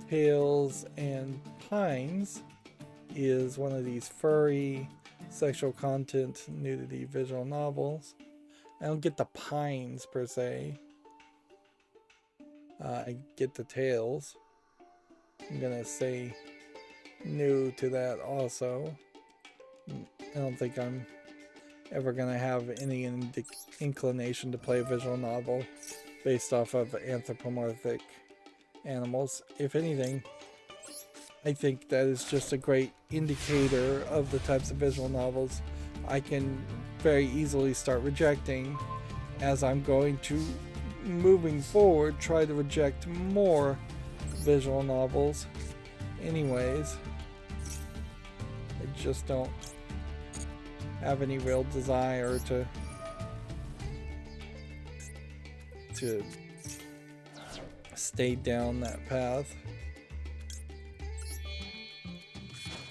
Tales and Pines is one of these furry sexual content nudity visual novels. I don't get the Pines per se. I get the Tales. I'm gonna say no to that also. I don't think I'm ever gonna have any inclination to play a visual novel based off of anthropomorphic animals. If anything, I think that is just a great indicator of the types of visual novels I can very easily start rejecting, as I'm going to, moving forward, try to reject more visual novels anyways. I just don't have any real desire to stay down that path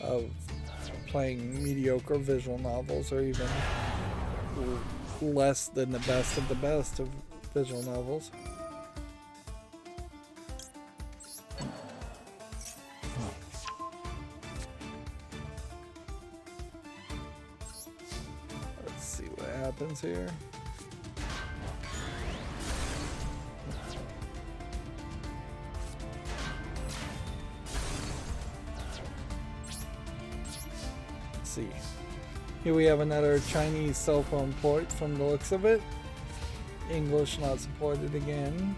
of playing mediocre visual novels, or even less than the best of the best of visual novels. Let's see what happens here. See. Here we have another Chinese cell phone port from the looks of it. English not supported again.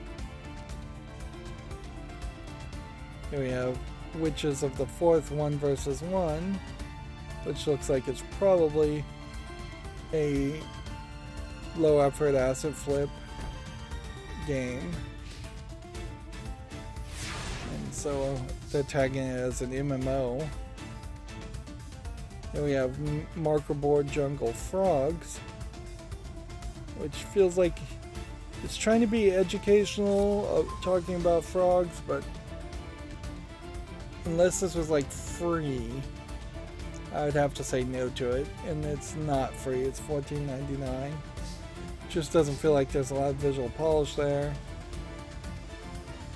Here we have Witches of the Fourth 1 vs 1, which looks like it's probably a low effort asset flip game. And so they're tagging it as an MMO. Then we have Marker Board Jungle Frogs, which feels like it's trying to be educational, talking about frogs, but unless this was like free, I would have to say no to it. And it's not free, it's $14.99. Just doesn't feel like there's a lot of visual polish there.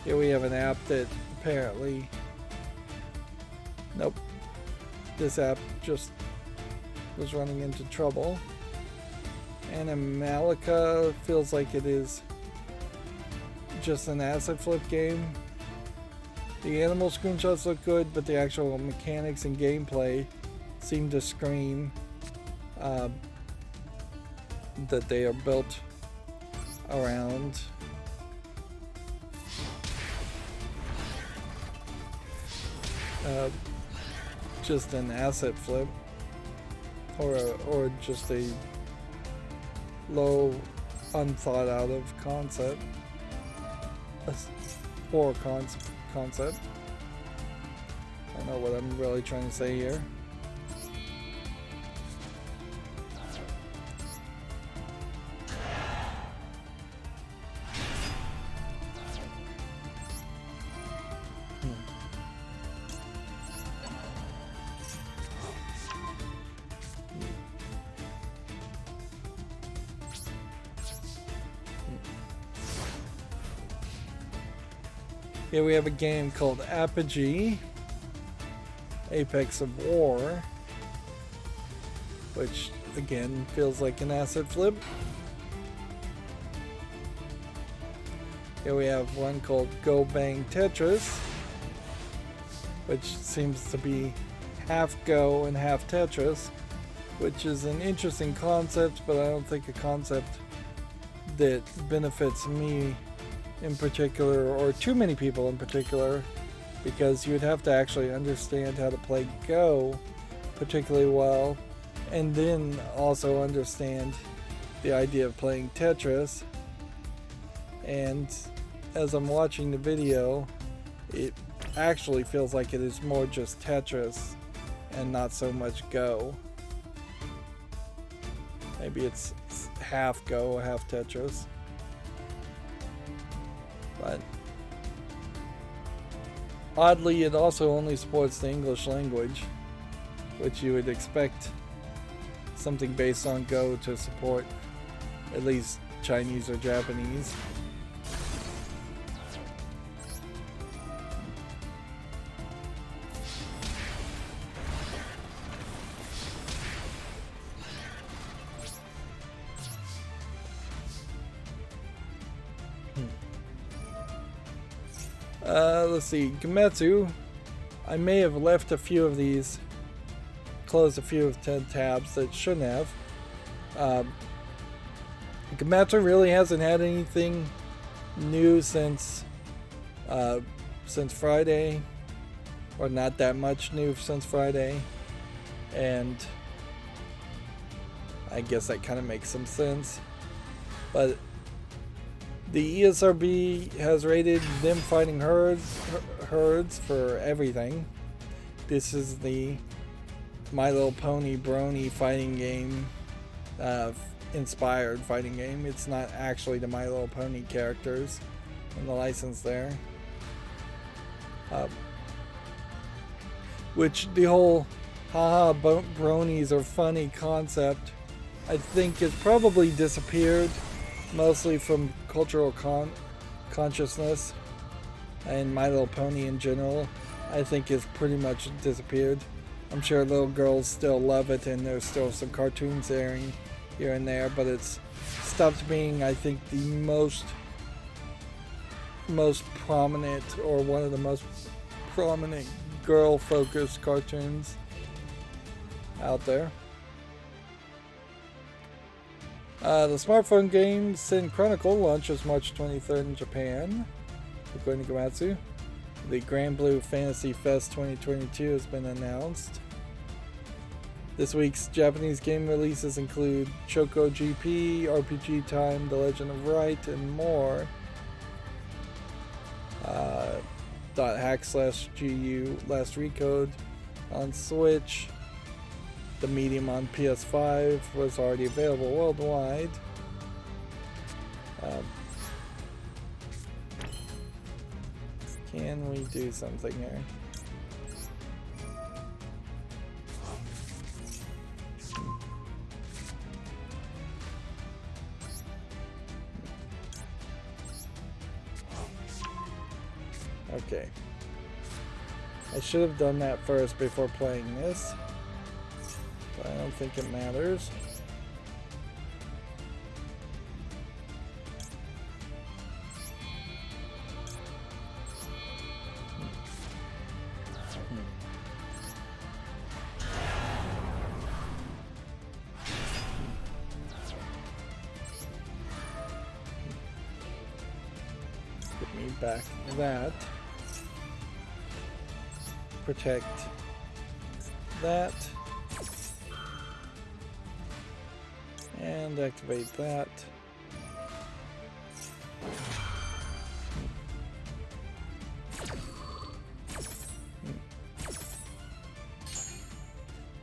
Here we have an app that apparently, nope. This app just was running into trouble. Animalica feels like it is just an asset flip game. The animal screenshots look good, but the actual mechanics and gameplay seem to scream that they are built around. Just an asset flip, or just a low, unthought out of concept, a poor concept. I don't know what I'm really trying to say here. Here we have a game called Apogee, Apex of War, which again feels like an asset flip. Here we have one called Go Bang Tetris, which seems to be half Go and half Tetris, which is an interesting concept, but I don't think a concept that benefits me in particular, or too many people in particular, because you'd have to actually understand how to play Go particularly well, and then also understand the idea of playing Tetris. And as I'm watching the video, it actually feels like it is more just Tetris and not so much Go. Maybe it's half Go, half Tetris. But oddly, it also only supports the English language, which you would expect something based on Go to support at least Chinese or Japanese. Let's see, Gemetsu. I may have left a few of these, closed a few of 10 tabs that shouldn't have. Gemetsu really hasn't had anything new since Friday, or not that much new since Friday, and I guess that kind of makes some sense. But the ESRB has rated them fighting herds for everything. This is the My Little Pony Brony fighting game, inspired fighting game. It's not actually the My Little Pony characters in the license there. Which the whole haha bronies are funny concept, I think, has probably disappeared, mostly from cultural consciousness, and My Little Pony in general, I think, has pretty much disappeared. I'm sure little girls still love it, and there's still some cartoons airing here and there, but it's stopped being, I think, the most prominent, or one of the most prominent girl-focused cartoons out there. The smartphone game Sin Chronicle launches March 23rd in Japan, according to Gematsu. The Grand Blue Fantasy Fest 2022 has been announced. This week's Japanese game releases include Choco GP, RPG Time, The Legend of Right, and more. .hack/GU Last Recode on Switch. The Medium on PS5 was already available worldwide. Can we do something here? Okay. I should have done that first before playing this, but I don't think it matters. back that. Protect that. And activate that.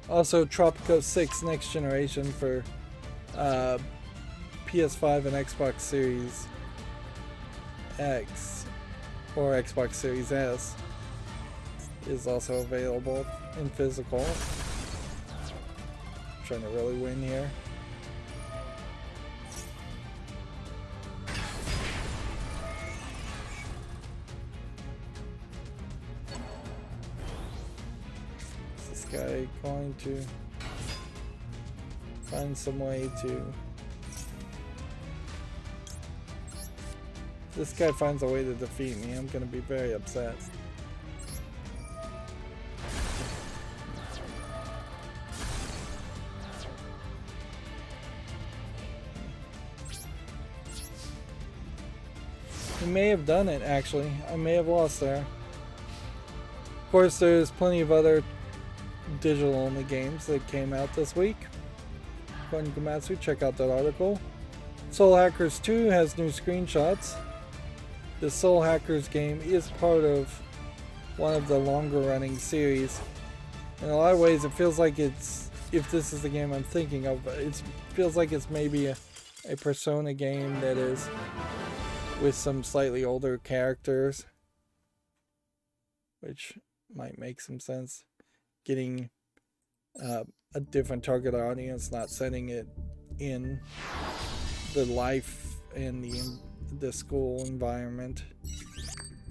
Also, Tropico 6 Next Generation for PS5 and Xbox Series X or Xbox Series S is also available in physical. I'm trying to really win here. Is this guy going to find some way to... If this guy finds a way to defeat me, I'm going to be very upset. He may have done it, actually. I may have lost there. Of course, there's plenty of other digital-only games that came out this week. According to Gamatsu, check out that article. Soul Hackers 2 has new screenshots. The Soul Hackers game is part of one of the longer-running series. In a lot of ways, it feels like it's, if this is the game I'm thinking of, it feels like it's maybe a Persona game that is with some slightly older characters, which might make some sense. Getting a different target audience, not setting it in the life and the school environment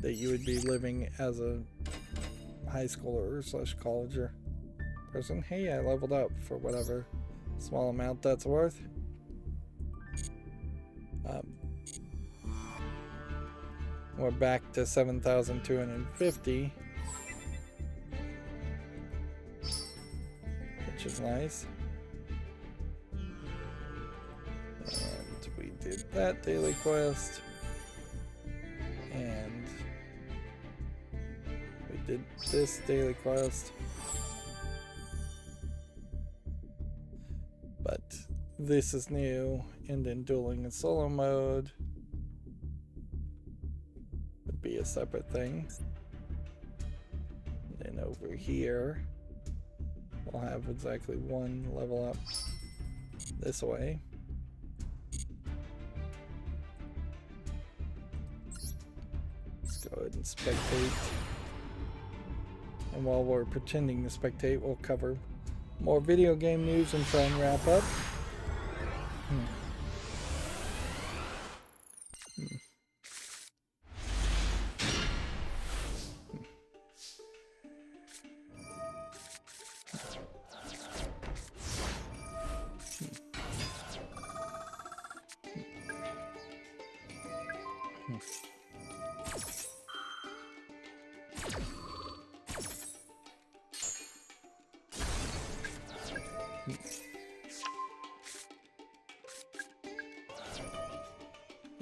that you would be living as a high schooler slash colleger person. Hey, I leveled up for whatever small amount that's worth. We're back to 7,250, which is nice. And we did that daily quest, and we did this daily quest, but this is new, and then dueling in solo mode would be a separate thing. And then over here we'll have exactly one level up this way. Let's go ahead and spectate. And while we're pretending to spectate, we'll cover more video game news and try and wrap up.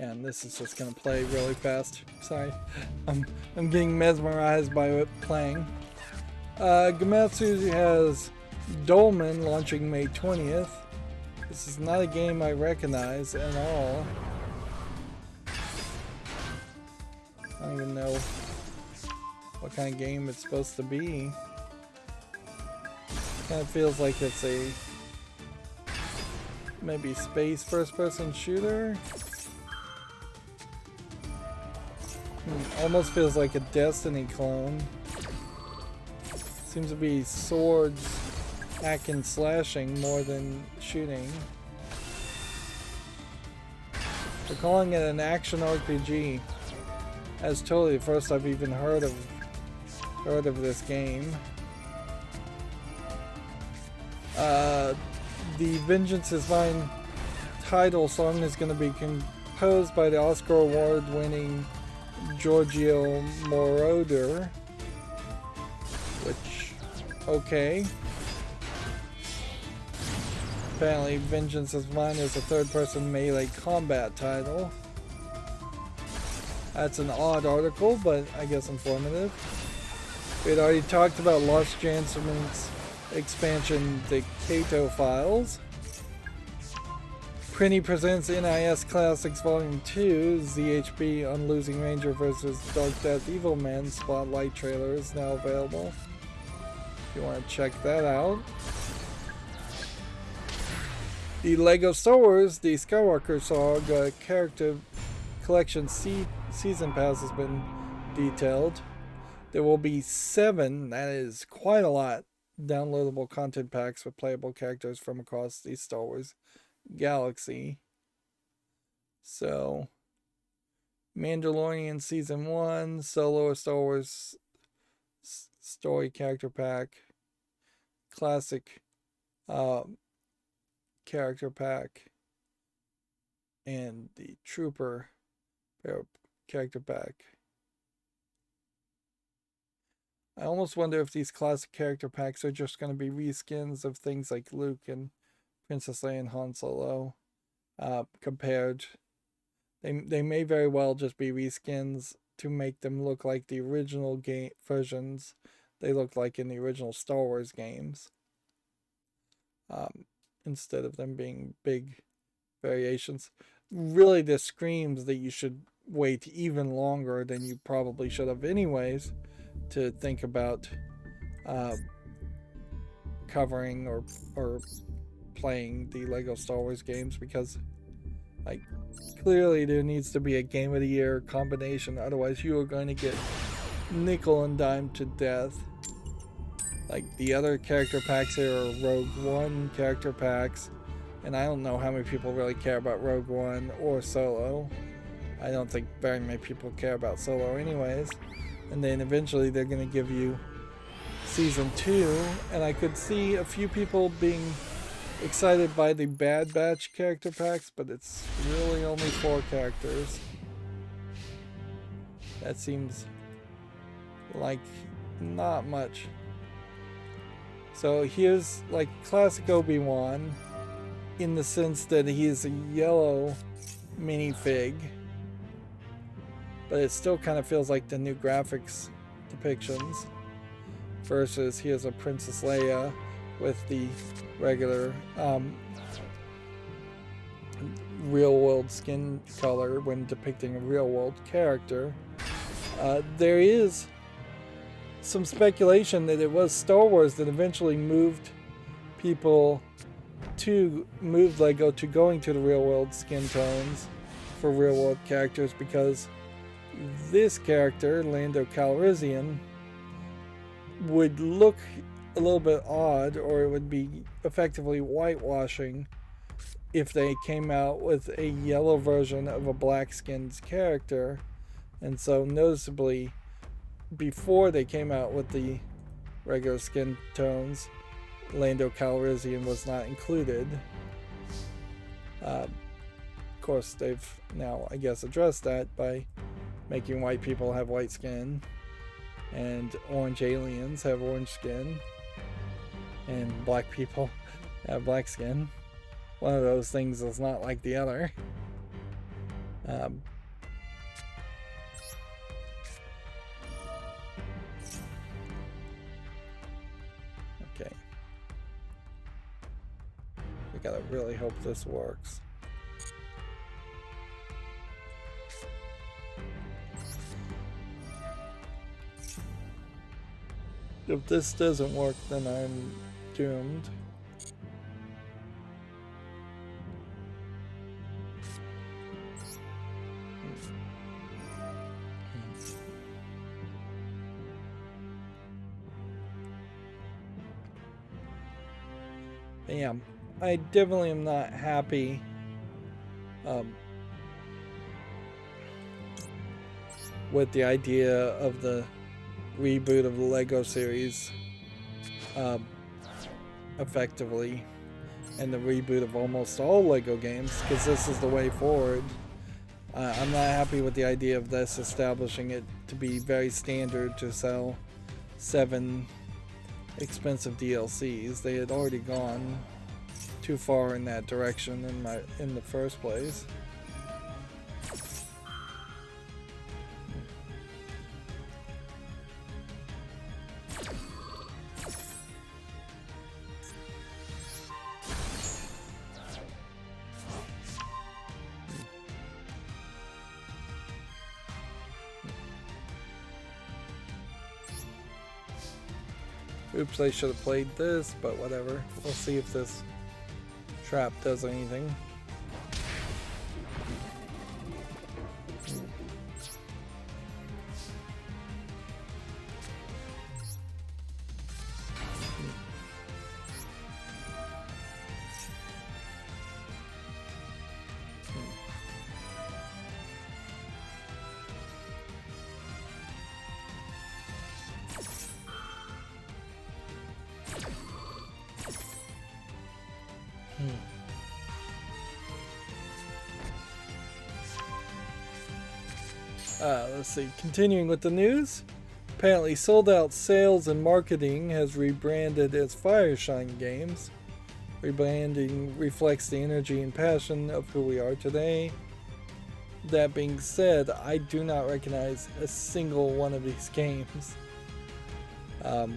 And this is just gonna play really fast. Sorry, I'm getting mesmerized by it playing. Gamatsu has Dolmen launching May 20th. This is not a game I recognize at all. I don't even know what kind of game it's supposed to be. Kind of feels like it's a maybe space first-person shooter. Almost feels like a Destiny clone. Seems to be swords, hacking, slashing more than shooting. They're calling it an action RPG. That's totally the first I've even heard of this game. The Vengeance is Mine title song is going to be composed by the Oscar Award-winning Giorgio Moroder, which, okay. Apparently Vengeance is Mine is a third-person melee combat title. That's an odd article, but I guess informative. We had already talked about Lost Jansen's expansion, the Kato Files. Prinny presents NIS Classics Volume 2, ZHB on Losing Ranger vs. Dark Death Evil Man Spotlight trailer is now available. If you want to check that out. The LEGO Star Wars, the Skywalker Saga Character Collection Season Pass has been detailed. There will be 7, that is quite a lot, downloadable content packs with playable characters from across the Star Wars galaxy. So, Mandalorian Season 1, Solo Star Wars Story Character Pack, Classic Character Pack, and the Trooper Character Pack. I almost wonder if these classic character packs are just going to be reskins of things like Luke and Princess Leia and Han Solo, compared. They may very well just be reskins to make them look like the original game versions they looked like in the original Star Wars games, instead of them being big variations. Really, this screams that you should wait even longer than you probably should have anyways to think about covering or playing the LEGO Star Wars games, because like clearly there needs to be a Game of the Year combination, otherwise you are going to get nickel and dime to death. Like the other character packs here are Rogue One character packs, and I don't know how many people really care about Rogue One or Solo. I don't think very many people care about Solo anyways. And then eventually they're going to give you Season 2, and I could see a few people being excited by the Bad Batch character packs, but it's really only 4 characters. That seems like not much. So here's like classic Obi-Wan, in the sense that he is a yellow minifig, but it still kind of feels like the new graphics depictions, versus here's a Princess Leia with the regular real world skin color when depicting a real world character. There is some speculation that it was Star Wars that eventually moved LEGO to going to the real world skin tones for real world characters, because this character, Lando Calrissian, would look a little bit odd, or it would be effectively whitewashing if they came out with a yellow version of a black-skinned character. And so noticeably, before they came out with the regular skin tones, Lando Calrissian was not included. Of course, they've now, I guess, addressed that by making white people have white skin, and orange aliens have orange skin, and black people have black skin. One of those things is not like the other. Okay. We gotta really hope this works. If this doesn't work, then I'm doomed. Bam. I definitely am not happy with the idea of the reboot of the LEGO series, effectively, and the reboot of almost all LEGO games, because this is the way forward. I'm not happy with the idea of this establishing it to be very standard to sell 7 expensive DLCs. They had already gone too far in that direction in the first place. Oops, I should have played this, but whatever. We'll see if this trap does anything. Let's see. Continuing with the news. Apparently, Sold Out Sales and Marketing has rebranded as Fireshine Games. Rebranding reflects the energy and passion of who we are today. That being said, I do not recognize a single one of these games. I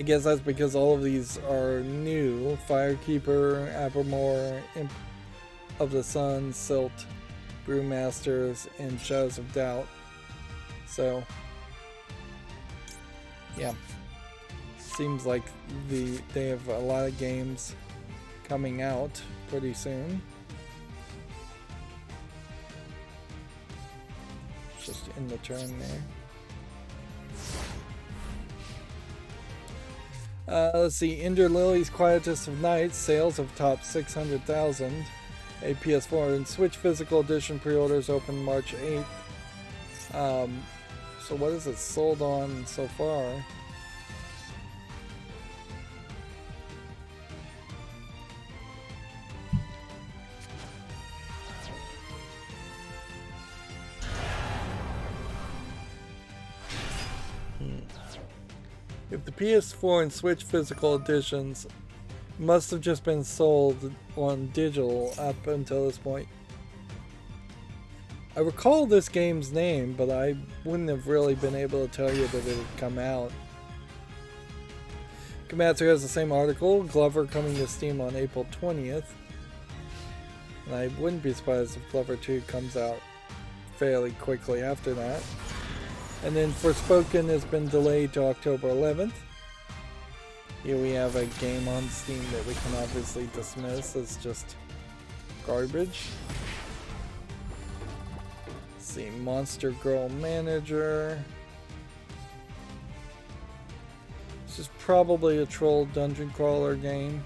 guess that's because all of these are new. Firekeeper, Abermore, Imp of the Sun, Silt, Brewmasters, and Shadows of Doubt. So, yeah. Seems like they have a lot of games coming out pretty soon. Just in the turn there. Let's see. Ender Lily's Quietest of Nights sales have topped 600,000. A PS4 and Switch Physical Edition pre-orders open March 8th. So what is it sold on so far? If the PS4 and Switch Physical Editions must have just been sold on digital up until this point. I recall this game's name, but I wouldn't have really been able to tell you that it had come out. Komatsu has the same article, Glover coming to Steam on April 20th. And I wouldn't be surprised if Glover 2 comes out fairly quickly after that. And then Forspoken has been delayed to October 11th. Here we have a game on Steam that we can obviously dismiss as just garbage. Let's see, Monster Girl Manager. This is probably a troll dungeon crawler game,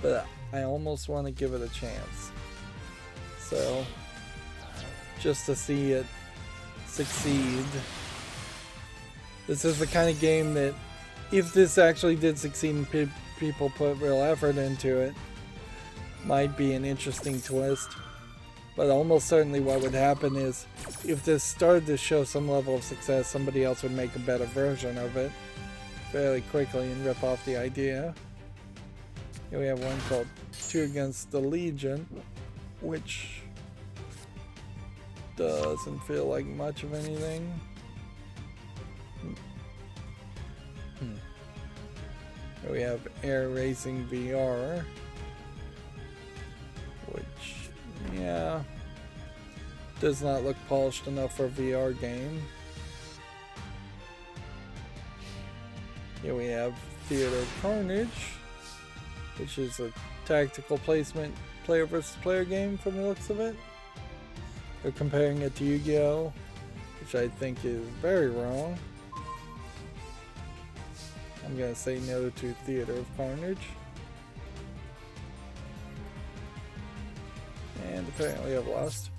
but I almost want to give it a chance. So, just to see it succeed. This is the kind of game that, if this actually did succeed and people put real effort into it, might be an interesting twist. But almost certainly what would happen is, if this started to show some level of success, somebody else would make a better version of it fairly quickly and rip off the idea. Here we have one called 2 Against the Legion, which doesn't feel like much of anything. Here we have Air Racing VR, which, yeah, does not look polished enough for a VR game. Here we have Theater Carnage, which is a tactical placement player versus player game from the looks of it. They're comparing it to Yu-Gi-Oh!, which I think is very wrong. I'm gonna say no to Theater of Carnage. And apparently I've lost.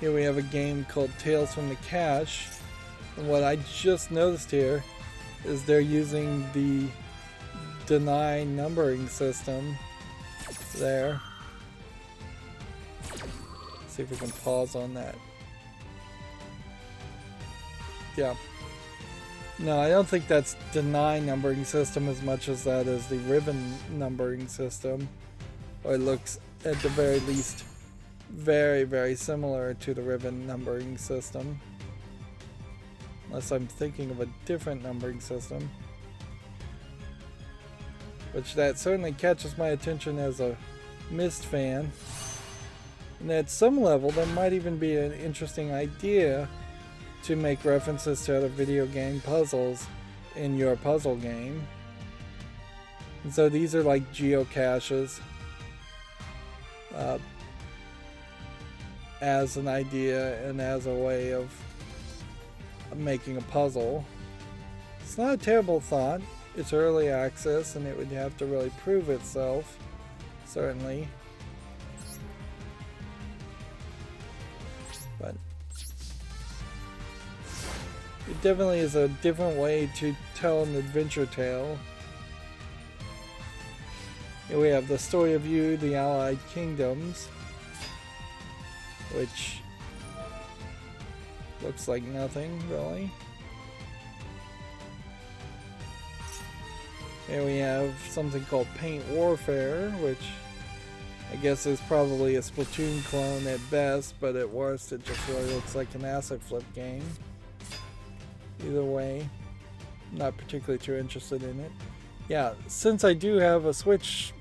Here we have a game called Tales from the Cache. And what I just noticed here is they're using the deny numbering system there. Let's see if we can pause on that. Yeah. No, I don't think that's deny numbering system as much as that is the ribbon numbering system. Or it looks, at the very least, very, very similar to the ribbon numbering system. Unless I'm thinking of a different numbering system. Which that certainly catches my attention as a Myst fan. And at some level, that might even be an interesting idea to make references to other video game puzzles in your puzzle game. And so these are like geocaches as an idea and as a way of making a puzzle. It's not a terrible thought. It's early access and it would have to really prove itself, certainly. But it definitely is a different way to tell an adventure tale. Here we have the story of you, the Allied Kingdoms, which looks like nothing, really. Here we have something called Paint Warfare, which I guess is probably a Splatoon clone at best, but at worst it just really looks like an asset flip game. Either way, not particularly too interested in it. Yeah, since I do have a Switch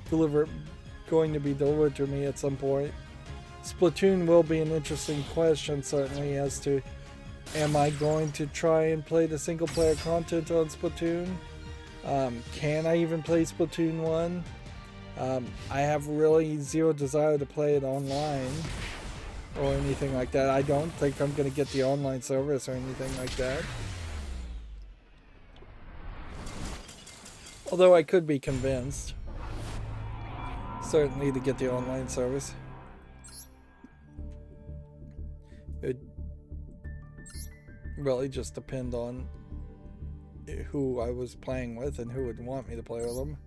going to be delivered to me at some point, Splatoon will be an interesting question, certainly, as to am I going to try and play the single player content on Splatoon? Can I even play Splatoon 1? I have really zero desire to play it online or anything like that. I don't think I'm going to get the online service or anything like that. Although I could be convinced, certainly, to get the online service. It really just depend on who I was playing with and who would want me to play with them.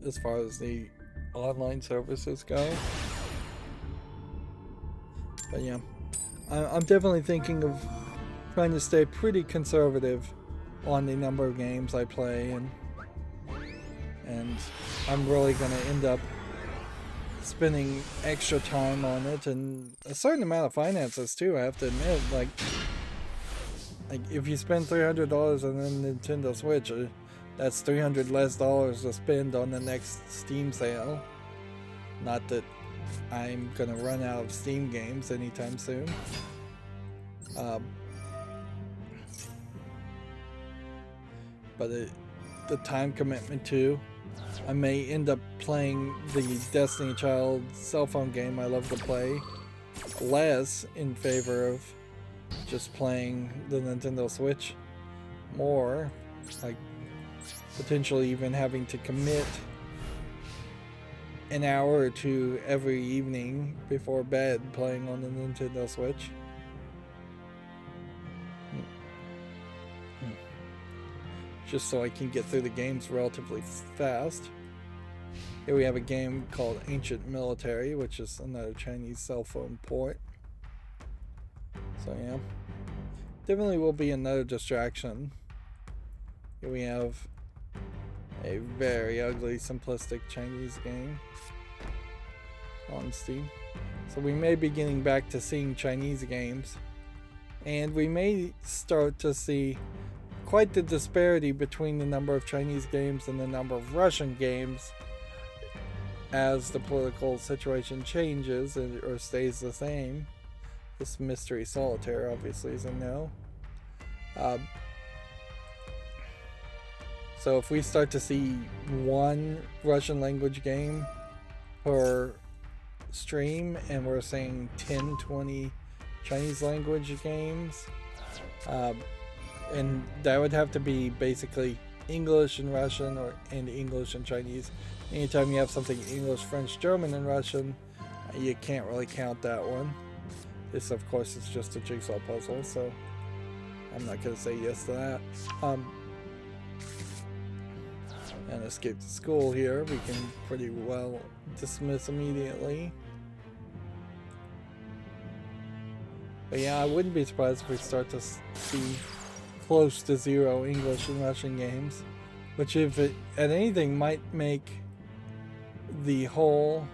As far as the online services go. But yeah, I'm definitely thinking of trying to stay pretty conservative on the number of games I play, and I'm really going to end up spending extra time on it and a certain amount of finances too, I have to admit. Like if you spend $300 on a Nintendo Switch, that's $300 less to spend on the next Steam sale. Not that I'm gonna run out of Steam games anytime soon. But the time commitment too. I may end up playing the Destiny Child cell phone game I love to play less in favor of just playing the Nintendo Switch more, like potentially even having to commit an hour or two every evening before bed playing on the Nintendo Switch. Just so I can get through the games relatively fast. Here we have a game called Ancient Military, which is another Chinese cell phone port. So yeah, definitely will be another distraction. Here we have a very ugly, simplistic Chinese game on Steam. So we may be getting back to seeing Chinese games, and we may start to see quite the disparity between the number of Chinese games and the number of Russian games as the political situation changes or stays the same. This Mystery Solitaire obviously is a no. So if we start to see one Russian language game per stream and we're saying 10, 20 Chinese language games, and that would have to be basically English and Russian and English and Chinese. Anytime you have something English, French, German, and Russian, you can't really count that one. This, of course, is just a jigsaw puzzle, so I'm not going to say yes to that. And Escape to School here, we can pretty well dismiss immediately. But yeah, I wouldn't be surprised if we start to see close to zero English and Russian games, which if it at anything might make the whole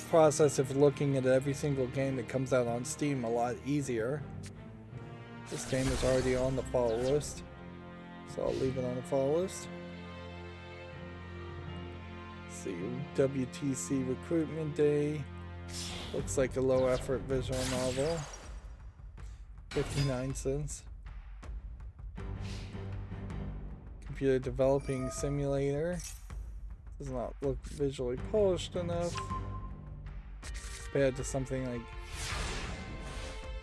process of looking at every single game that comes out on Steam a lot easier. This game is already on the follow list, so I'll leave it on the follow list. see, WTC Recruitment Day. Looks like a low effort visual novel. 59 cents. Computer Developing Simulator. Does not look visually polished enough compared to something like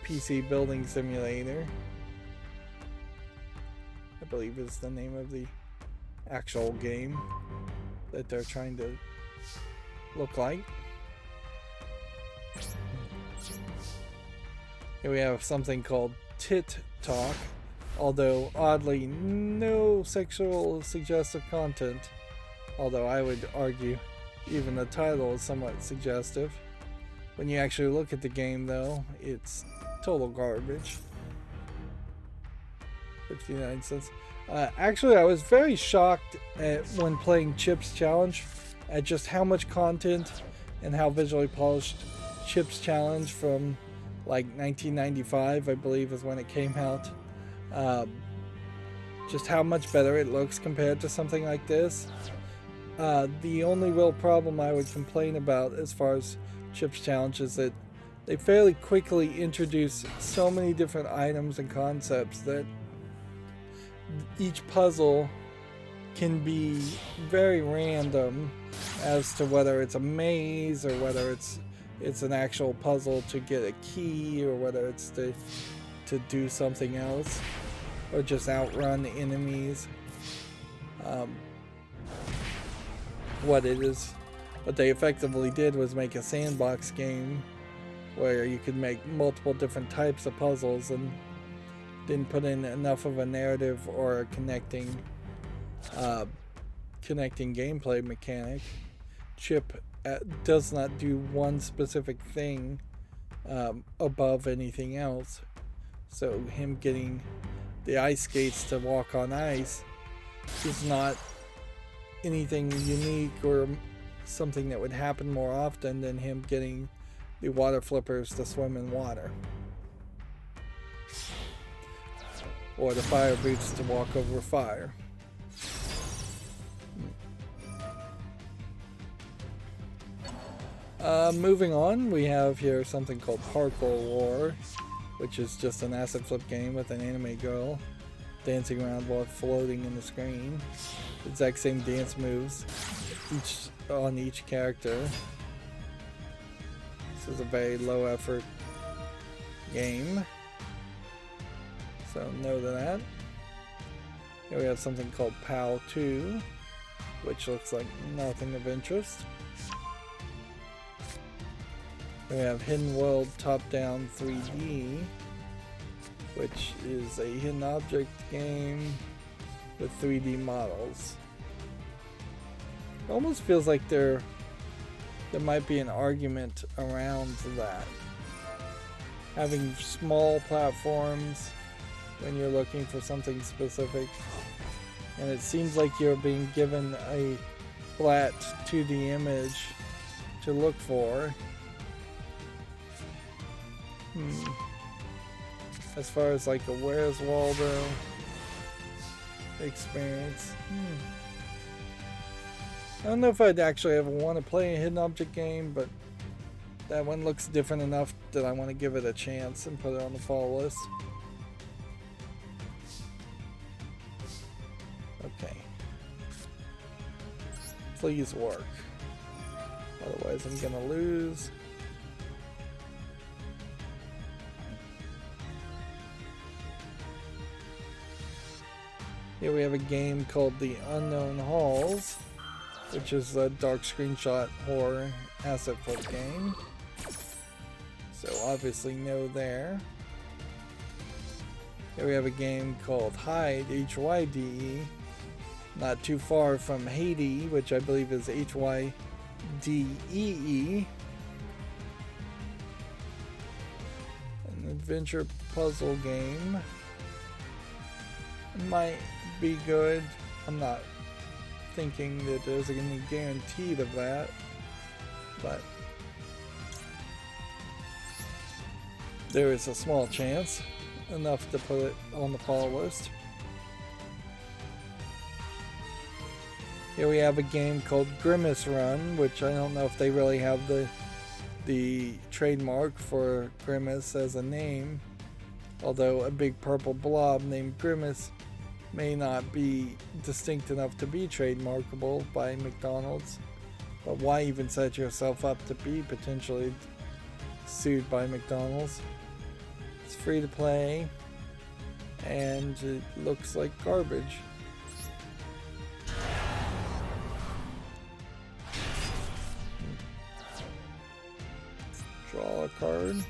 PC Building Simulator, I believe is the name of the actual game that they're trying to look like. Here we have something called Tit Talk, although oddly no sexual suggestive content, although I would argue even the title is somewhat suggestive. When you actually look at the game though, it's total garbage. 59 cents. Actually, I was very shocked when playing Chip's Challenge at just how much content and how visually polished Chip's Challenge from like 1995, I believe, is when it came out. Just how much better it looks compared to something like this. The only real problem I would complain about as far as Chip's Challenge is that they fairly quickly introduce so many different items and concepts that each puzzle can be very random as to whether it's a maze or whether it's an actual puzzle to get a key, or whether it's to do something else, or just outrun enemies. What they effectively did was make a sandbox game where you could make multiple different types of puzzles and didn't put in enough of a narrative or a connecting gameplay mechanic. Chip does not do one specific thing above anything else, so him getting the ice skates to walk on ice is not anything unique or something that would happen more often than him getting the water flippers to swim in water, or the fire boots to walk over fire. Moving on, we have here something called Parkour War, which is just an acid flip game with an anime girl dancing around while floating in the screen. Exact same dance moves on each character. This is a very low effort game, so no to that. Here we have something called POW 2, which looks like nothing of interest. We have Hidden World Top-Down 3D, which is a hidden object game with 3D models. It almost feels like there might be an argument around that. Having small platforms when you're looking for something specific, and it seems like you're being given a flat 2D image to look for. As far as like a Where's Waldo experience, I don't know if I'd actually ever want to play a hidden object game, but that one looks different enough that I want to give it a chance and put it on the fall list. Okay. Please work. Otherwise I'm gonna lose. Here we have a game called The Unknown Halls, which is a dark screenshot horror asset flip game. So obviously no there. Here we have a game called Hyde, H-Y-D-E, not too far from Haiti, which I believe is H-Y-D-E-E. An adventure puzzle game. Might be good. I'm not thinking that there's any guarantee of that, but there is a small chance, enough to put it on the fall list. Here we have a game called Grimace Run, which I don't know if they really have the trademark for Grimace as a name. Although a big purple blob named Grimace may not be distinct enough to be trademarkable by McDonald's. But why even set yourself up to be potentially sued by McDonald's? It's free to play, and it looks like garbage. Draw a card.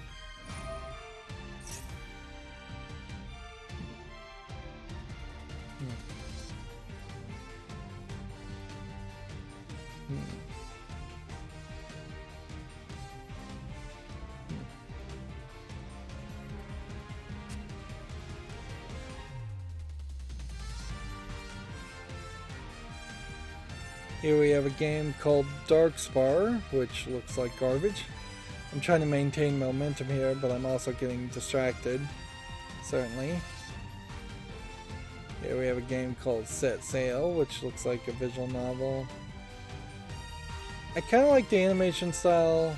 Here we have a game called Darkspar, which looks like garbage. I'm trying to maintain momentum here, but I'm also getting distracted, certainly. Here we have a game called Set Sail, which looks like a visual novel. I kind of like the animation style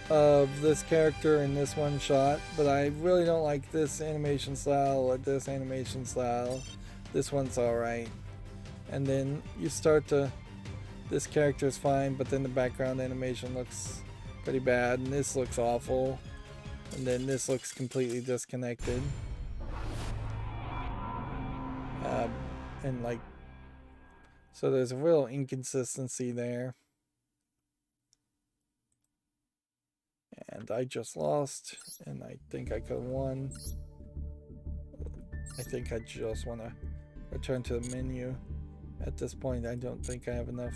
of this character in this one shot, but I really don't like this animation style or this animation style. This one's alright. And then you start to, this character's fine, but then the background animation looks pretty bad, and this looks awful, and then this looks completely disconnected. And like, so there's a real inconsistency there. And I just lost, and I think I could have won. I think I just want to return to the menu. At this point, I don't think I have enough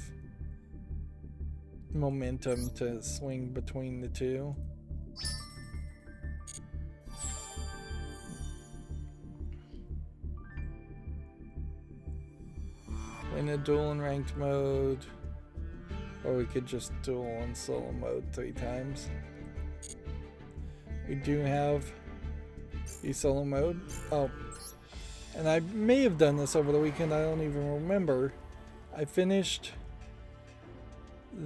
momentum to swing between the two. Win a duel in ranked mode, or we could just duel in solo mode 3 times. We do have the solo mode. Oh, and I may have done this over the weekend, I don't even remember. I finished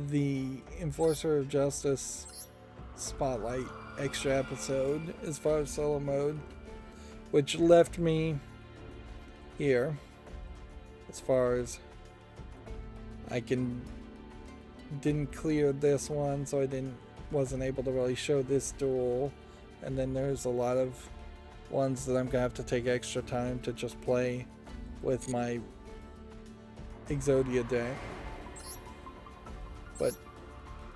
the Enforcer of Justice Spotlight extra episode as far as solo mode, which left me here as far as didn't clear this one, so I wasn't able to really show this duel, and then there's a lot of ones that I'm gonna have to take extra time to just play with my Exodia deck. But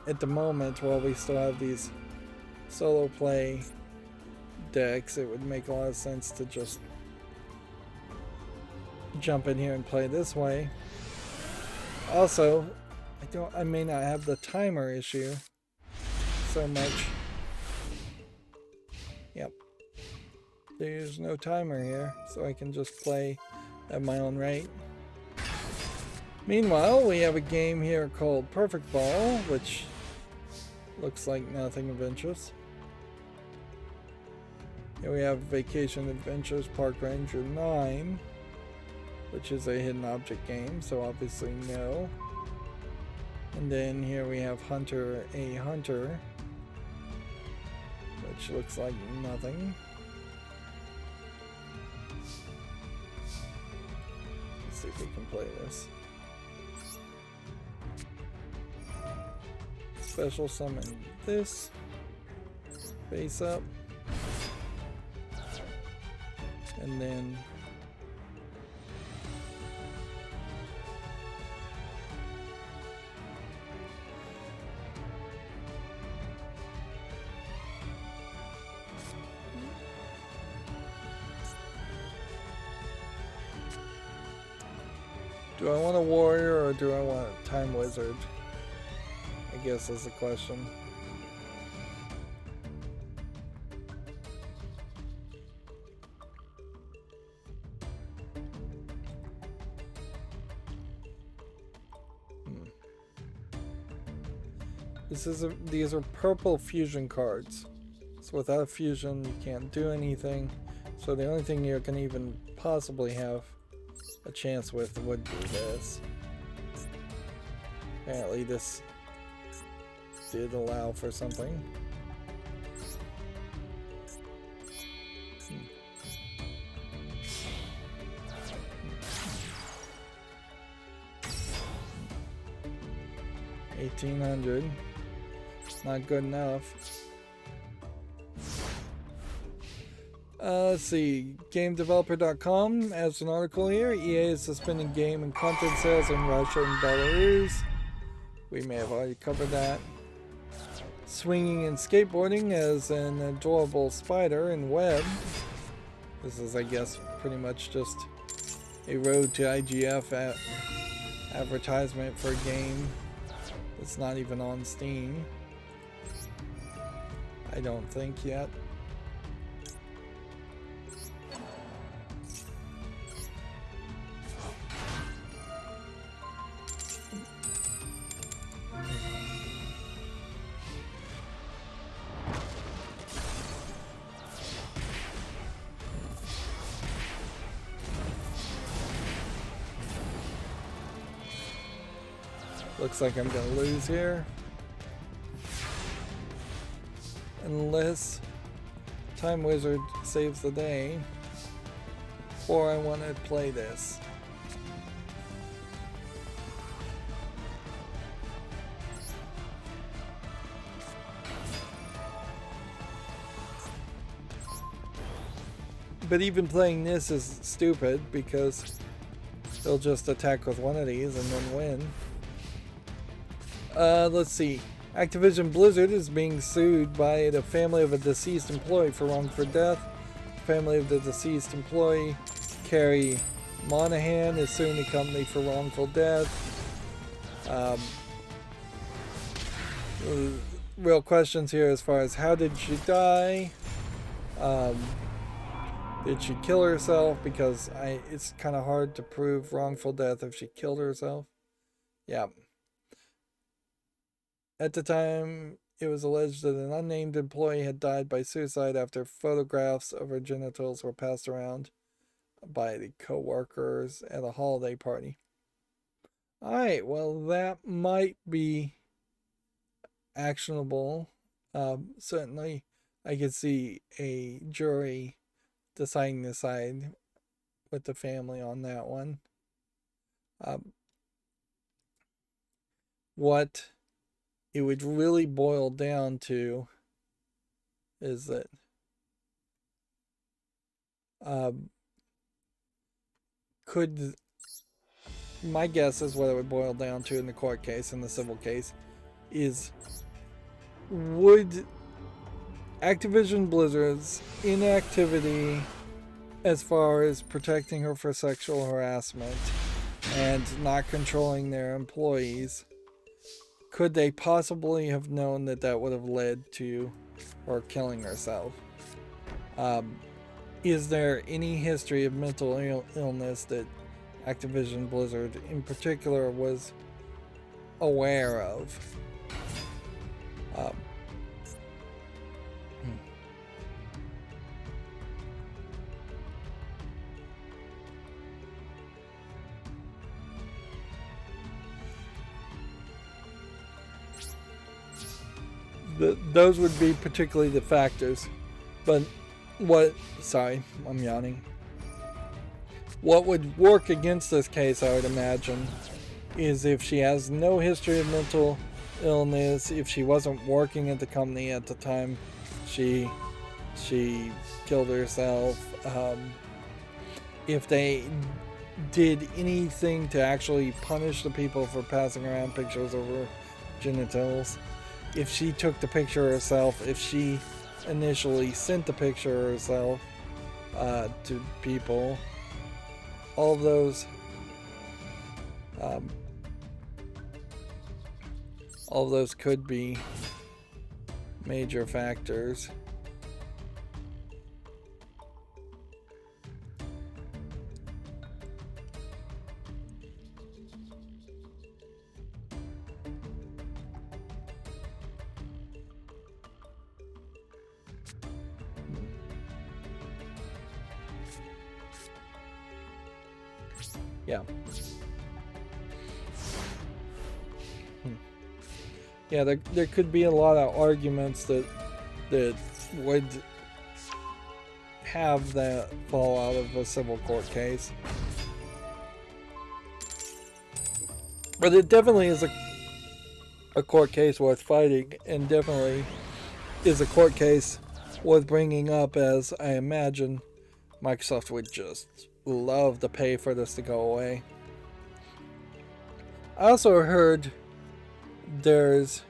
at the moment, while we still have these solo play decks, it would make a lot of sense to just jump in here and play this way. Also, I may not have the timer issue so much. Yep. There's no timer here, so I can just play at my own rate. Meanwhile, we have a game here called Perfect Ball, which looks like nothing of interest. Here we have Vacation Adventures Park Ranger 9, which is a hidden object game, so obviously no. And then here we have Hunter a Hunter, which looks like nothing. Let's see if we can play this. Special summon this, face up, and then do I want a warrior or do I want a time wizard? I guess is the question. These are purple fusion cards. So without a fusion, you can't do anything. So the only thing you can even possibly have a chance with would be this. Apparently this did allow for something. $1,800. Not good enough. Let's see. GameDeveloper.com has an article here. EA is suspending game and content sales in Russia and Belarus. We may have already covered that. Swinging and skateboarding as an adorable spider in web. This is, I guess, pretty much just a road to IGF advertisement for a game that's not even on Steam. I don't think yet. Looks like I'm gonna lose here. Unless Time Wizard saves the day. Or I want to play this. But even playing this is stupid because they'll just attack with one of these and then win. Let's see. Activision Blizzard is being sued by the family of a deceased employee for wrongful death. The family of the deceased employee, Carrie Monahan, is suing the company for wrongful death. Real questions here as far as how did she die? Did she kill herself? Because it's kind of hard to prove wrongful death if she killed herself. Yeah. At the time, it was alleged that an unnamed employee had died by suicide after photographs of her genitals were passed around by the co-workers at a holiday party. Alright, well that might be actionable. Certainly, I could see a jury deciding to side with the family on that one. What it would really boil down to is that my guess is what it would boil down to in the court case, in the civil case, is would Activision Blizzard's inactivity as far as protecting her for sexual harassment and not controlling their employees, could they possibly have known that that would have led to her killing herself? Is there any history of mental illness that Activision Blizzard in particular was aware of? Those would be particularly the factors. But sorry, I'm yawning. What would work against this case, I would imagine, is if she has no history of mental illness, if she wasn't working at the company at the time she killed herself, if they did anything to actually punish the people for passing around pictures of her genitals, if she took the picture herself, if she initially sent the picture herself to people, all those could be major factors. Yeah. yeah, there could be a lot of arguments that would have that fall out of a civil court case. But it definitely is a court case worth fighting, and definitely is a court case worth bringing up, as I imagine Microsoft would just love to pay for this to go away. I also heard there's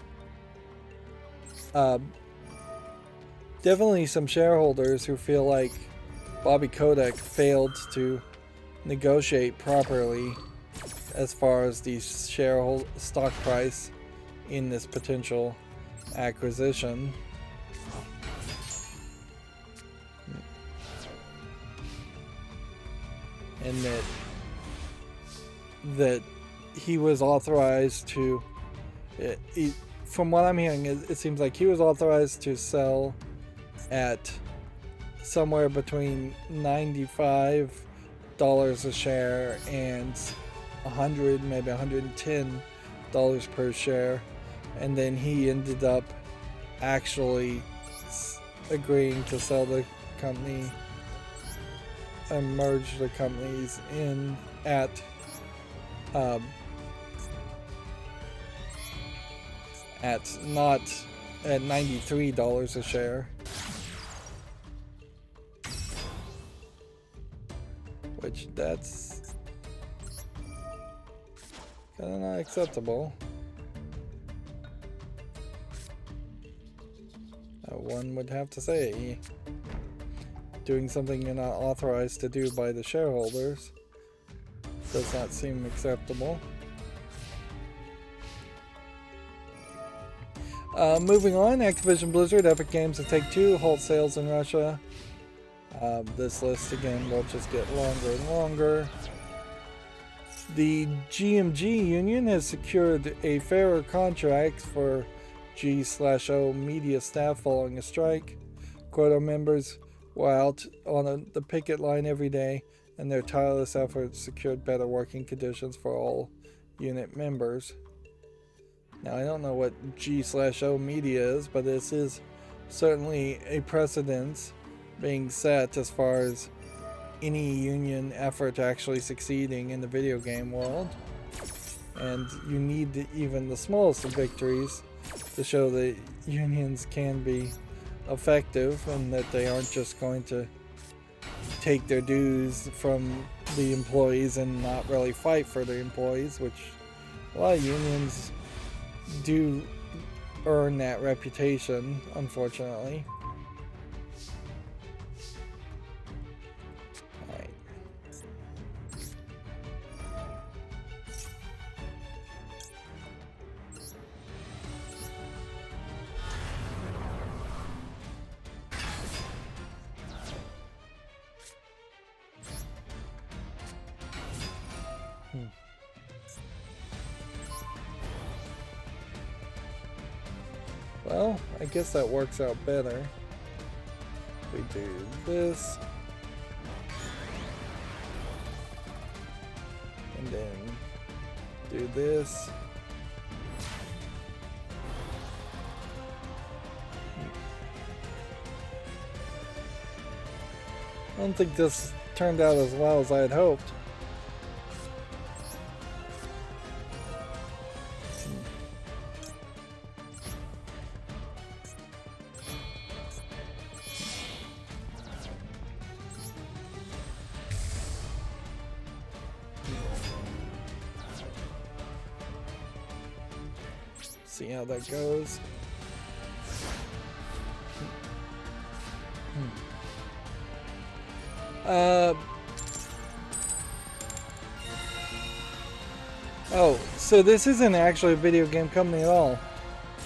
definitely some shareholders who feel like Bobby Kotick failed to negotiate properly as far as the shareholder stock price in this potential acquisition. And that he was authorized to, from what I'm hearing, it seems like he was authorized to sell at somewhere between $95 a share and $100, maybe $110 per share, and then he ended up actually agreeing to sell the company and merge the companies in at not at $93 a share, which that's kind of not acceptable. One would have to say, doing something you're not authorized to do by the shareholders does not seem acceptable. Moving on, Activision Blizzard, Epic Games, and Take-Two halt sales in Russia. This list again will just get longer and longer. The GMG union has secured a fairer contract for G/O media staff following a strike. Quota members were out on the picket line every day, and their tireless efforts secured better working conditions for all unit members. Now, I don't know what G/O media is, but this is certainly a precedence being set as far as any union effort actually succeeding in the video game world. And you need even the smallest of victories to show that unions can be effective and that they aren't just going to take their dues from the employees and not really fight for the employees, which a lot of unions do earn that reputation, unfortunately. Alright. Well, I guess that works out better. We do this. And then do this. I don't think this turned out as well as I had hoped. See how that goes. Oh, so this isn't actually a video game company at all.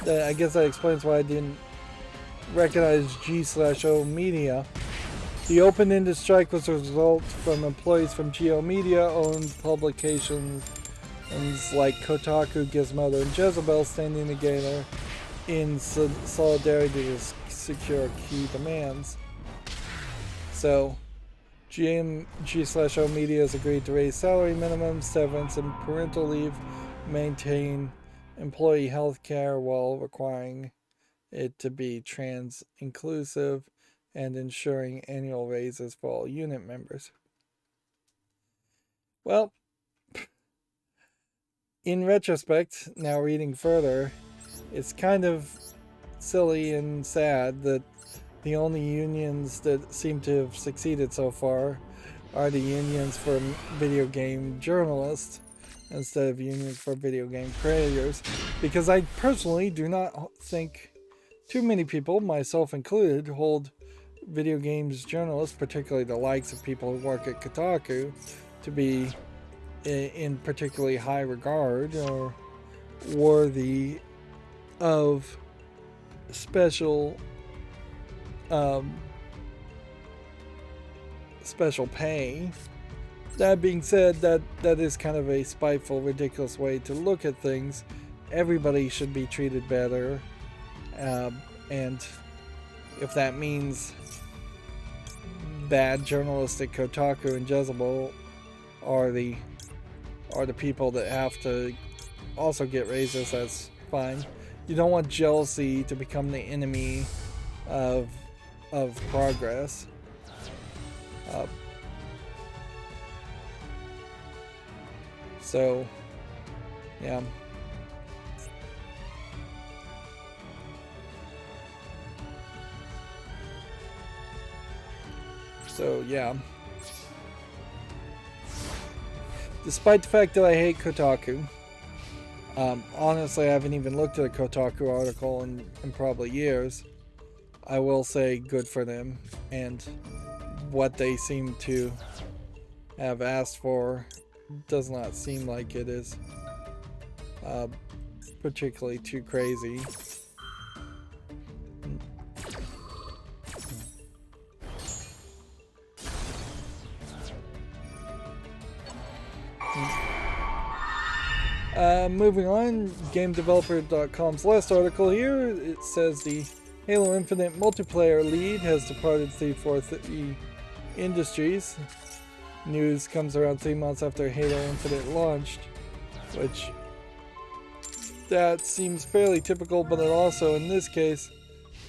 I guess that explains why I didn't recognize G/O Media. The open-ended strike was a result from employees from Geo Media-owned publications like Kotaku, Gizmodo, and Jezebel standing together in solidarity to secure key demands. So, G/O Media has agreed to raise salary minimums, severance, and parental leave, maintain employee health care while requiring it to be trans inclusive and ensuring annual raises for all unit members. Well, in retrospect, now reading further, it's kind of silly and sad that the only unions that seem to have succeeded so far are the unions for video game journalists instead of unions for video game creators, because I personally do not think too many people, myself included, hold video games journalists, particularly the likes of people who work at Kotaku, to be in particularly high regard or worthy of special um, special pay. That being said, that is kind of a spiteful, ridiculous way to look at things. Everybody should be treated better, and if that means bad journalists at Kotaku and Jezebel are the people that have to also get raises, that's fine. You don't want jealousy to become the enemy of progress. So, yeah. So, yeah. Despite the fact that I hate Kotaku, honestly, I haven't even looked at a Kotaku article in probably years. I will say good for them, and what they seem to have asked for does not seem like it is particularly too crazy. Moving on, GameDeveloper.com's last article here, it says the Halo Infinite multiplayer lead has departed 343 Industries. News comes around 3 months after Halo Infinite launched, which that seems fairly typical, but it also, in this case,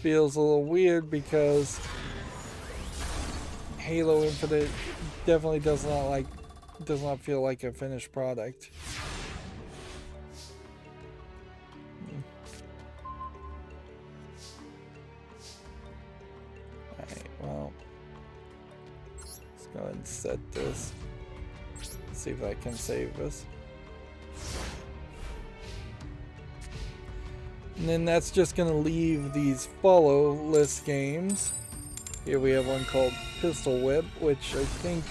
feels a little weird because Halo Infinite definitely does not feel like a finished product. Alright, well, let's go ahead and set this. See if I can save this. And then that's just going to leave these follow list games. Here we have one called Pistol Whip, which I think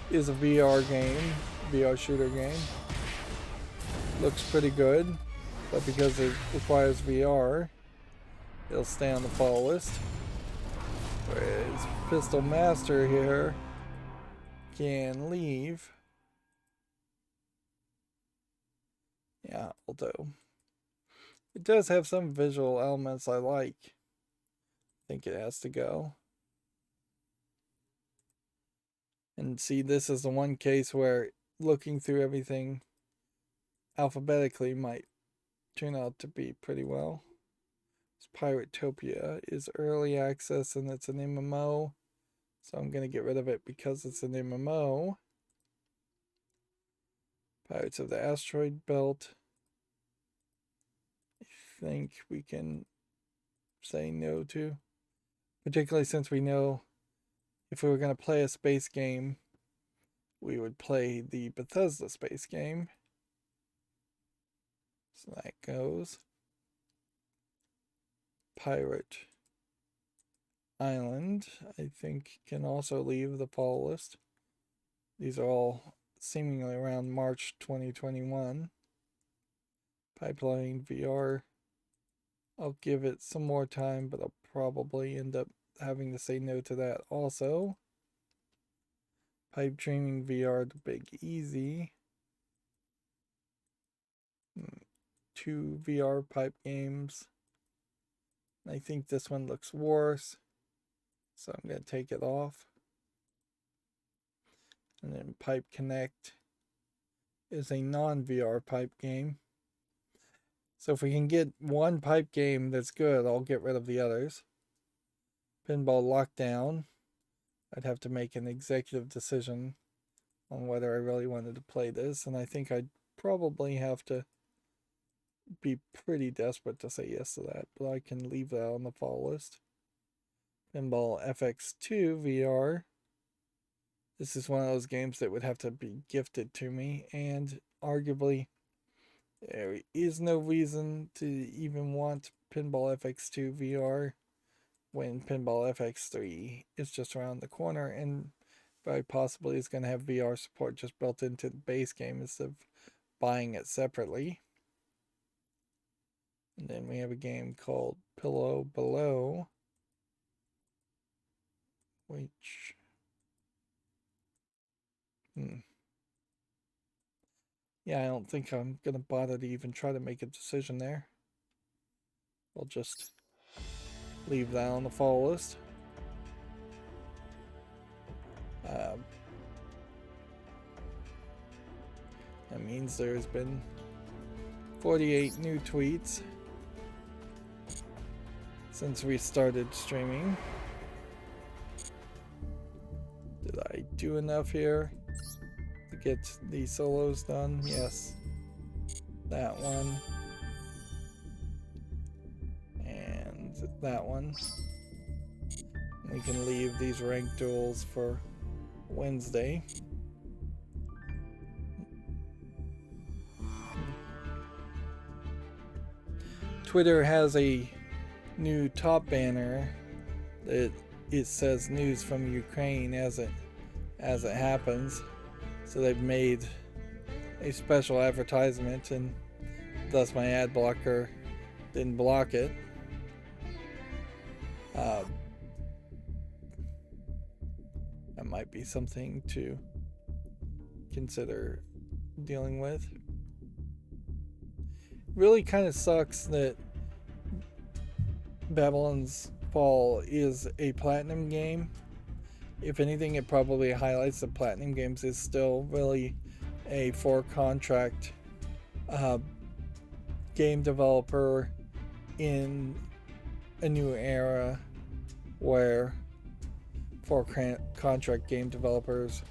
is a VR game, VR shooter game. Looks pretty good, but because it requires VR, it'll stay on the follow list. Whereas Pistol Master here can leave. Yeah, although it does have some visual elements I like. I think it has to go. And see, this is the one case where looking through everything alphabetically might turn out to be pretty well. Piratopia is early access and it's an MMO. So I'm going to get rid of it because it's an MMO. Pirates of the Asteroid Belt. I think we can say no to. Particularly since we know if we were going to play a space game, we would play the Bethesda space game. So that goes. Pirate Island, I think, can also leave the fall list. These are all seemingly around March 2021. Pipeline VR, I'll give it some more time, but I'll probably end up having to say no to that also. Pipe Dreaming VR, the Big Easy. 2 VR pipe games. I think this one looks worse, so I'm going to take it off. And then Pipe Connect is a non-VR pipe game. So if we can get one pipe game that's good, I'll get rid of the others. Pinball Lockdown. I'd have to make an executive decision on whether I really wanted to play this, and I think I'd probably have to be pretty desperate to say yes to that, but I can leave that on the fall list. Pinball FX2 VR. This is one of those games that would have to be gifted to me, and arguably there is no reason to even want Pinball FX2 VR when Pinball FX3 is just around the corner and very possibly is going to have VR support just built into the base game instead of buying it separately. And then we have a game called Pillow Below, which yeah, I don't think I'm going to bother to even try to make a decision there. I'll just leave that on the fall list. That means there's been 48 new tweets since we started streaming. Did I do enough here to get the solos done? Yes. That one. And that one. We can leave these ranked duels for Wednesday. Twitter has a new top banner that it says news from Ukraine as it happens. So they've made a special advertisement, and thus my ad blocker didn't block it. That might be something to consider dealing with. Really kind of sucks that Babylon's Fall is a platinum game. If anything, it probably highlights that platinum games is still really a for contract game developer in a new era where for contract game developers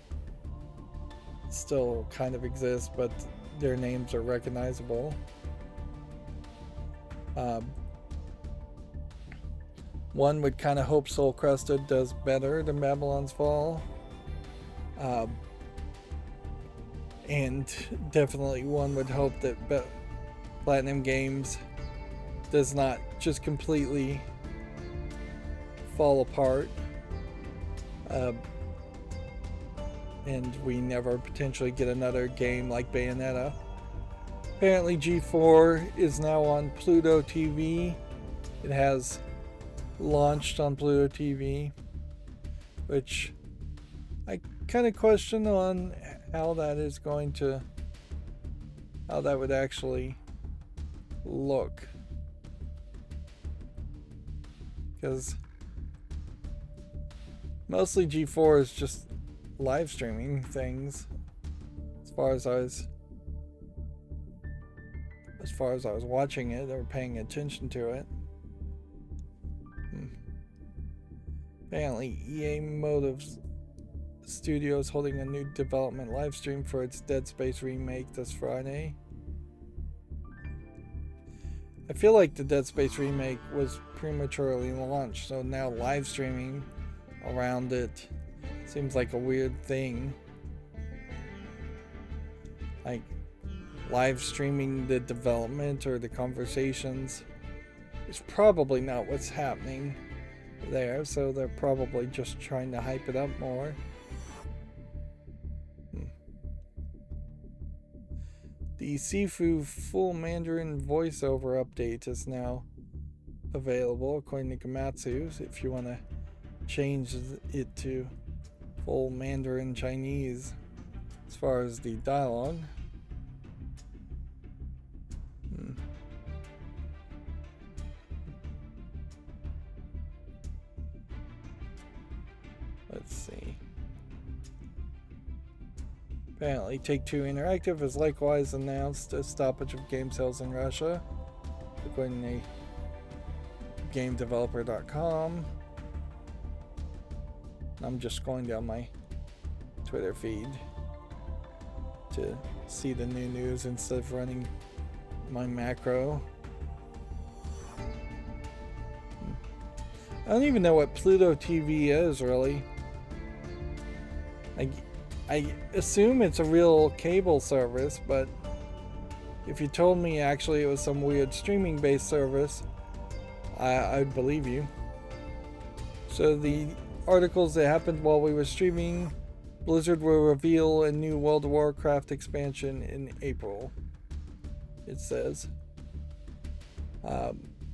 still kind of exist, but their names are recognizable. One would kind of hope Soul Crusted does better than Babylon's Fall. And definitely one would hope that Platinum Games does not just completely fall apart. And we never potentially get another game like Bayonetta. Apparently G4 is now on Pluto TV. It has launched on Pluto TV, which I kind of question on how that would actually look, because mostly G4 is just live streaming things as far as I was watching it or paying attention to it. Apparently EA Motive Studios holding a new development live stream for its Dead Space remake this Friday. I feel like the Dead Space remake was prematurely launched, so now live streaming around it seems like a weird thing. Like live streaming the development or the conversations is probably not what's happening there, so they're probably just trying to hype it up more. The Sifu full Mandarin voiceover update is now available according to Gamatsu if you want to change it to full Mandarin Chinese as far as the dialogue. Let's see. Apparently Take-Two Interactive has likewise announced a stoppage of game sales in Russia. according to GameDeveloper.com. I'm just going down my Twitter feed to see the new news instead of running my macro. I don't even know what Pluto TV is, really. I assume it's a real cable service, but if you told me actually it was some weird streaming-based service, I'd believe you. So the articles that happened while we were streaming: Blizzard will reveal a new World of Warcraft expansion in April, it says.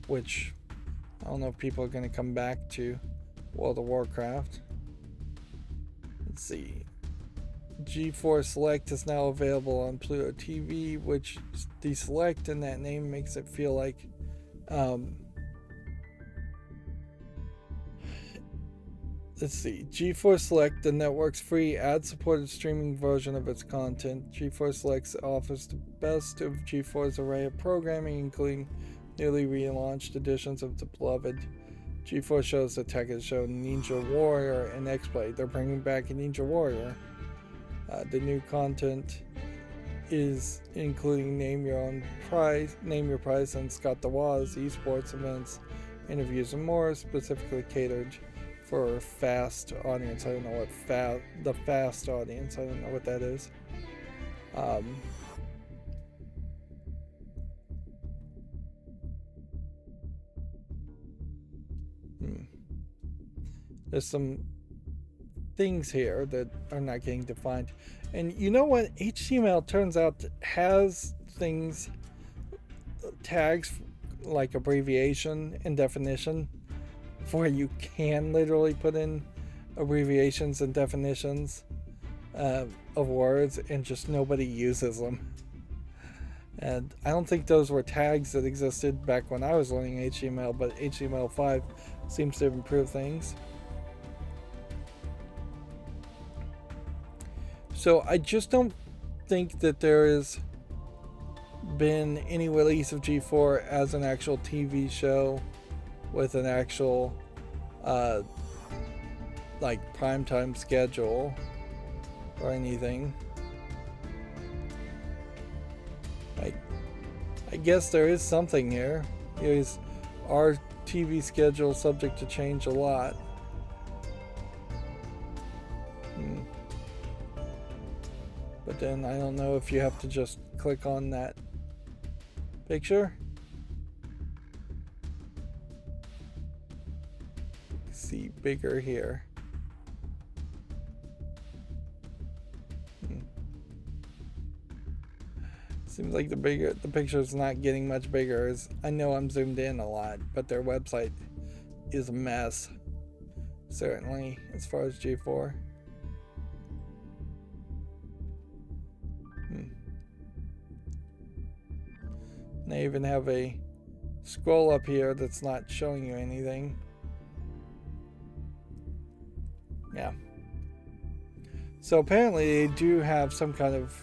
Which, I don't know if people are going to come back to World of Warcraft. Let's see. G4 Select is now available on Pluto TV, which the Select in that name makes it feel like let's see. G4 Select, the network's free ad-supported streaming version of its content. G4 Select offers the best of G4's array of programming, including newly relaunched editions of the beloved G4 shows that Tekken show Ninja Warrior and X-Play. They're bringing back a Ninja Warrior. The new content is including Name Your Prize, and Scott the Waz esports events, interviews, and more, specifically catered for fast audience. I don't know what the fast audience. I don't know what that is. There's some things here that are not getting defined. And you know what? HTML turns out has things, tags like abbreviation and definition, where you can literally put in abbreviations and definitions of words, and just nobody uses them. And I don't think those were tags that existed back when I was learning HTML, but HTML5 seems to have improved things. So I just don't think that there has been any release of G4 as an actual TV show with an actual like primetime schedule or anything. I guess there is something here. Is our TV schedule subject to change a lot? But then I don't know if you have to just click on that picture. See bigger here. Seems like the picture's not getting much bigger. I know I'm zoomed in a lot, but their website is a mess. Certainly, as far as G4. They even have a scroll up here that's not showing you anything. Yeah. So apparently they do have some kind of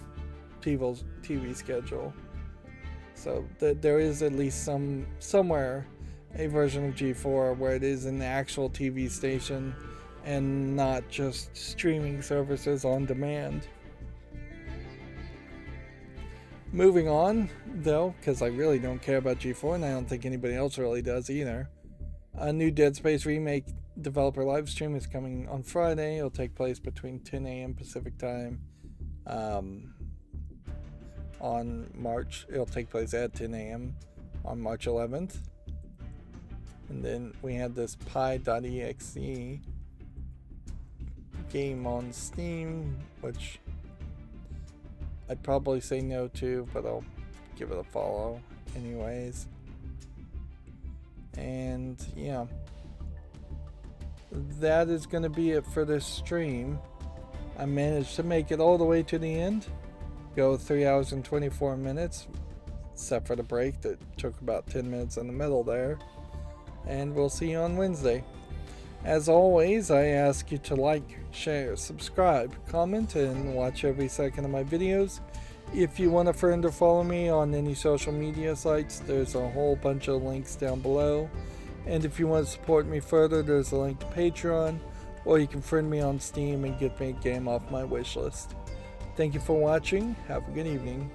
TV schedule. So there is at least somewhere a version of G4 where it is an actual TV station and not just streaming services on demand. Moving on, though, because I really don't care about G4, and I don't think anybody else really does either. A new Dead Space remake developer live stream is coming on Friday. It'll take place between 10 a.m. Pacific time it'll take place at 10 a.m. on March 11th. And then we had this Pi.exe game on Steam, which I'd probably say no to, but I'll give it a follow anyways. And yeah, that is going to be it for this stream. I managed to make it all the way to the end. Go 3 hours and 24 minutes, except for the break that took about 10 minutes in the middle there. And we'll see you on Wednesday. As always, I ask you to like, share, subscribe, comment, and watch every second of my videos. If you want a friend or follow me on any social media sites, there's a whole bunch of links down below. And if you want to support me further, there's a link to Patreon, or you can friend me on Steam and get me a game off my wishlist. Thank you for watching. Have a good evening.